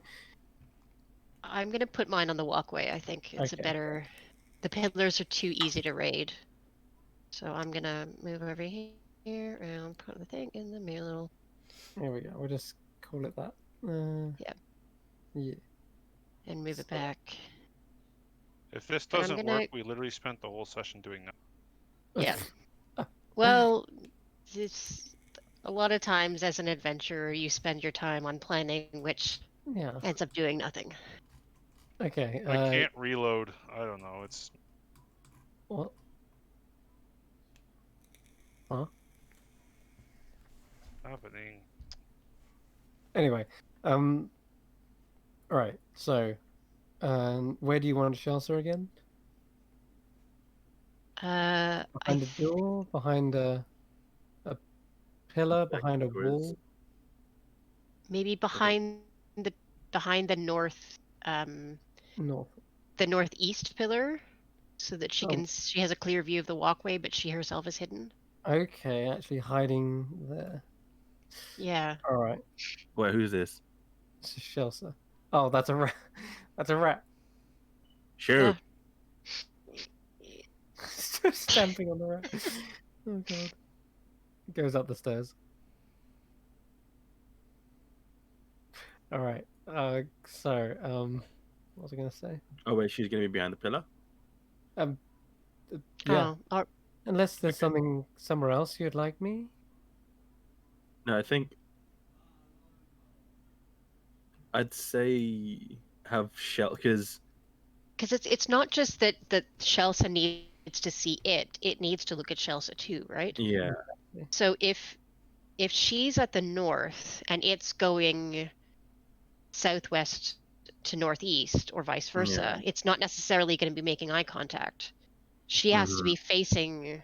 I'm gonna put mine on the walkway. I think it's a Okay. better. The pillars are too easy to raid, so I'm gonna move over here and put the thing in the middle. There we go. We'll just call it that. Yeah. Yeah. And move it back. If this And I'm doesn't gonna- work, we literally spent the whole session doing that. Yeah. Well, it's a lot of times as an adventurer, you spend your time on planning, which Yeah. ends up doing nothing. Okay. I can't reload. I don't know. It's What? Huh? happening. Anyway, all right. So, where do you want to shelter again? Behind a door, behind a pillar, behind a Grizz. wall. Maybe behind the north, North. the northeast pillar, so that Oh. she has a clear view of the walkway, but she herself is hidden. Okay, actually hiding there. Yeah. All right. Wait, who's this? It's a shelter. Oh, that's a rat. That's a rat. Shoot. Stamping on the rat. Oh god. It goes up the stairs. All right. What was I gonna say? Oh, wait, she's going to be behind the pillar? Yeah. Oh, Unless there's something somewhere else you'd like me. No, I think I'd say have shell because because it's not just that Shelsa needs to see it; it needs to look at Shelsa too, right? yeah, So if she's at the north and it's going southwest to northeast or vice versa, it's not necessarily going to be making eye contact. She has to be facing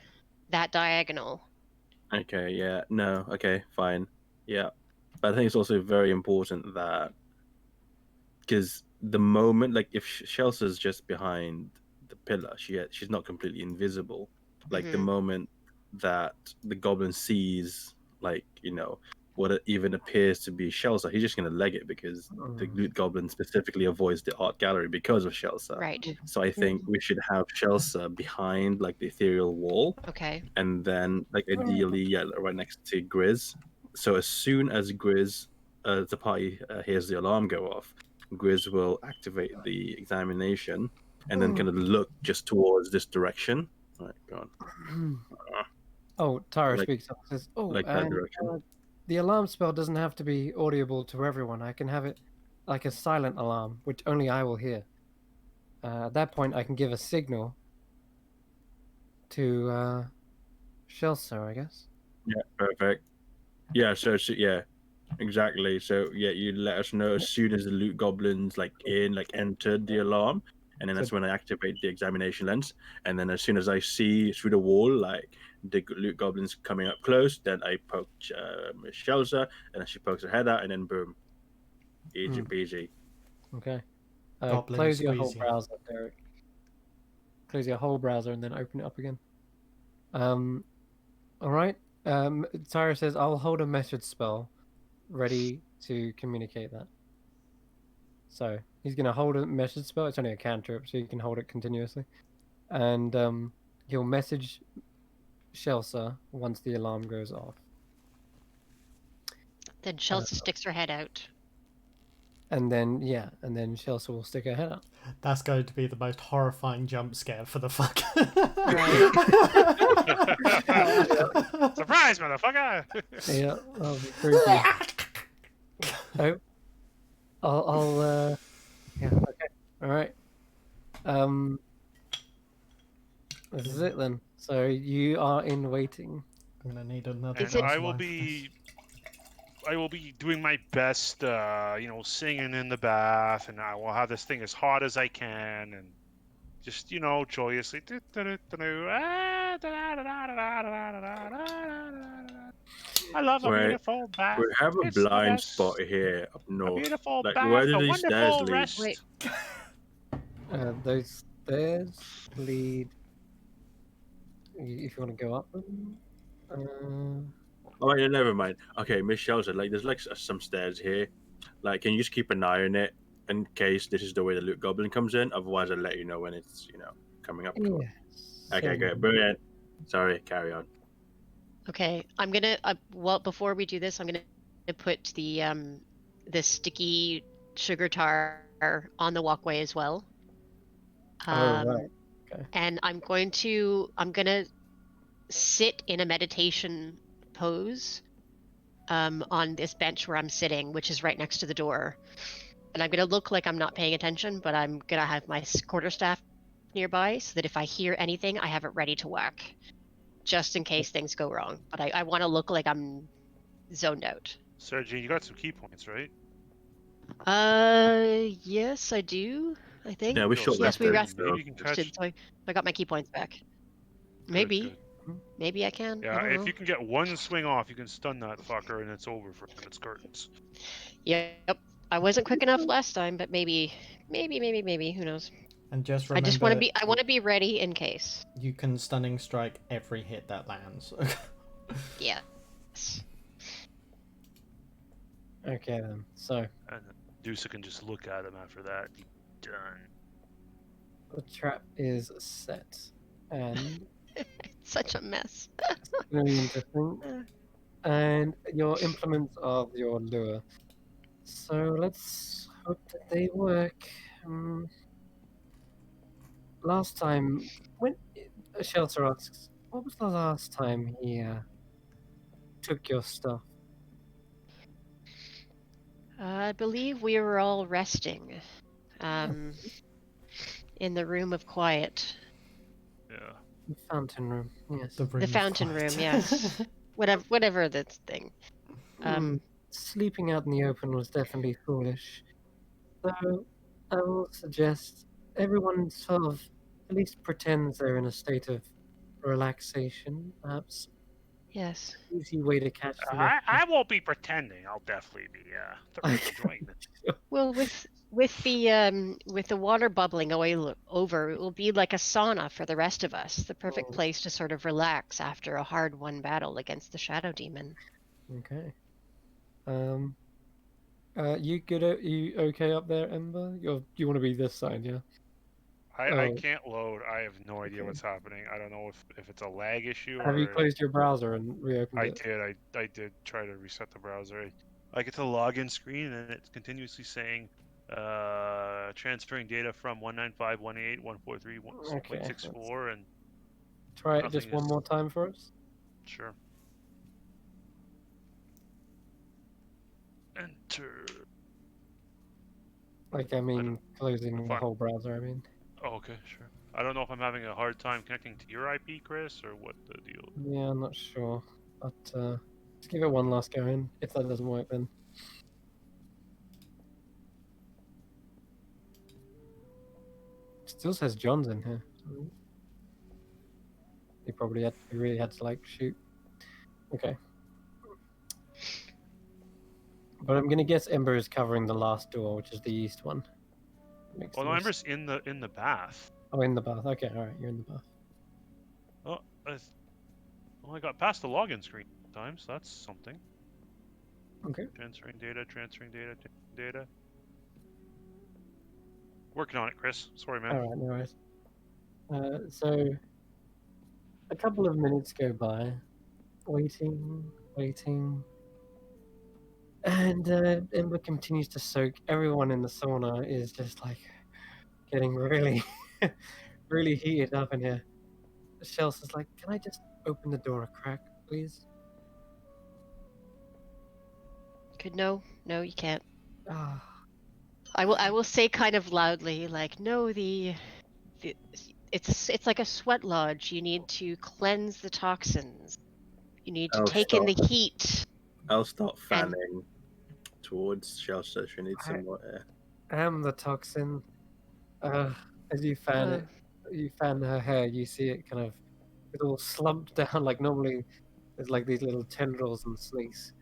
that diagonal. okay, yeah, no, okay, fine, yeah, but I think it's also very important that because the moment, like, if Shelsa's just behind the pillar, she's not completely invisible. Like the moment that the goblin sees, like, what it even appears to be Shelsa, he's just gonna leg it because the loot goblin specifically avoids the art gallery because of Shelsa. Right. So I think we should have Shelsa behind like the ethereal wall, Okay. and then like ideally, right next to Grizz. So as soon as Grizz, the party hears the alarm go off, Grizz will activate the examination and then kind of look just towards this direction. Right, go on. Oh, Tara Like- speaks up. Says, "Oh, like that and direction. the alarm spell doesn't have to be audible to everyone. I can have it like a silent alarm, which only I will hear. At that point, I can give a signal to Shelsa, I guess. Yeah, perfect. Yeah, so yeah, exactly. So yeah, you let us know as soon as the loot goblins entered the alarm, and then that's when I activate the examination lens. And then as soon as I see through the wall like the loot goblins coming up close, then I poke Miss Shelsa, and then she pokes her head out, and then boom, easy peasy. Okay. Goblin Close your whole squeezy. browser, Derek. Close your whole browser and then open it up again. All right. Tyra says, "I'll hold a message spell ready to communicate that." So he's gonna hold a message spell. It's only a cantrip, so you can hold it continuously, and he'll message Shelsa once the alarm goes off. Then Chelsea sticks her head out. And then Shelsa will stick her head up. That's going to be the most horrifying jump scare for the fucker. Surprise, motherfucker! Yeah, that'll be creepy. Oh, yeah, okay, all right. This is it then. So you are in waiting. I'm gonna need another. And I will be doing my best, singing in the bath, and I will have this thing as hot as I can, and just, joyously. I love a beautiful bath. We have a It's the blind best. spot here up A north. beautiful Like, bath, where do a these stairs wonderful lead? rest. Wait. Those stairs lead. If you want to go up them. Oh, wait, no, never mind. Okay, Miss Shelter, like, there's like some stairs here. Like, can you just keep an eye on it in case this is the way the loot goblin comes in? Otherwise, I'll let you know when it's coming up. Yeah. Okay, good, brilliant. Sorry, carry on. Okay, I'm gonna. Well, before we do this, I'm gonna put the sticky sugar tar on the walkway as well. Right. Okay. And I'm gonna sit in a meditation pose on this bench where I'm sitting, which is right next to the door. And I'm gonna look like I'm not paying attention, but I'm gonna have my quarterstaff nearby so that if I hear anything, I have it ready to whack, just in case things go wrong. But I want to look like I'm zoned out. Sergey, you got some key points, right? Yes, I do. I think. Yeah, we short Yes, we rested. Maybe you can catch. So I got my key points back. Maybe. Good. Maybe I can. Yeah, I don't if know. you can get one swing off, you can stun that fucker, and it's over for its curtains. Yep. I wasn't quick enough last time, but maybe. Who knows? And just remember, I want to be ready in case. You can stunning strike every hit that lands. Yeah. Okay then. So And then Dusa can just look at him after that. Done. the trap is set, and Such a mess. it's going to be interesting. And your implements are your lure. So let's hope that they work. Last time, when Shelter asks, what was the last time he took your stuff? I believe we were all resting. In the room of quiet. Yeah. The fountain room, yes. The fountain room, yes. Whatever that thing. Sleeping out in the open was definitely foolish. So I will suggest everyone sort of at least pretends they're in a state of relaxation, perhaps. Yes. Easy way to catch them. I won't be pretending. I'll definitely be enjoying it. Well, with the water bubbling over, it will be like a sauna for the rest of us. The perfect place to sort of relax after a hard-won battle against the shadow demon. Okay. You good? You okay up there, Ember? You want to be this side, yeah? I can't load. I have no idea what's happening. I don't know if it's a lag issue. Have you closed your browser and reopened it? I did try to reset the browser. I get to the login screen and it's continuously saying transferring data from 195.188.143.64 and try it just one more time for us. Sure. Enter. Like closing the whole browser. I mean. Oh, okay, sure. I don't know if I'm having a hard time connecting to your IP, Chris, or what the deal. Yeah, I'm not sure, but just give it one last go in. If that doesn't work, then. Still says John's in here. He probably really had to shoot. Okay. But I'm gonna guess Ember is covering the last door, which is the east one. Oh no, Ember's in the bath. Oh, in the bath. Okay, all right, you're in the bath. Oh, I got past the login screen times. That's something. Okay. Transferring data. Working on it, Chris. Sorry, man. All right, no worries. So A couple of minutes go by, waiting, and Ember continues to soak. Everyone in the sauna is just like getting really, really heated up in here. Chelsea's like, "Can I just open the door a crack, please?" No, you can't. Ah, I will say kind of loudly, like, no, it's like a sweat lodge. You need to cleanse the toxins. You need to take in the heat. I'll start fanning towards Chelsea. She needs some more air. I am the toxin. As you fan her hair, you see it kind of, it's all slumped down. Like normally, there's like these little tendrils and snakes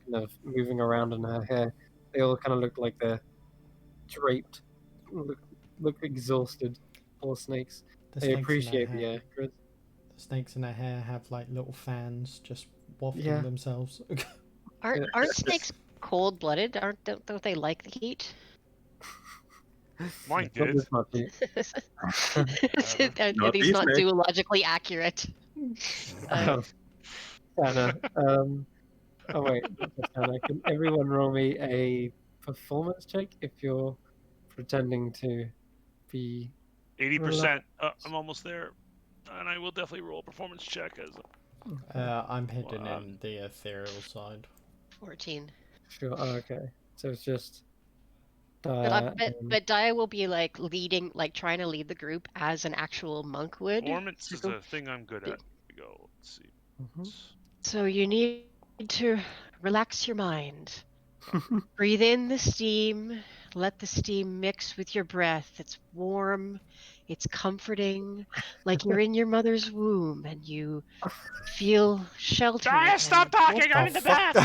kind of moving around in her hair. They all kind of look like they're draped, look exhausted. Poor snakes. They appreciate the air, Chris. The snakes in her hair have like little fans just wafting Yeah. themselves. Aren't snakes cold-blooded? Don't they like the heat? Mine Not did. this much heat. Are these not zoologically accurate? Anna, oh wait, not just Anna. Can everyone roll me a performance check if you're pretending to be 80%. I'm almost there, and I will definitely roll a performance check as. I'm hidden in the ethereal side. 14. Sure. Oh, okay. So it's just. But Daya will be like leading, like trying to lead the group as an actual monk would. Performance is a thing I'm good at. Here we go. Let's see. Mm-hmm. So you need to relax your mind. Breathe in the steam. Let the steam mix with your breath. It's warm. It's comforting, like you're in your mother's womb and you feel sheltered. Daya, stop talking! I'm in the bath!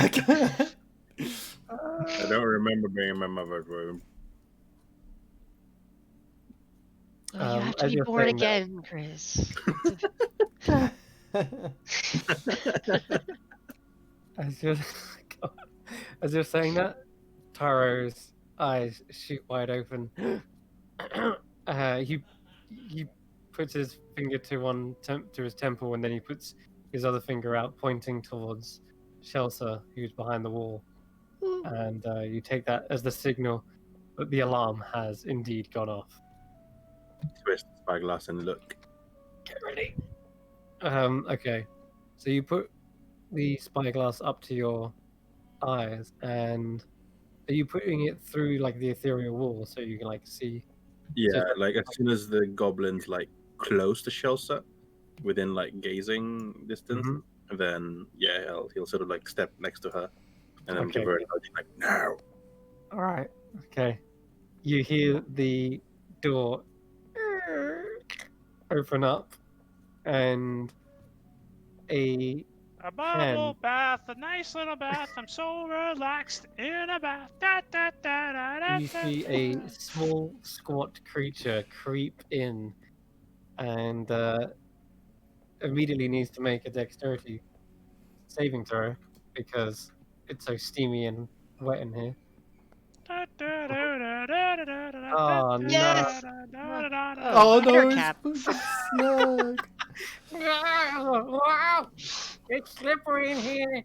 I don't remember being in my mother's womb. Oh, you have to be born again, Chris. As you're saying that, Taro's eyes shoot wide open. He puts his finger to his temple, and then he puts his other finger out, pointing towards Chelsea, who's behind the wall. And you take that as the signal that the alarm has indeed gone off. Twist the spyglass and look. Get ready. Okay. So you put the spyglass up to your eyes, and are you putting it through like the ethereal wall so you can like see? Yeah, like as soon as the goblin's like close to Chelsea, within like gazing distance, then yeah, he'll sort of like step next to her and then give her a nudge, like no. All right. Okay. You hear the door open up, and a bubble bath, a nice little bath. I'm so relaxed in a bath. Da, da, da, da, da, you see a small, squat creature creep in, and immediately needs to make a dexterity saving throw because it's so steamy and wet in here. Oh yes! no! Oh no! Snug. It's slippery in here.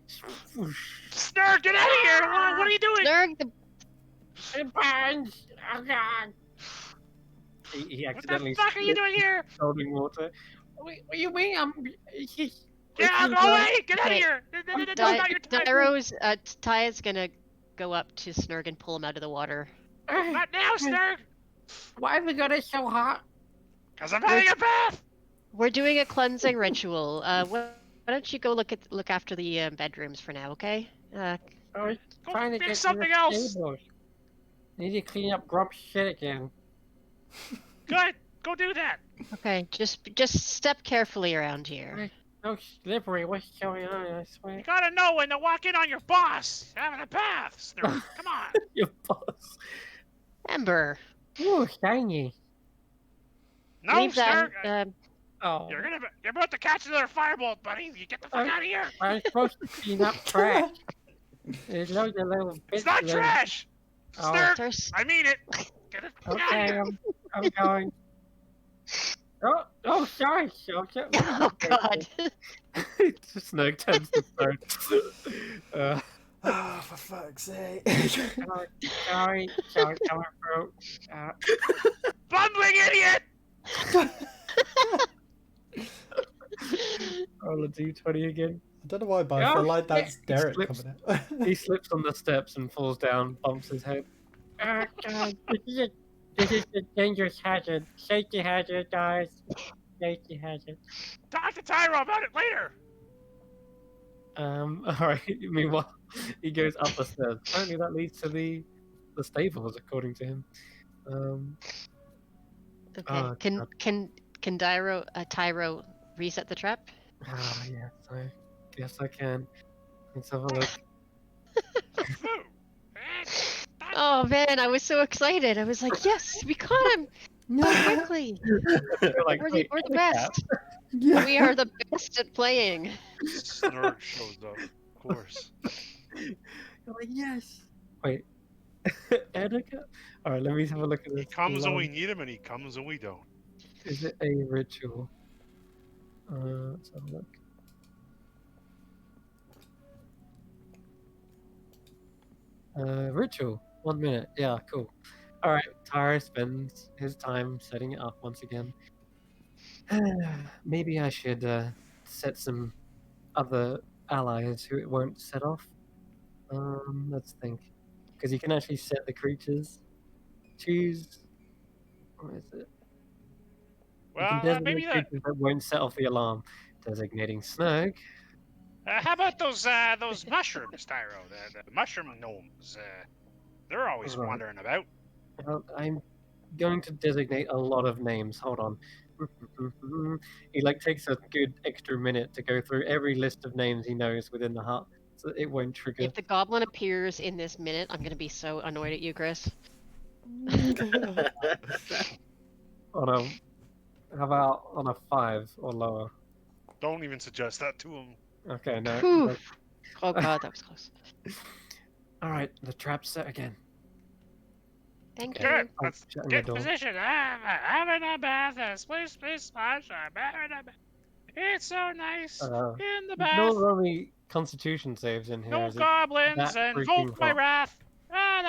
Snurg, get out of here! What are you doing? Snurg, it burns. Oh god! He accidentally. What the fuck are you doing here? Holding water. What do you mean? Yeah, go away! Get out of here! Not your time. Taya's gonna go up to Snurg and pull him out of the water. Not now, Snurg! Why have we got it so hot? Because I'm having a bath! We're doing a cleansing ritual. Why don't you go look after the bedrooms for now, okay? I was Go trying to fix get something else! Need to clean up Grump's shit again. Good! Go do that! Okay, just step carefully around here. No slippery, what's going on? I swear. You gotta know when to walk in on your boss! Having a bath, Snurg! Come on! Your boss. Ember. Ooh, shiny. No, Leave Snurg! that. You're about to catch another firebolt, buddy! You get the fuck out of here! I'm supposed to clean up trash. There's loads of little bits. It's not trash! Oh. Snurg! I mean it! Get it out of Okay, here! I'm going. Oh, Oh, sorry, Soldier. Oh God. Snow turns to stone. Oh, for fuck's sake. Sorry, coming through. Bumbling idiot! Roll a d20 again. I don't know why, but I Oh, feel like shit. that's Derek slips. coming out. He slips on the steps and falls down, bumps his head. Oh, God. This is a dangerous hazard. Safety hazard, guys. Safety hazard. Talk to Tyro about it later! Alright, meanwhile, he goes up the stairs. Apparently that leads to the stables, according to him. Okay. Oh, God. Can Tyro reset the trap? Yes, I guess I can. Let's have a look. Oh man, I was so excited. I was like, yes, we caught him quickly. You're like, We're "Wait, the the cat?" best. We are the best at playing. Snurg shows up, of course. You're like, yes. Wait. Edgar? Alright, let me have a look at He this. comes when we need him, and he comes when we don't. Is it a ritual? Let's have a look. Ritual. 1 minute. Yeah, cool. Alright, Tyra spends his time setting it up once again. Maybe I should set some other allies who it won't set off. Let's think. Because you can actually set the creatures. Choose. Where is it? You can Well, designate maybe that. creatures that won't set off the alarm. Designating Snug. How about those mushrooms, Tyro? The mushroom gnomes. They're always Right. wandering about. Well, I'm going to designate a lot of names. Hold on. He takes a good extra minute to go through every list of names he knows within the hut, so it won't trigger. If the goblin appears in this minute, I'm gonna be so annoyed at you, Chris. How about on a 5 or lower? Don't even suggest that to him. Okay, no. Whew. Oh God, that was close. All right, the trap's set again. Thank Okay. you. Good. Let's Shutting get the in door. position. Having a bath, splish, splish, splash. I'm having a bath. It's so nice in the bath. No Romy Constitution saves in here. No is it goblins that and freaking vote my hot? wrath. Having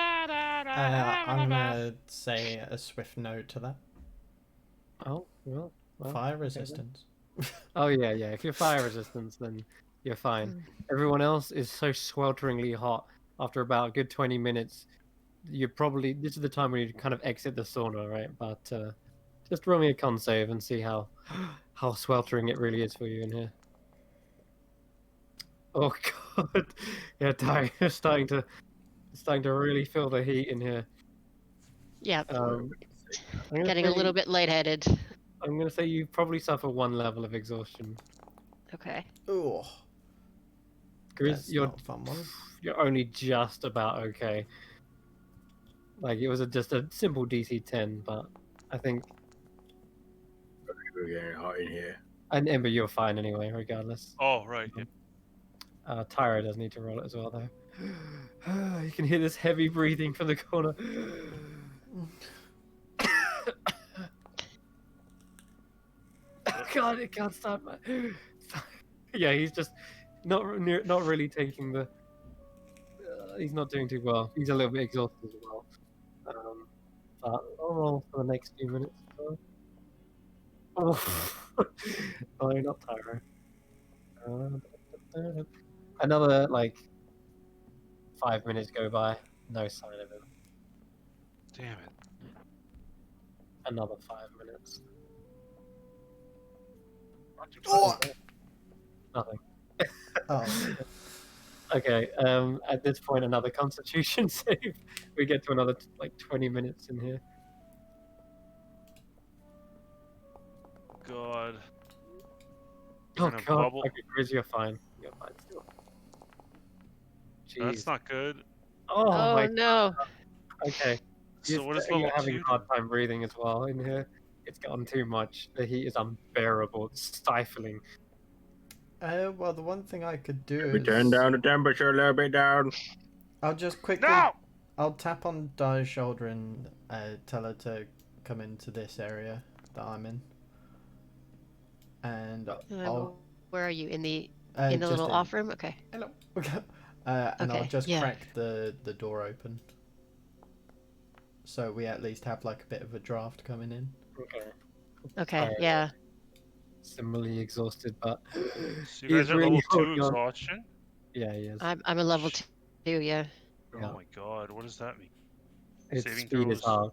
I'm a bath. gonna say a swift no to that. Oh, well. Fire resistance. Oh, yeah. If you're fire resistance, then you're fine. Everyone else is so swelteringly hot. After about a good 20 minutes, this is the time when you kind of exit the sauna, right? But just roll me a con save and see how sweltering it really is for you in here. Oh God, yeah, Ty, you're starting to really feel the heat in here. Yeah, I'm getting a little bit lightheaded. I'm gonna say you probably suffer 1 level of exhaustion. Okay. Oh, Grizz, that's not a fun one. You're only just about okay. It was just a simple DC 10, but I think. We're getting hot in here. And Ember, you're fine anyway, regardless. Oh, right. Yeah. Tyra does need to roll it as well, though. You can hear this heavy breathing from the corner. God, it can't stop. Yeah, he's just not really taking the. He's not doing too well. He's a little bit exhausted as well. But I'll roll for the next few minutes. Oh, no, not Tyra. Another 5 minutes go by, no sign of him. Damn it. Another 5 minutes. Oh! Nothing. Oh. Okay, at this point, another Constitution save. We get to another 20 minutes in here. God. Oh In a God! bubble. Okay, Grizz, you're fine. You're fine still. Jeez. That's not good. Oh my. No. Okay. So what is You're level having 2 a hard time breathing as well in here. It's gotten too much. The heat is unbearable. It's stifling. Well, the one thing I could do We is turn down the temperature a little bit down. I'll just quickly. No! I'll tap on Di's shoulder and tell her to come into this area that I'm in. and Where are you in the just little off room? Okay. hello. And I'll Okay, just yeah. crack the door open, so we at least have like a bit of a draft coming in. Okay. Okay, yeah. Similarly exhausted, but So you guys he's are really level 2 holding on. exhaustion? Yeah, he is. I'm a level 2, yeah. Yeah. Oh my god, what does that mean? Its Saving speed is throws. hard.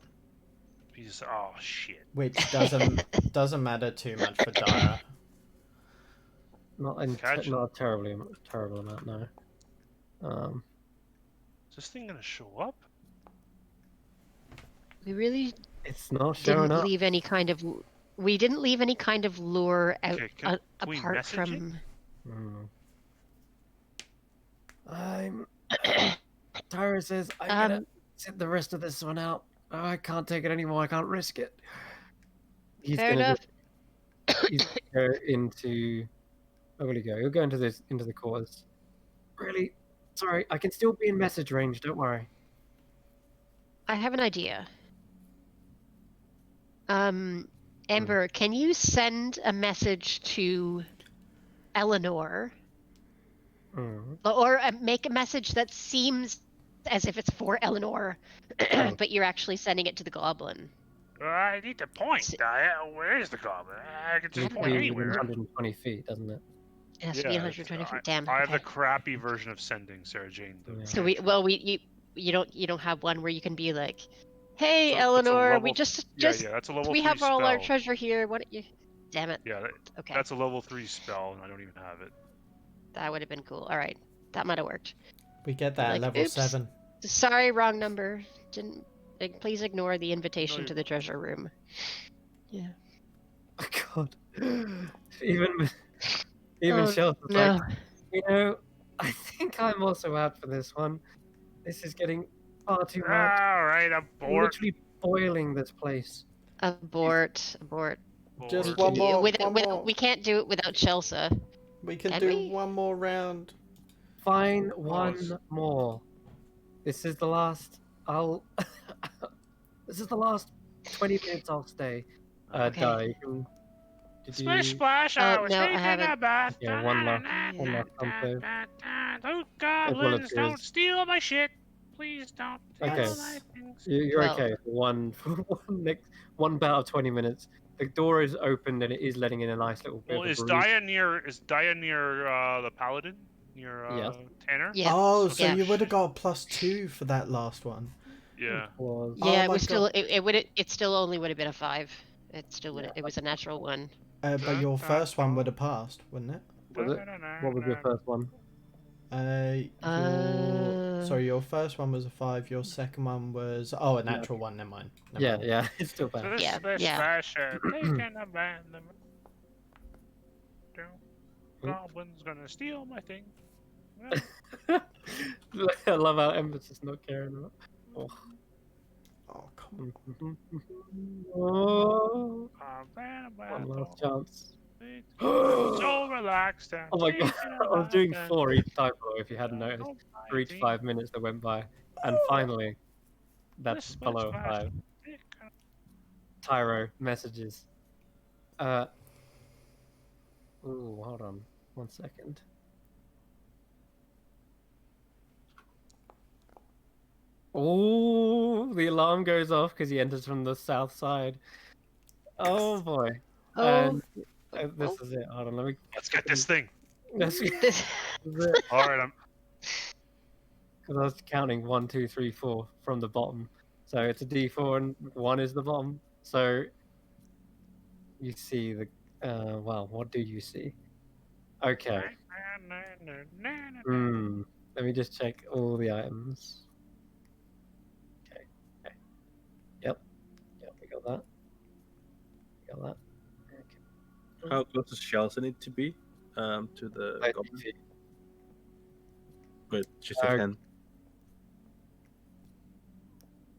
Oh shit. Which doesn't matter too much for Dara. Not a terrible amount, no. Is this thing gonna show up? We really It's not showing didn't up. leave any kind of lure out Okay, can we apart message it? from. Tyra says I'm gonna sit the rest of this one out. Oh, I can't take it anymore. I can't risk it. He's Fair gonna enough. he's gonna go into. Where will he go? He'll go into the quarters. Really? Sorry, I can still be in message range. Don't worry. I have an idea. Amber, can you send a message to Eleanor, or make a message that seems as if it's for Eleanor, but you're actually sending it to the goblin? I need to point. Where is the goblin? I can just point anywhere. 120 feet, doesn't it? It has to be 120 feet. Damn. I have the crappy version of sending, Sarah Jane. So you don't have one where you can be like, hey, Eleanor, we just that's a level 3 we have all spell. our treasure here. Why don't you? Damn it. Yeah, okay. That's a level 3 spell, and I don't even have it. That would have been cool. All right, that might have worked. We get that at level 7. Sorry, wrong number. Didn't. Please ignore the invitation to the treasure room. Yeah. Oh God. Even Shelter's like, I think I'm also out for this one. This is getting far too much. All right, abort. I'm literally boiling this place. Abort. Just one more. We can't do it without Chelsea. We can do one more round. Fine, one more. This is the last. This is the last 20 minutes I'll stay. Okay. Splish splash! I was taking a bath. Yeah, one last time. Those goblins don't steal my shit. Please don't. Okay. My things. You're okay. One bout of 20 minutes. The door is opened and it is letting in a nice little bit of a Is breeze. Dia near the paladin? Near Tanner? Yeah. Oh, so you would have got a +2 for that last one. Yeah. It was still. It still only would have been a 5. It still would. It was a natural 1. But your first one would have passed, wouldn't it? Was it? What was your first one? Sorry, your first one was a 5. Your second one was a natural 1. Never mind. Yeah, it's still bad. Goblin's gonna steal my thing. I love how Ember's just not caring about. Oh, come on. Oh. One last chance. So relaxed. Oh my God, I was doing 4 each time, though, if you hadn't noticed. For each 5 minutes that went by. And finally, that's below 5. Tyro messages. Ooh, hold on. 1 second. Oh, the alarm goes off because he enters from the south side. Oh boy. And this is it. Hold on, let's get this thing. This is it. All right, because I was counting 1, 2, 3, 4 from the bottom. So it's a D4 and 1 is the bottom. So you see the well, what do you see? Okay. Let me just check all the items. Okay. Yep, we got that. Okay. How close does Chelsea need to be to the goblin? Wait, just a 10.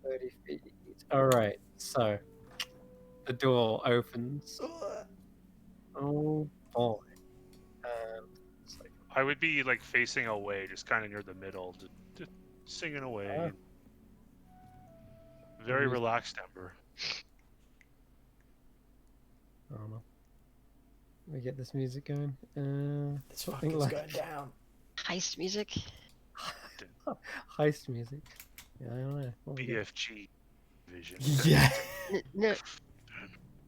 30 feet. Alright, so the door opens. Oh boy. I would be like facing away, just kind of near the middle, just singing away. Very relaxed, Ember. I don't know. Let me get this music going. This Something fucker's like going down. Heist music. heist music. Yeah, I don't know. What we got? BFG vision. Yeah. No,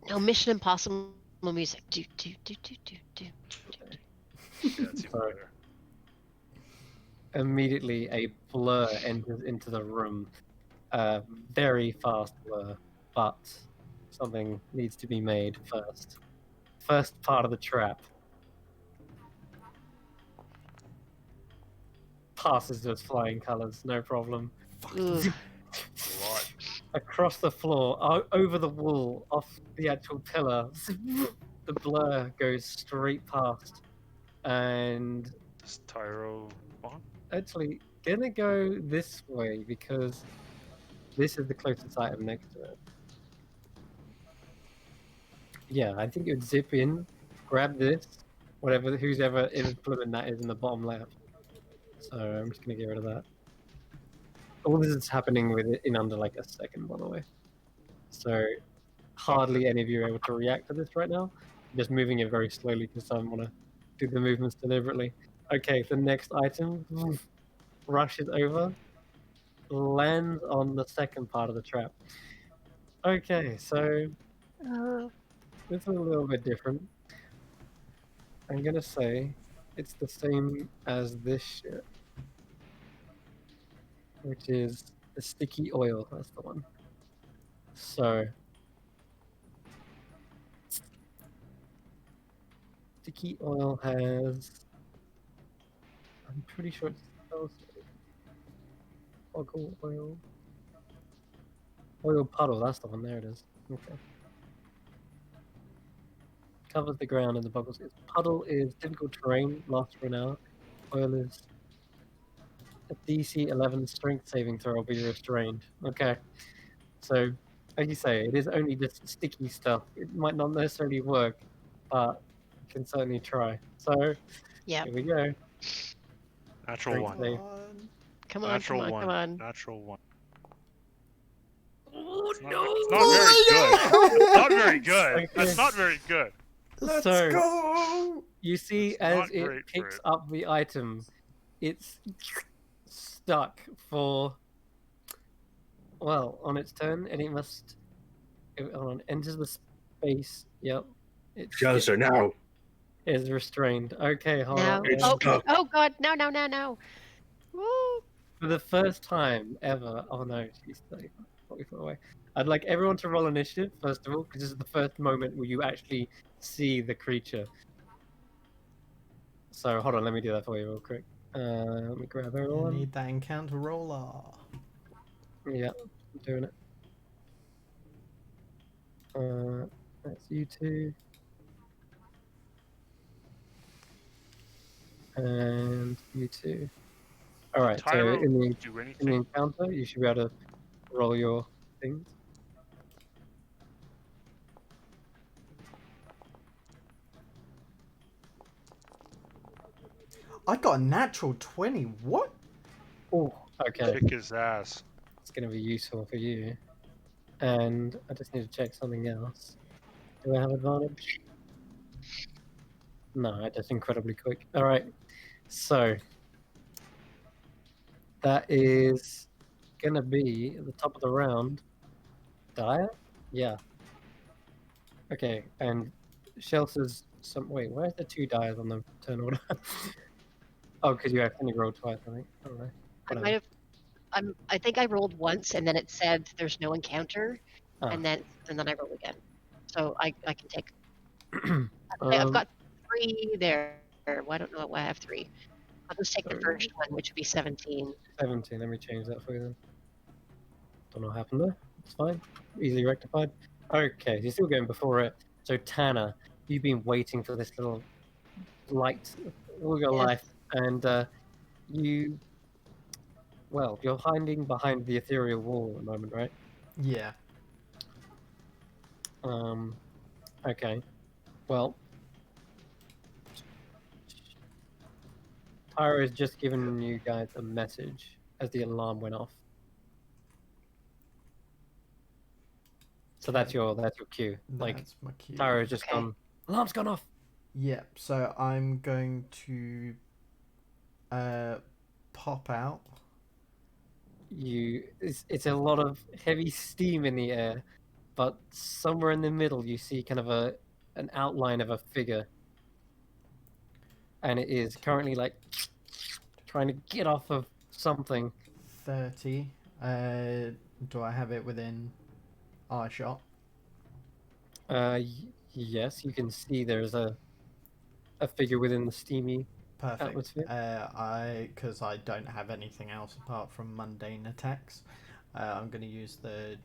no, Mission Impossible music. Do do do do do do. Yeah, it's even Sorry. better. Immediately, a blur enters into the room. Very fast blur, but something needs to be made first. First part of the trap passes with flying colors, no problem. Ooh. What? Across the floor, over the wall, off the actual pillar, the blur goes straight past. And Does Tyro spawn? actually, gonna go this way because this is the closest item next to it. Yeah, I think it would zip in, grab this, who's ever implement that is in the bottom left. So I'm just gonna get rid of that. All this is happening with it in under like a second, by the way. So hardly any of you are able to react to this right now. I'm just moving it very slowly because I want to do the movements deliberately. Okay, the next item rushes over, lands on the second part of the trap. Okay, so it's a little bit different. I'm gonna say it's the same as this shit, which is the sticky oil. That's the one. So sticky oil has. I'm pretty sure it spells boggle oil. Oil puddle. That's the one. There it is. Okay. Covers the ground and the boggles. Puddle is difficult terrain, lasts for an hour. Oil is a DC 11 strength saving throw will be restrained. Okay. So, as you say, it is only just sticky stuff. It might not necessarily work, but you can certainly try. So, Yeah. here we go. Natural Great one. save. Come on, Natural come on, one. come on. Natural one. Oh, It's not very good. It's not very good. Okay. That's not very good. Let's So, go. you see, It's as not it great for picks it. up the item, it's stuck for, well, on its turn, and it must, hold on, enters the space. Yep. It's Shelter now. is restrained. Okay, hold Now. on. It's Oh, stuck. oh God! No, no, no, no. Woo! For the first time ever. Oh no, she's 40 foot away. I'd like everyone to roll initiative, first of all, because this is the first moment where you actually see the creature. So hold on, let me do that for you real quick. Let me grab I everyone. need that encounter roller. Yeah, I'm doing it. That's you two. And you two. Alright, so Tyro in the do in the anything? encounter, you should be able to roll your things. I got a natural 20. What? Oh, okay. Kick his ass. It's going to be useful for you. And I just need to check something else. Do I have advantage? No, I just incredibly quick. All right. So that is going to be at the top of the round. Dire? Yeah. Okay. And Shelter's some. Wait, where's the two dyers on the turn order? Oh, because you actually rolled twice, I think. I don't know. I Whatever. might have. I think I rolled once, and then it said there's no encounter, Ah. and then I roll again. So I can take. I've Um, got 3 there. Well, I don't know why I have 3. I'll just take the So- first one, which would be 17. 17. Let me change that for you then. Don't know what happened there. It's fine. Easily rectified. Okay, so you're still going before it. So Tanner, you've been waiting for this little light all your Yes. life, and you're hiding behind the ethereal wall at the moment, right? Yeah. Okay. Well, Tyra has just given you guys a message as the alarm went off. So that's your cue. Like That's my cue. Tyra has just Okay. gone, alarm's gone off. Yep. So I'm going to pop out. It's a lot of heavy steam in the air, but somewhere in the middle you see kind of an outline of a figure, and it is currently like trying to get off of something. 30. Do I have it within eye shot? Yes, you can see there's a figure within the steamy Perfect. atmosphere. Because I don't have anything else apart from mundane attacks, I'm going to use the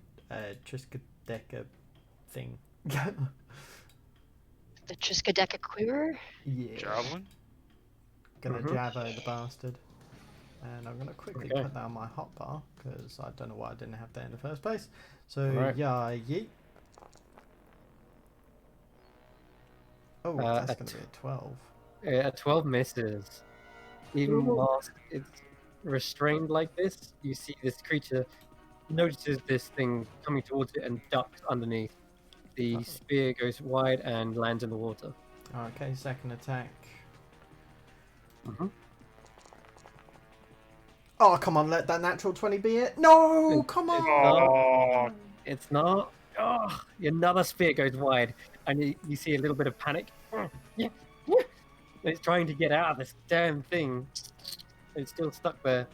Triskaideka thing. The Triskaideka quiver? Yeah. Javelin? Gonna Mhm. Javo the bastard. And I'm gonna quickly Okay. put that on my hotbar because I don't know why I didn't have that in the first place. So Right. yeah, yeet. Oh, that's a gonna be a 12. A 12 misses. Even Ooh. whilst it's restrained like this, you see this creature notices this thing coming towards it and ducks underneath. The Perfect. spear goes wide and lands in the water. Okay, second attack. Mhm. Oh, come on, let that natural 20 be it. No, come It's on. not. Oh, It's not. Oh, another spear goes wide, and you see a little bit of panic. Yeah, yeah. It's trying to get out of this damn thing. It's still stuck there.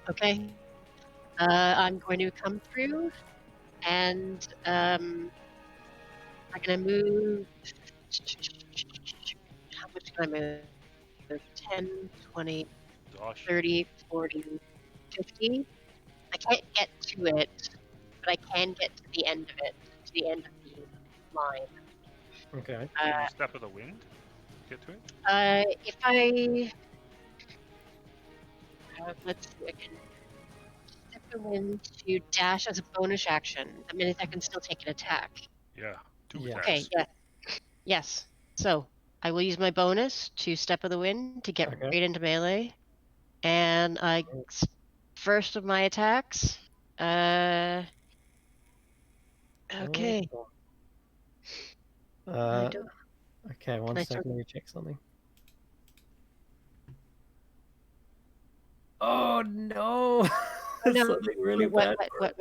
Okay. I'm going to come through, and I'm gonna move. How much can I move? 10, 20, gosh. 30, 40, 50. I can't get to it, but I can get to the end of it, to the end of the line. Okay. Can you step of the wind? Get to it? If I let's see, I can step the wind to dash as a bonus action. That means I can still take an attack. Yeah. Two Yeah. attacks. Okay, yeah. Yes. So I will use my bonus to step of the wind to get Okay. right into melee. And first of my attacks. Okay. I don't. Okay, one I second, start- let me check something. Oh no! There's No. something really What? bad. What?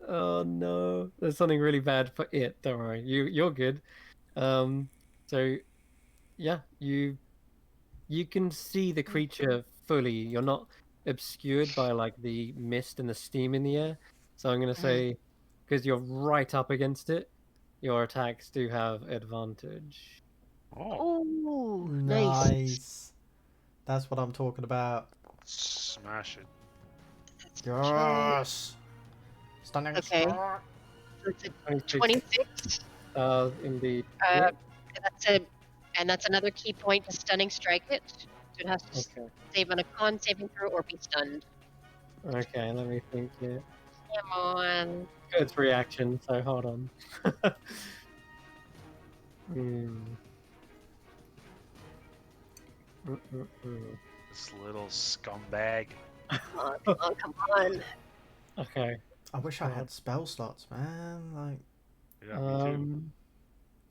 Oh no, there's something really bad for it. Don't worry, you're good. So yeah, you can see the creature fully. You're not obscured by like the mist and the steam in the air. So I'm gonna say, because you're right up against it, your attacks do have advantage. Oh, Oh, nice. Nice. That's what I'm talking about. smash it. Yes. Stunning Okay. strike. So it's a 26. 26. Indeed. That's another key point to stunning strike it. So it has to Okay. save on a con saving throw or be stunned. Okay, let me think here. Come on. It's reaction, so hold on. Hmm. This little scumbag. Come on. Okay. I wish I had spell slots, man. Like, Yeah, me too.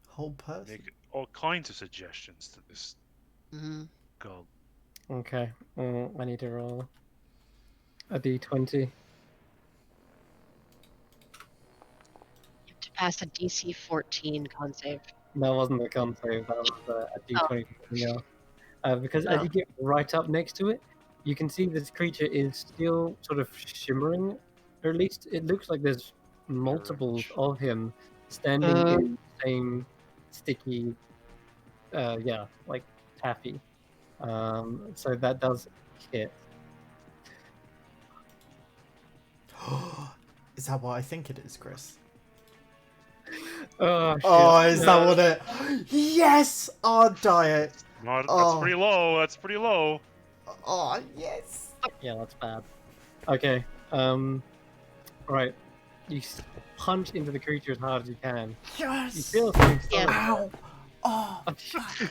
whole person. Make all kinds of suggestions to this Mm-hmm. gold. Okay. I need to roll a d20. You have to pass a DC 14 con save. That wasn't a con save, that was a d20 something else. Because as Oh. you get right up next to it, you can see this creature is still sort of shimmering, or at least it looks like there's multiples of him standing in the same sticky, like taffy. So that does hit. Is that what I think it is, Chris? Oh, shit. Oh, is that what it? Yes! Oh, diet. Not, Oh. That's pretty low. That's pretty low. Oh, yes. Yeah, that's bad. Okay. Right. You punch into the creature as hard as you can. Yes. You feel something Yeah. solid. Ow. Oh.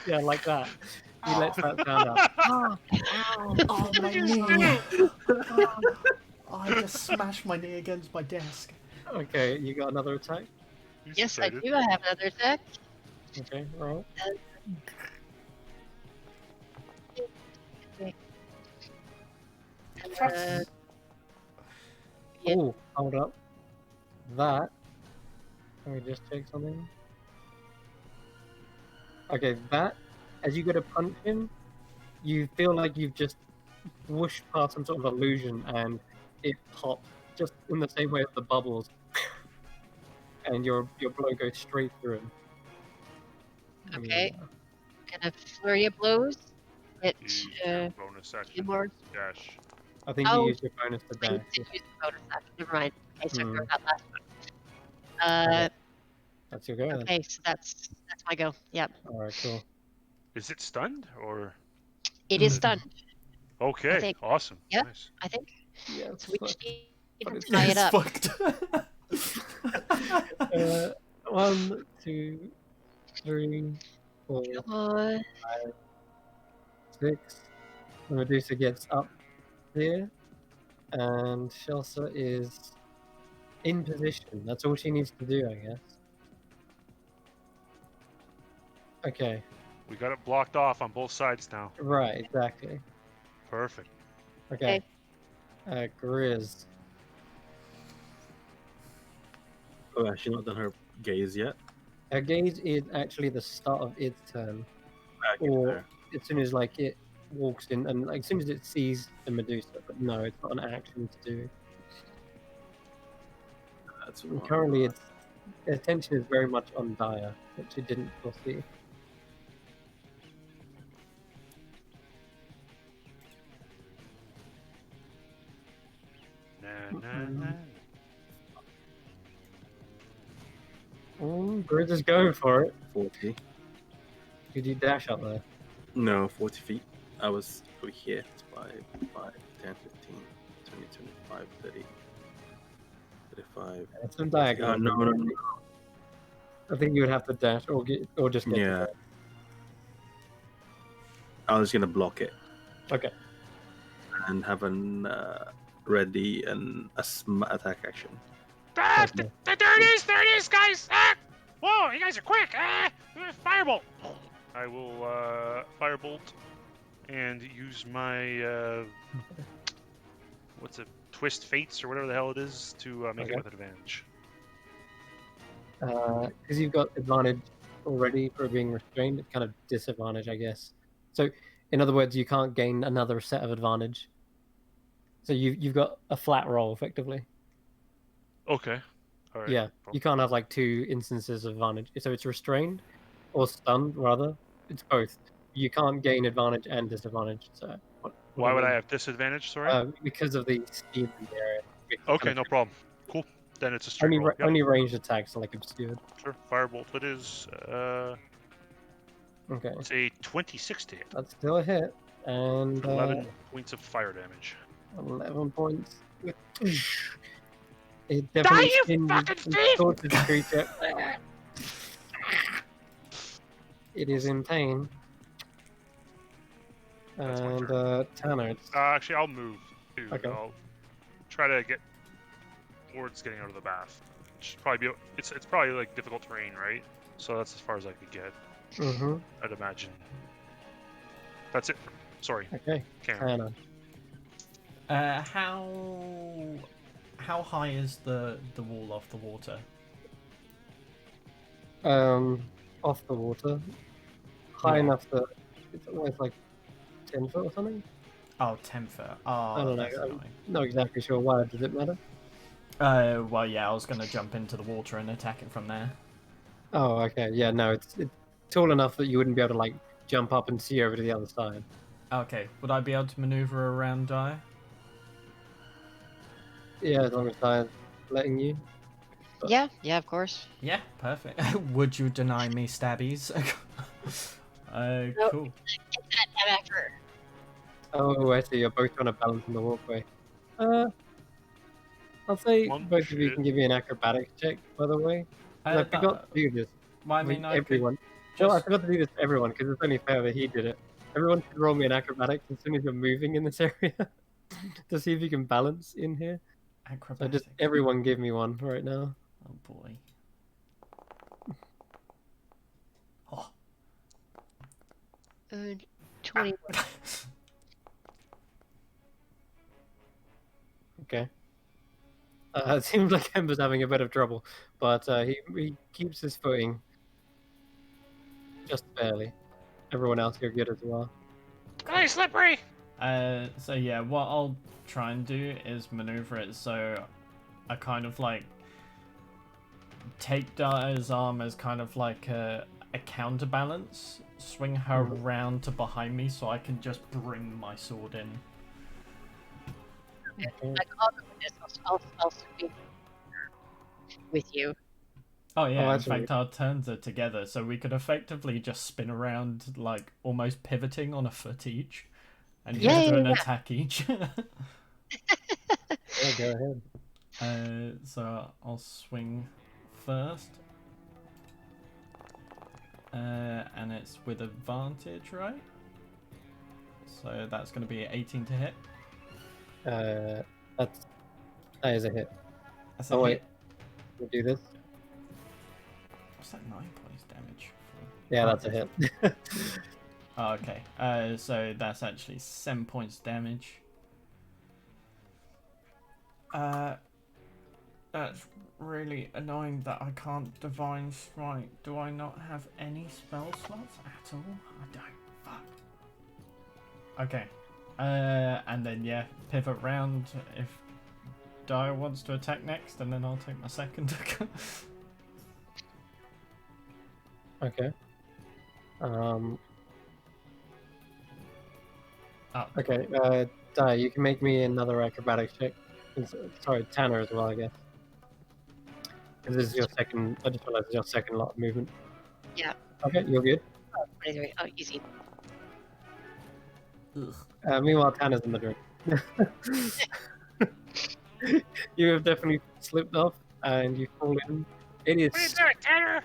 Yeah, like that. He lets that sound out. Ow. Oh, my knee. Oh, I just smashed my knee against my desk. Okay, you got another attack? He's Yes, I excited. do. I have another attack. Okay, roll. Yeah. Oh, hold up. That. Let me just check something. Okay, that. As you go to punch him, you feel like you've just whooshed past some sort of illusion, and it pops just in the same way as the bubbles, and your blow goes straight through him. Okay. Yeah. Gonna flurry of blows. Hit Use your bonus 2 action. more. Dash. I think you Oh, used your bonus to I dash. did use the bonus action. Never mind. Okay, so I Hmm. forgot that last one. Okay. That's your go then. Okay, so that's my go. Yep. Alright, cool. Is it stunned or? It is stunned. Okay, think. awesome. Yep. Nice. I think. Yeah, So we fuck. just need But to it's- tie it up. fucked. 1, 2, 3, 4, Come on. 5, 6. The Medusa gets up here, and Shelsa is in position. That's all she needs to do, I guess. Okay, We got it blocked off on both sides now. right, exactly. Perfect. Okay. Grizz. Oh, she's not done her gaze yet. Her gaze is actually the start of its turn, Okay, or fair. as soon as like it walks in, and like, as soon as it sees the Medusa. But no, it's not an action to do. That's And one. currently, its attention is very much on Daya, which it didn't foresee. Nah, nah, nah. Grizz is going for it. 40. Did you dash up there? No, 40 feet. I was over here. It's 5, 5, 10, 15, 20, 25, 30, 35. It's some diagonal. No. I think you would have to dash or just get Yeah. to dash. I was going to block it Okay. and have an ready and a attack action. Ah, Okay. there it is, guys! Ah! Whoa, you guys are quick! Ah! Firebolt! I will firebolt and use my what's it? Twist Fates or whatever the hell it is to make it Okay. with advantage. Because you've got advantage already for being restrained, it's kind of disadvantage, I guess. So, in other words, you can't gain another set of advantage. So you've got a flat roll effectively. Okay. All right. Yeah, you can't have like 2 instances of advantage. So it's restrained or stunned rather. It's both. You can't gain advantage and disadvantage. So Why would I have disadvantage? Sorry. Because of the steam in the area. Okay, no problem. Cool. Then it's a straight roll. Yep. Only ranged attacks are like obscured. Sure. Firebolt. It is. Okay, It's a 26 to hit. that's still a hit, and 11 points of fire damage. 11 points. It Die, definitely you fucking thief! distorts its creature. It is in pain. That's my And Tanner, it's Actually, I'll move too. Okay. I'll try to get towards getting out of the bath. Which probably be it's probably like difficult terrain, right? So that's as far as I could get. mm-hmm. I'd imagine. That's it. Sorry, Okay, Cameron. Tanner. How high is the wall off the water? Off the water, high Yeah. enough that it's almost like 10 foot or something. Oh, 10 foot. Oh, I don't know. that's I'm annoying. not exactly sure why. Does it matter? Well, yeah, I was going to jump into the water and attack it from there. Oh, okay. Yeah, no, it's tall enough that you wouldn't be able to like jump up and see over to the other side. Okay, would I be able to maneuver around Dire? Yeah, as long as I'm letting you. Yeah, of course. Yeah, perfect. Would you deny me stabbies? Nope. Cool. That effort. Oh, I see. You're both trying to balance on the walkway. I'll say One both of you shit. can give me an acrobatics check, by the way. 'Cause I forgot to do this. Well, I with mean, I could everyone. No, I just... forgot to do this to everyone because it's only fair that he did it. Everyone should roll me an acrobatics as soon as you're moving in this area to see if you can balance in here. So Acrobatics. just everyone give me one right now. Oh boy. 20. Okay. It seems like Ember's having a bit of trouble, but he keeps his footing just barely. Everyone else, you're good as well. Hey, slippery! So yeah, what I'll try and do is maneuver it so I kind of like take Dia's arm as kind of like a counterbalance, swing her round to behind me so I can just bring my sword in. Like, I'll go with this. I'll swing with you. Oh yeah, in actually- fact our turns are together, so we could effectively just spin around like almost pivoting on a foot each. And just do an attack each. Yeah, go ahead. So I'll swing first. And it's with advantage, right? So that's going to be 18 to hit. That is a hit. That's a Oh hit. wait, we'll do this. What's that, 9 points damage? Yeah, that's a hit. Oh, okay. So that's actually 7 points damage. That's really annoying that I can't Divine Strike. Do I not have any spell slots at all? I don't. Fuck. Okay. And then yeah, pivot round if Dire wants to attack next, and then I'll take my second. Okay. Oh. Okay, Di, you can make me another acrobatics check. Sorry, Tanner as well, I guess. Because this is your second. I just realized it's your second lot of movement. Yeah. Okay, you're good. Oh, easy. Ugh. Meanwhile, Tanner's in the drink. You have definitely slipped off, and you fall in. It What are you is. doing, Tanner?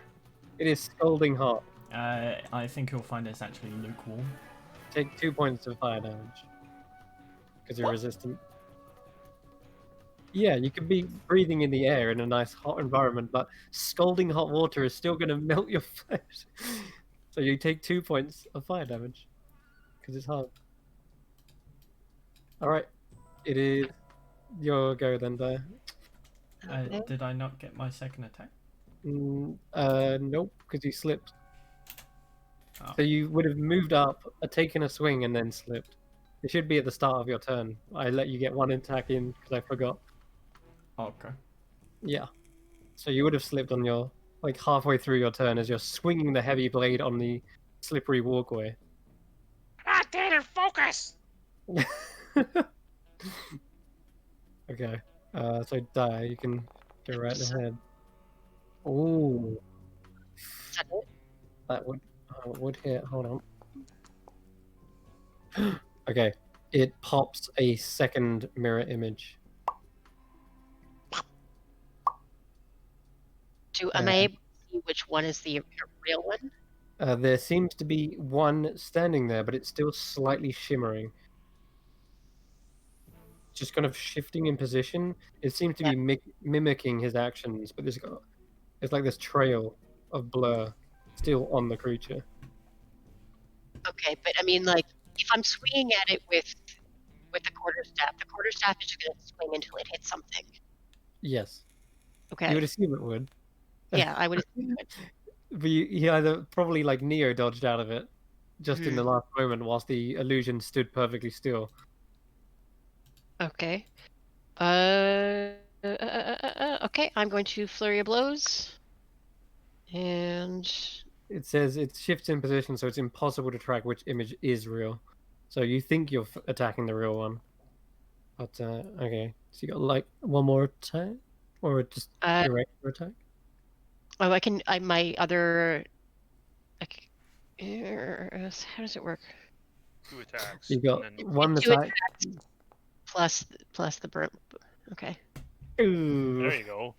It is scalding hot. I think you'll find it's actually lukewarm. Take 2 points of fire damage because you're resistant. Yeah, you could be breathing in the air in a nice hot environment, but scalding hot water is still going to melt your flesh. So you take 2 points of fire damage because it's hot. All right, it is your go then, Di. Did I not get my second attack? Nope, because you slipped. Oh. So you would have moved up, taken a swing, and then slipped. It should be at the start of your turn. I let you get one attack in because I forgot. Okay. Yeah. So you would have slipped on your, like, halfway through your turn as you're swinging the heavy blade on the slippery walkway. Ah, Tanner, focus! Okay. So Di, you can go right ahead. Ooh. That would hit. Hold on. Okay. It pops a second mirror image. Am I able to see which one is the real one? There seems to be one standing there, but it's still slightly shimmering. Just kind of shifting in position. It seems to be mimicking his actions, but it's like this trail of blur still on the creature. Okay, but I mean, like, if I'm swinging at it with the quarterstaff is just going to swing until it hits something. Yes. Okay. You would assume it would. Yeah, I would assume it. But he either probably like Neo dodged out of it just in the last moment whilst the illusion stood perfectly still. Okay. Okay, I'm going to flurry of blows. And It says it shifts in position, so it's impossible to track which image is real. So you think you're attacking the real one. But, okay. So you got like one more attack? Or just a regular attack? oh, my other. How does it work? 2 attacks. You got and then one Two attack. Plus the burn. Okay. Ooh. there you go.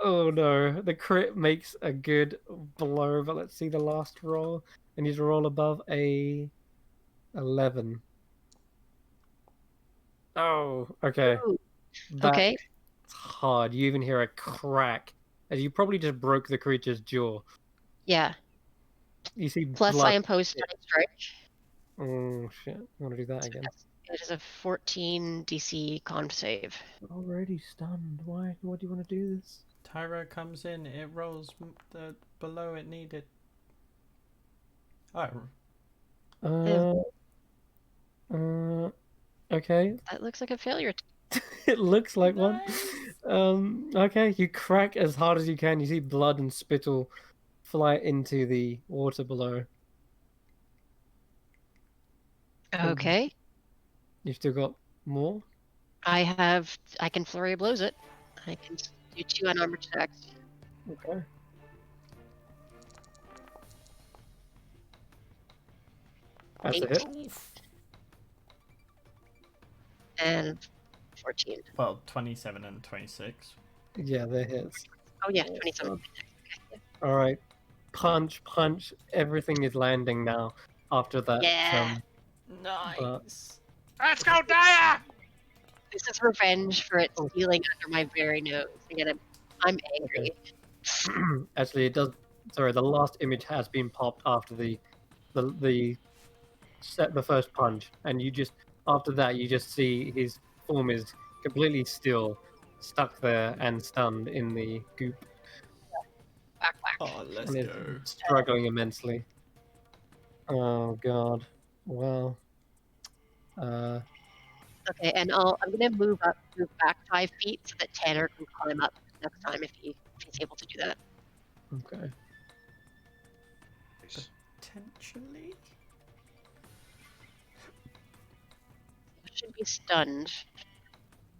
Oh no, the crit makes a good blow, but let's see the last roll. I need to roll above a 11. Oh, okay. Ooh. That's Okay. hard. You even hear a crack as you probably just broke the creature's jaw. Yeah. You see Plus, blood. I impose stunning strike. Oh shit! I want to do that again. It is a 14 DC con save. Already stunned. Why? Why do you want to do this? Tyro comes in, it rolls the below it needed. Oh. Okay. That looks like a failure. It looks like one. Nice. Okay, you crack as hard as you can. You see blood and spittle fly into the water below. Okay. You've still got more? I can flurry of blows it. I can do 2 unarmored attacks. Okay. That's a hit. 18. And 14. Well, 27 and 26. Yeah, they're hits. Oh yeah, 27. All right. Punch, punch. Everything is landing now after that. Yeah. Nice. Let's go, Daya! This is revenge for it stealing under my very nose. Again, I'm angry. Actually, it does. Sorry, the last image has been popped after the first punch, and you just after that you just see his form is completely still, stuck there and stunned in the goop. Whack, whack. Oh, let's and go. is struggling immensely. Oh god. Well. Okay, and I'm gonna move back 5 feet so that Tanner can climb up next time if he's able to do that. Okay. Potentially. Should be stunned.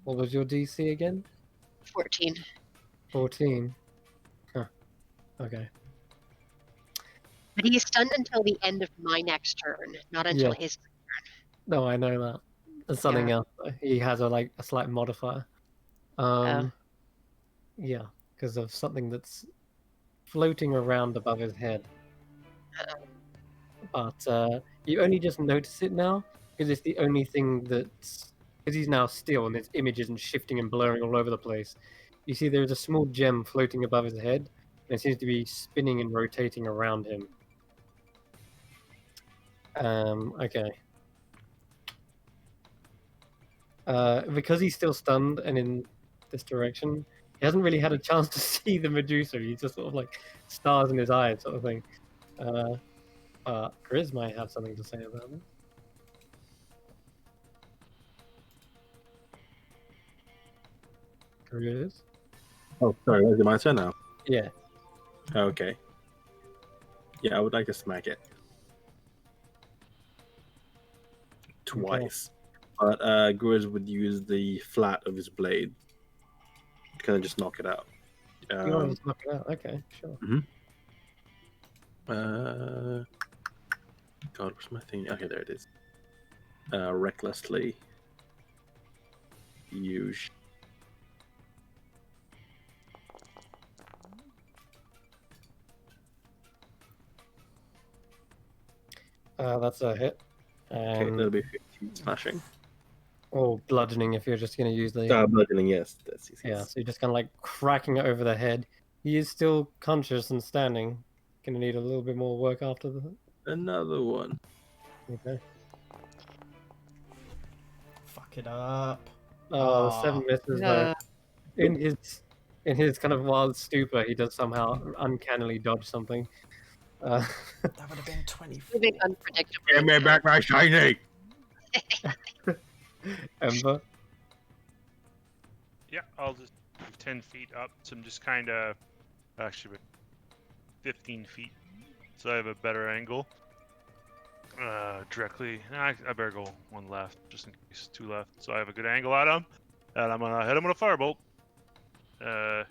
What was your DC again? 14. 14. Huh. Okay. But he's stunned until the end of my next turn, not until Yeah. his. No, I know that. There's something else. He has a slight modifier. Yeah, because of something that's floating around above his head. But you only just notice it now because it's the only thing that's because he's now still and his image isn't shifting and blurring all over the place. You see, there's a small gem floating above his head, and it seems to be spinning and rotating around him. Okay. Because he's still stunned and in this direction, he hasn't really had a chance to see the Medusa. He's just sort of like stars in his eyes, sort of thing. Grizz might have something to say about it. Grizz? Oh, sorry, is it my turn now? Yeah. Okay. Yeah, I would like to smack it. Twice. But Grizz would use the flat of his blade to kind of just knock it out. You want to just knock it out? Okay, sure. God, where's my thing? Okay, there it is. Recklessly use. That's a hit. Okay, that'll be 15 smashing. Or bludgeoning if you're just going to use the... Bludgeoning, yes. That's easy. Yeah, so you're just kind of like cracking it over the head. He is still conscious and standing. Gonna need a little bit more work after that. Another one. Okay. Fuck it up. Oh, 7 misses though. In his kind of wild stupor, he does somehow uncannily dodge something. That would have been 20. Moving unpredictably. Give me back my shiny! Ember? Yeah, I'll just move 10 feet up. So I'm just kind of actually 15 feet. So I have a better angle. Directly. I better go one left, just in case 2 left. So I have a good angle at him. And I'm gonna hit him with a firebolt. And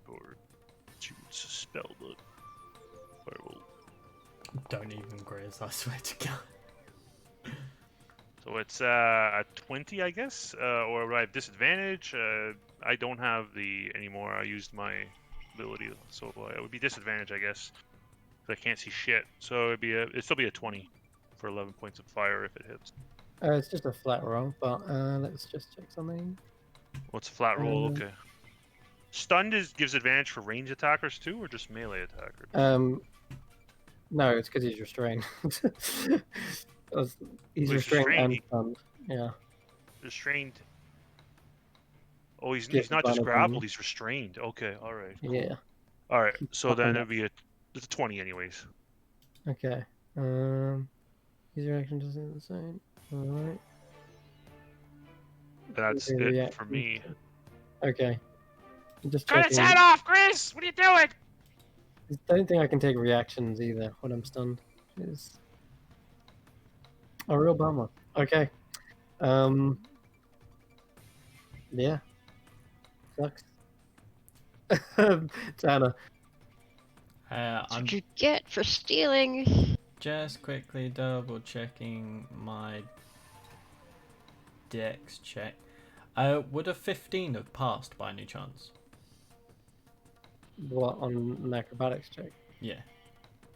or to spell the firebolt. Don't even Grizz, I swear to God. So it's a 20, I guess, or I have disadvantage. I don't have the anymore. I used my ability, so it would be disadvantage, I guess. I can't see shit. So it'd still be a 20 for 11 points of fire if it hits. It's just a flat roll, but let's just check something. What's a flat roll? Okay. Stunned gives advantage for range attackers too, or just melee attackers? No, it's because he's restrained. He's restrained and stunned. Yeah. Restrained. Oh, he's Gives not just advantage on grappled. them. He's restrained. Okay, all right. Cool. Yeah. All right. So Up then and it'll be it's a 20 anyways. Okay. His reaction does it the same. All right. That's Okay, it reaction. for me. Okay. I'm just Cut its checking. head off, Chris! What are you doing? I don't think I can take reactions either when I'm stunned. Is a real bummer. Okay. Yeah. Sucks. Tanner. I'm What you get for stealing? just quickly double checking my dex check. Would a 15 have passed by any chance? What, on an acrobatics check? Yeah,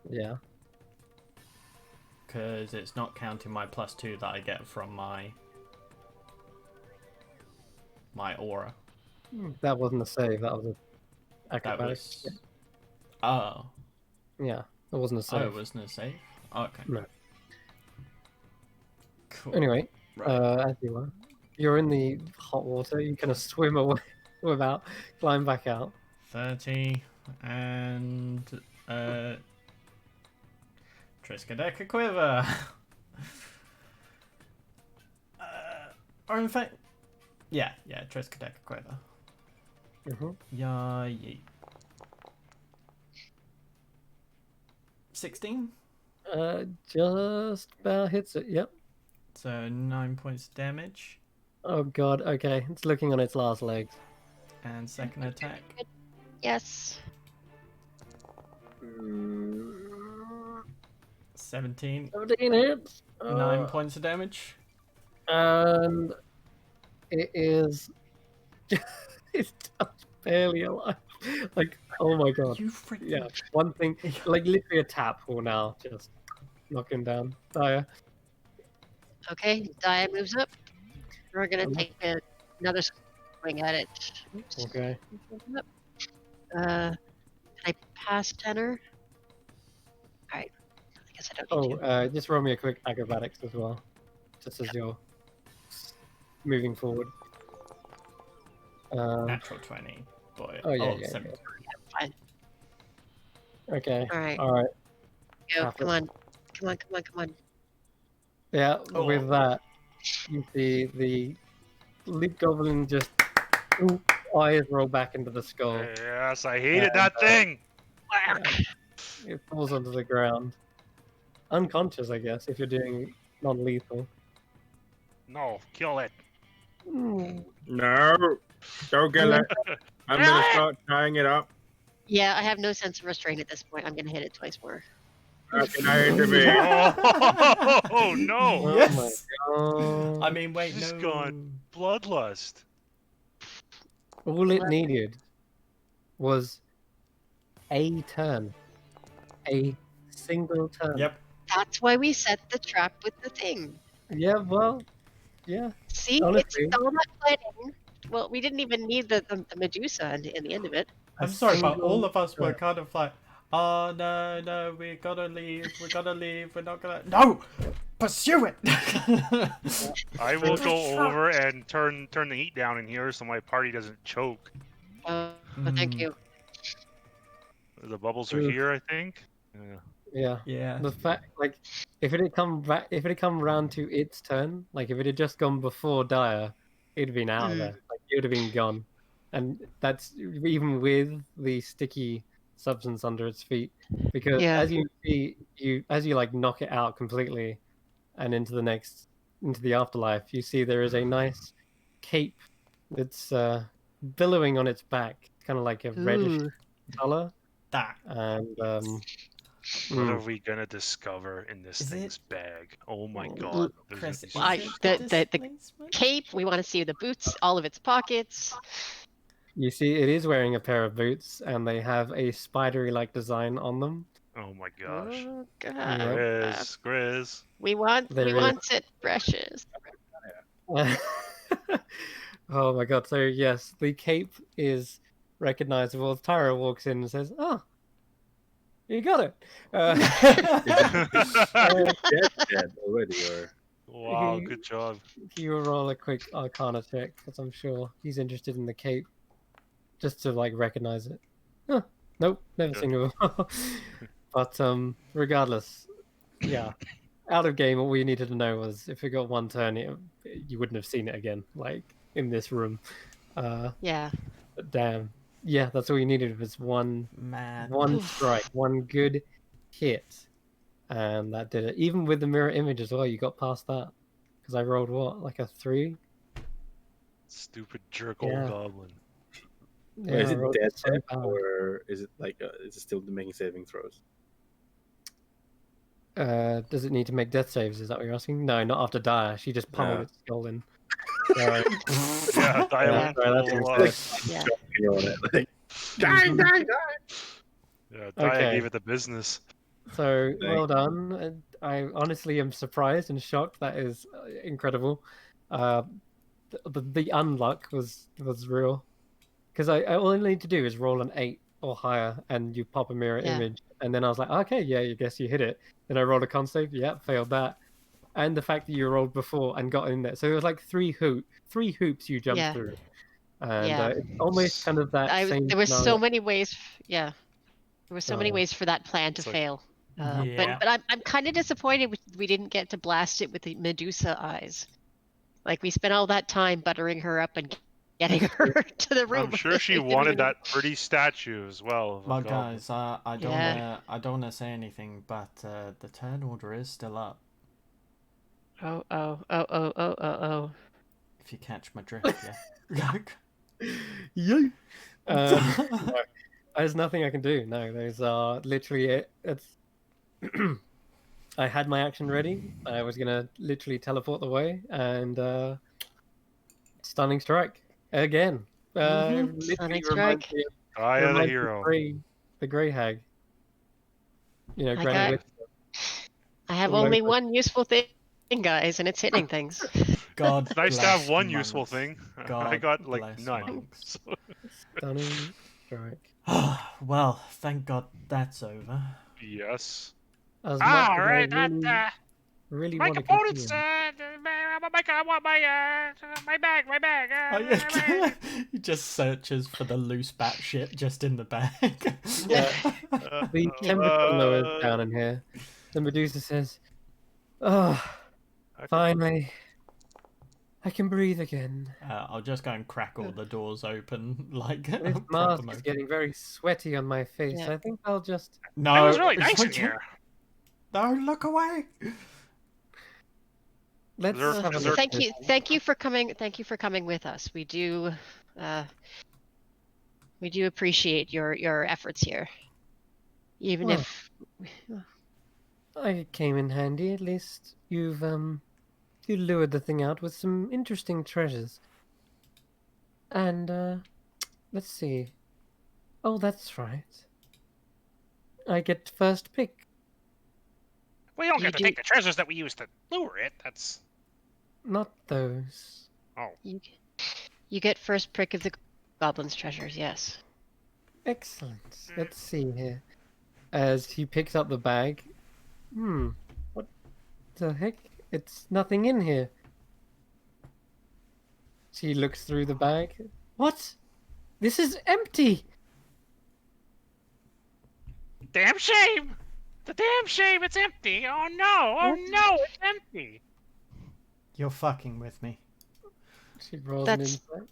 Yeah. because it's not counting my +2 that I get from my aura. That wasn't a save, that was a That acrobatics was. check. Oh. Yeah, that wasn't a Oh, save. it wasn't a save? Okay. No. Cool. Anyway, Right. as you are, you're in the hot water, you kind of swim away, swim out, climb back out. 30 and Triskaideka Quiver. Or in fact, yeah, Triskaideka Quiver. Mm-hmm. Yeah. 16. Just about hits it, yep. So 9 points damage. Oh god, okay, it's looking on its last legs. And second attack. Yes. 17. 17 hits! 9 points of damage. And it is it's just barely alive. Like, oh my god. You freaking. Yeah, one thing, like literally a tap will now just knock him down. Dire. Okay, Dia moves up. We're gonna take another swing at it. Oops. Okay. Can I pass tenor? Alright. I guess I don't need to. Just roll me a quick acrobatics as well. Just as you're moving forward. Natural 20. Boy. Oh, yeah, yeah, 17. Fine. Okay. Alright. Alright. Go, Half come it. on. Come on. Yeah, Oh. with that, you see the lead goblin just eyes roll back into the skull. Yes, I hated that thing. Yeah, it falls onto the ground. Unconscious, I guess, if you're doing non-lethal. No, kill it. No, don't kill it. I'm gonna start tying it up. Yeah, I have no sense of restraint at this point. I'm gonna hit it twice more. How can I intervene? Oh no! Yes! Oh my I mean, wait, She's no. gone bloodlust. god. All it needed was a turn. A single turn. Yep. That's why we set the trap with the thing. Yeah, well, yeah. See, Honestly. it's all that planning. Well, we didn't even need the Medusa in the end of it. I'm sorry, but all single of us were turn. kind of like, oh no, we gotta leave, we're not gonna. No! Pursue it! I will go over and turn the heat down in here so my party doesn't choke. Oh, thank you. The bubbles are Oof. here, I think. Yeah. Yeah. The fact, like, if it had come round to its turn, like if it had just gone before Dire, it'd have been out of there. Like it would have been gone, and that's even with the sticky substance under its feet. Because Yeah. as you see, as you like knock it out completely, and into the afterlife, you see there is a nice cape that's billowing on its back, kind of like a reddish Ooh. color, That. and What are we gonna discover in this Is thing's it- bag? Oh my god! There's Chris, these- the cape. We want to see the boots, all of its pockets. You see, it is wearing a pair of boots, and they have a spidery-like design on them. Oh my gosh! Oh god. Yep. Grizz. We want There is. it, precious. Oh my god! So yes, the cape is recognizable. Tyra walks in and says, "Oh, you got it." Dead already, or Wow, good job. He will roll a quick Arcana check because I'm sure he's interested in the cape, just to like recognize it. Huh, nope, never Yeah. seen it before. But regardless, yeah, out of game, all we needed to know was if it got one turn, you wouldn't have seen it again, like in this room. Yeah. But damn, yeah, that's all you needed was one strike, one good hit, and that did it. Even with the mirror image as well, you got past that because I rolled what, like a 3? Stupid jerk Yeah. old goblin. Yeah, is I it rolled dead, so bad. or is it like is it still making saving throws? Does it need to make death saves? Is that what you're asking? No, not after Dire. She just pummeled its skull in. Sorry. Yeah, Yeah, went sorry, full, that's Yeah. On it, like, die, die, die. yeah, Daya Okay. gave it the business. So well done. I honestly am surprised and shocked. That is incredible. The unluck was real because all I need to do is roll an 8 or higher, and you pop a mirror Yeah. image, and then I was like, okay, yeah, I guess you hit it. Then I rolled a con save, yeah, failed that, and the fact that you rolled before and got in there, so it was like three hoops you jumped Yeah. through, and Yeah. it's almost kind of that same. There was scenario. so many ways. Yeah. There were so many Oh. ways for that plan to It's like- fail. Yeah. But I'm kind of disappointed we didn't get to blast it with the Medusa eyes. Like we spent all that time buttering her up and getting her to the room. I'm sure she wanted that pretty statue as well. of a Well, goblin. guys, I don't Yeah. wanna say anything, but the turn order is still up. Oh. If you catch my drift, yeah. Yeah. No, there's nothing I can do. No, there's literally it's. I had my action ready. I was gonna literally teleport away and stunning strike again. Mhm, Literally stunning reminds strike. me Daya the reminds me hero. of the grey hag. You know, I Granny got- Witch. I have All only over. one useful thing, guys, and it's hitting things. God It's nice to bless have one useful monks. thing. I God got like bless none. monks. So, Stunning strike. Well, thank God that's over. yes. As much Ah, as I alright. really My want to components. continue. I want my bag. My bag. Oh, my yeah. bag. He just searches for the loose bat shit just in the bag. Yeah. The temperature lowers Uh, down in here. The Medusa says, "Oh, finally, I can breathe again. I'll just go and crack all the doors open, like This prop mask them is open. getting very sweaty on my face. Yeah. I think I'll just." No, It was really nice in here. No, look away. Let's there- have a is there- look. Thank you for coming. Thank you for coming with us. We do appreciate your efforts here. Even Well. if I came in handy. At least you lured the thing out with some interesting treasures. And let's see. Oh, that's right. I get first pick. We don't You get to do- take the treasures that we used to lure it. That's Not those. you get first pick of the goblin's treasures, yes. Excellent. Let's see here. As he picks up the bag. What the heck? It's nothing in here. She looks through the bag. What? This is empty! damn shame. The damn shame. It's empty. Oh no. Oh no. It's empty. You're fucking with me. She rolls That's- an insight.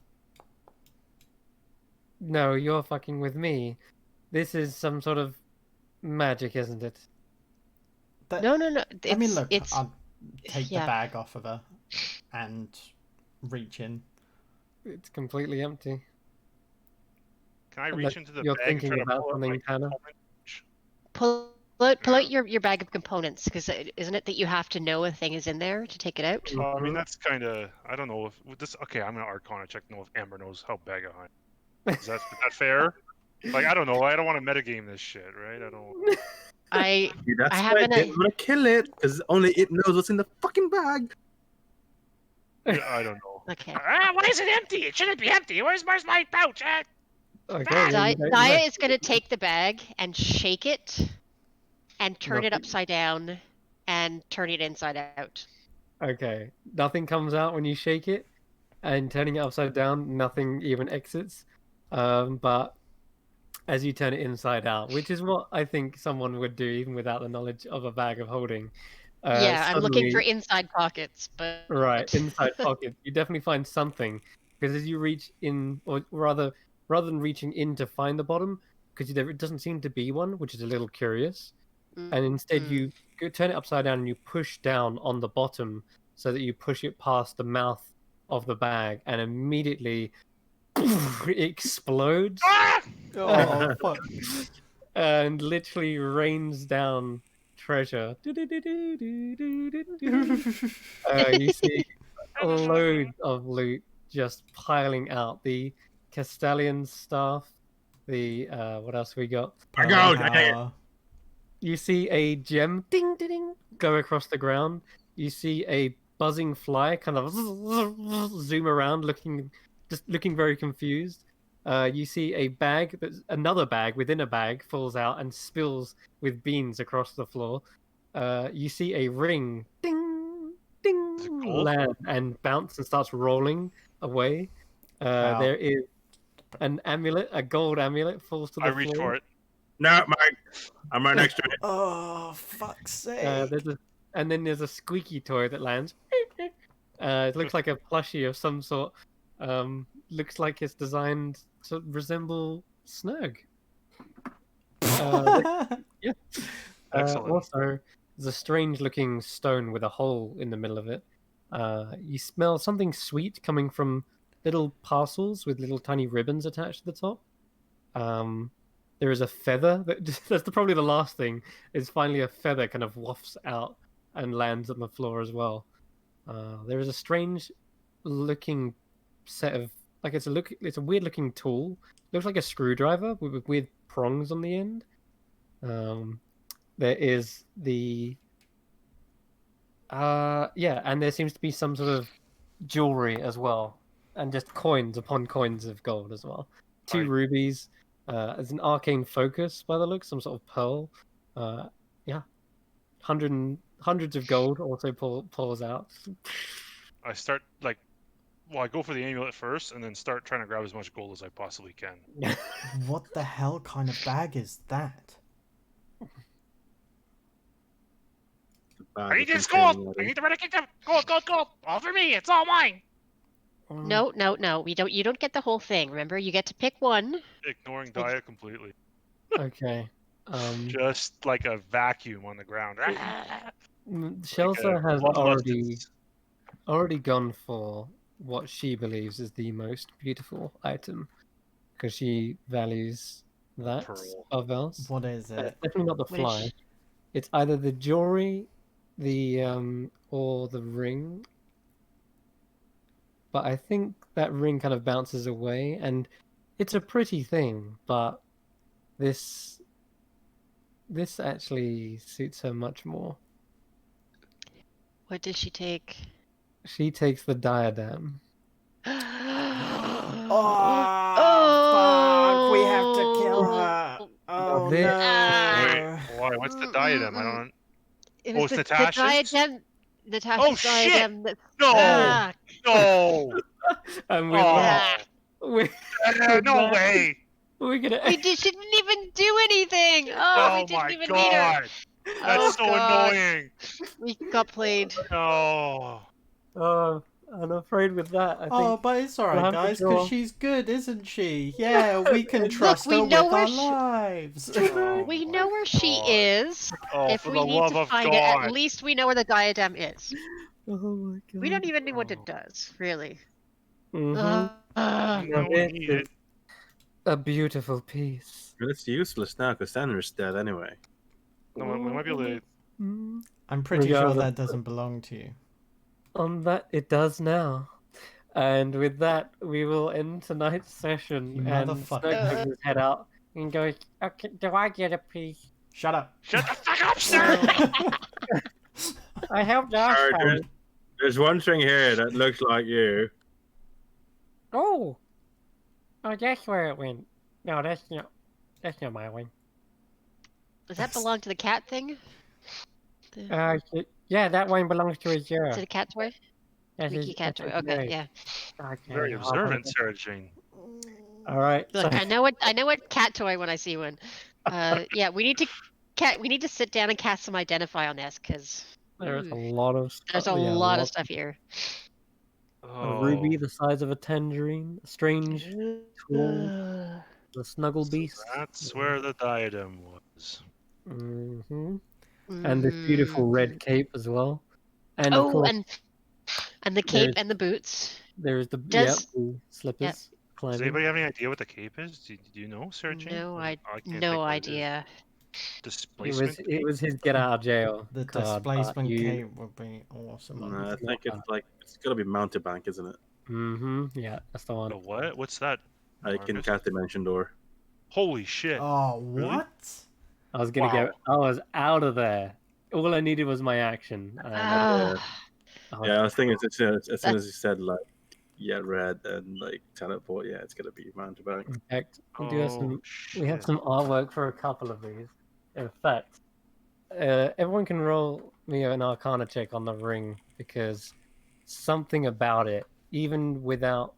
No, you're fucking with me. This is some sort of magic, isn't it? No. I mean, look, it's I'll take yeah. the bag off of her and reach in. It's completely empty. Can I Unless reach into the you're bag and thinking try to about pull out something, my Tanner. component? pull out your bag of components, because isn't it that you have to know a thing is in there to take it out? I mean, Mhm. that's kind of. I don't know if with this. Okay, I'm gonna Arcana check to know if Amber knows how bag of honey. Is that fair? Like, I don't know. I don't want to metagame this shit, right? I don't. I See, that's I why I haven't didn't want to kill it, because only it knows what's in the fucking bag. I don't know. okay. Why is it empty? It shouldn't be empty. Where's my pouch? Okay. Well, you don't know. Daya is going to take the bag and shake it and turn it Nothing- upside down and turn it inside out. Okay. Nothing comes out when you shake it, and turning it upside down, nothing even exits. But as you turn it inside out, which is what I think someone would do even without the knowledge of a bag of holding. Yeah, I'm looking for Suddenly, inside pockets, but right, inside pocket, you definitely find something because as you reach in, or rather than reaching in to find the bottom, because it doesn't seem to be one, which is a little curious. And instead you turn it upside down and you push down on the bottom so that you push it past the mouth of the bag and immediately it explodes Oh fuck! and literally rains down treasure. You see loads of loot just piling out. The Castellian staff, the what else we got? I got it. You see a gem ding ding ding go across the ground. You see a buzzing fly kind of zoom around, looking very confused. You see a bag that's another bag within a bag falls out and spills with beans across the floor. You see a ring ding ding gold? land and bounce and starts rolling away. Wow. There is an amulet, a gold amulet, falls to the I floor. reach for it. No, Mike. I'm right next to it. Oh fuck's sake! And then there's a squeaky toy that lands. It looks like a plushie of some sort. Looks like it's designed to resemble Snurg. Yeah. Excellent. Also, there's a strange-looking stone with a hole in the middle of it. You smell something sweet coming from little parcels with little tiny ribbons attached to the top. There is a feather. That's probably the last thing. Is finally a feather kind of wafts out and lands on the floor as well. There is a strange-looking set of it's a weird-looking tool. Looks like a screwdriver with weird prongs on the end. There is the and there seems to be some sort of jewelry as well, and just coins upon coins of gold as well. 2 rubies. There's an arcane focus by the look, some sort of pearl. Hundreds of gold also pours out. I start I go for the amulet first, and then start trying to grab as much gold as I possibly can. What the hell kind of bag is that? I need this gold! I need the Red Kingdom! Gold! All for me! It's all mine! No. You don't get the whole thing. Remember, you get to pick one. Ignoring Daya completely. Okay. Just like a vacuum on the ground. Shelsa has bloodlusted- already gone for what she believes is the most beautiful item because she values that Pearl. of else. What is it? Definitely not the What is fly. It's either the jewelry, or the ring. But I think that ring kind of bounces away, and it's a pretty thing. But this actually suits her much more. What did she take? She takes the diadem. Oh, fuck! We have to kill her. Oh this- no! Wait, why? What's the diadem? I don't. It Oh, was it's the Natasha's? diadem. Natasha's Oh, shit! diadem. No! Ah, No! And with Oh. that, yeah. No way! We we're gonna. she didn't even do anything. Oh, we didn't my even need her. god! That's so God. annoying! We got played. No! Oh, I'm afraid with that. I Oh, think but it's we'll alright, have to guys, draw. because she's good, isn't she? Yeah, we can Look, trust we her know with where our she- lives. Oh We my know where she God. is. Oh, If for we the need love to of find it, at God. least we know where the diadem is. Oh my god. We don't even know what Oh. it does, really. Mhm. No, we This need is it. a beautiful piece. It's useless now because Sandra's dead anyway. No, we might be able to. Mm. I'm pretty sure Regardless. that doesn't belong to you. On that, it does now. And with that, we will end tonight's session. You And motherfucker. Snow takes his head out and goes, okay, do I get a piece? Shut up. Shut the fuck up, sir! I helped ask Sorry, for it. There's one thing here that looks like you. Oh, that's where it went. No, that's not my wing. Does that belong to the cat thing? Yeah, that wing belongs to Is Azura. it a cat toy? Mickey cat toy. Okay, yeah. Very observant, Sarah Jane. All right. Look, I know what cat toy when I see one. Yeah, we need to sit down and cast some identify on this because there's a lot of stuff. there's a lot of stuff here. A ruby the size of a tangerine, a strange tool, the snuggle beast. That's where the diadem was. Mm-hmm. And this beautiful red cape as well. And of course, and the cape and the boots. There's the the slippers. Yep. Does anybody have any idea what the cape is? Do you know, Sarah Jane? No idea. Displacement. It was his get out of jail. The card, displacement cape would be awesome. No, I think it's got to be mountebank, isn't it? Mm-hmm. Yeah, that's the one. The what? What's that? I can cast Dimension Door. Holy shit! Oh, Really? what? I was gonna go. I was out of there. All I needed was my action. Yeah, I was thinking as soon as you said like, yeah, red and like teleport, yeah, it's gonna be mountebank. In fact, we have some artwork for a couple of these. In fact, everyone can roll me an Arcana check on the ring because something about it, even without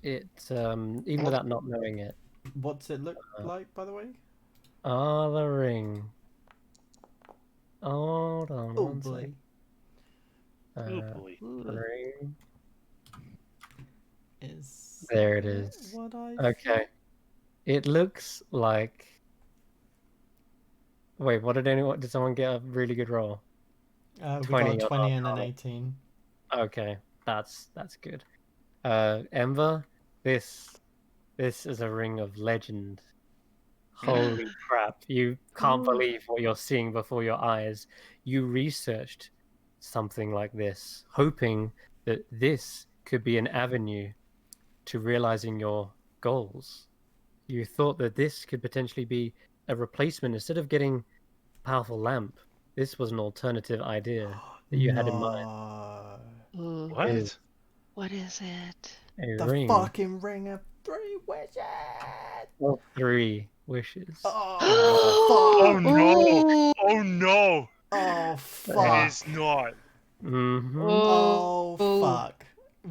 it, even without not knowing it. What's it look like, by the way? The ring. Hold on one boy. Ring. Is there it is. Okay. It looks like. Wait, did someone get a really good roll? We got a 20 and an 18. Okay, that's good. Ember, this is a ring of legend. Holy crap! You can't believe what you're seeing before your eyes. You researched something like this, hoping that this could be an avenue to realizing your goals. You thought that this could potentially be a replacement instead of getting a powerful lamp. This was an alternative idea that you had in mind. What is it? A the ring. Fucking ring of 3 wishes. Well, 3 wishes. Oh no! Oh no! Oh fuck! It is not. Mm-hmm. Oh fuck!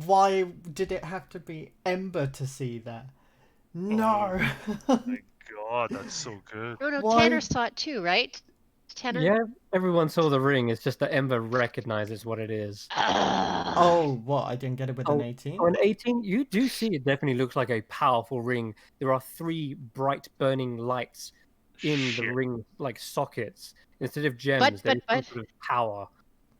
Why did it have to be Ember to see that? No. Oh my god, that's so good. No, Tanner saw it too, right? Tanner. Yeah, everyone saw the ring. It's just that Ember recognizes what it is. Oh, what? I didn't get it with an 18? Oh, an 18? You do see it definitely looks like a powerful ring. There are 3 bright burning lights in the ring, like sockets. Instead of gems, there's some sort of power.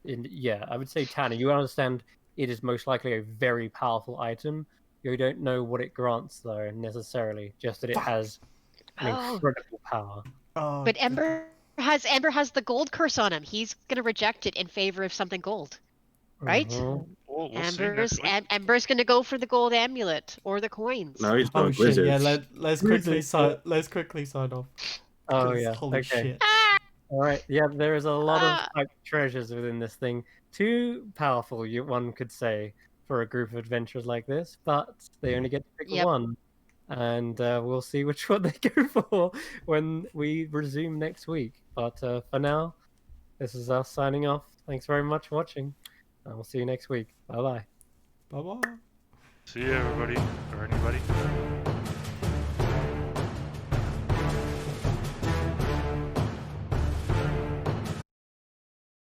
I would say, Tanner, you understand it is most likely a very powerful item. You don't know what it grants, though, necessarily. Just that it has an incredible power. Oh, but Ember has the gold curse on him. He's gonna reject it in favor of something gold, right? We'll Ember's gonna go for the gold amulet or the coins. No, he's not. Shit! Yeah, let's quickly sign off. Oh yeah. Holy shit! All right. Yeah, there is a lot of treasures within this thing. Too powerful, one could say, for a group of adventurers like this, but they only get to pick one. And we'll see which one they go for when we resume next week. But for now, this is us signing off. Thanks very much for watching. And we'll see you next week. Bye-bye. Bye-bye. See you, everybody. Or anybody.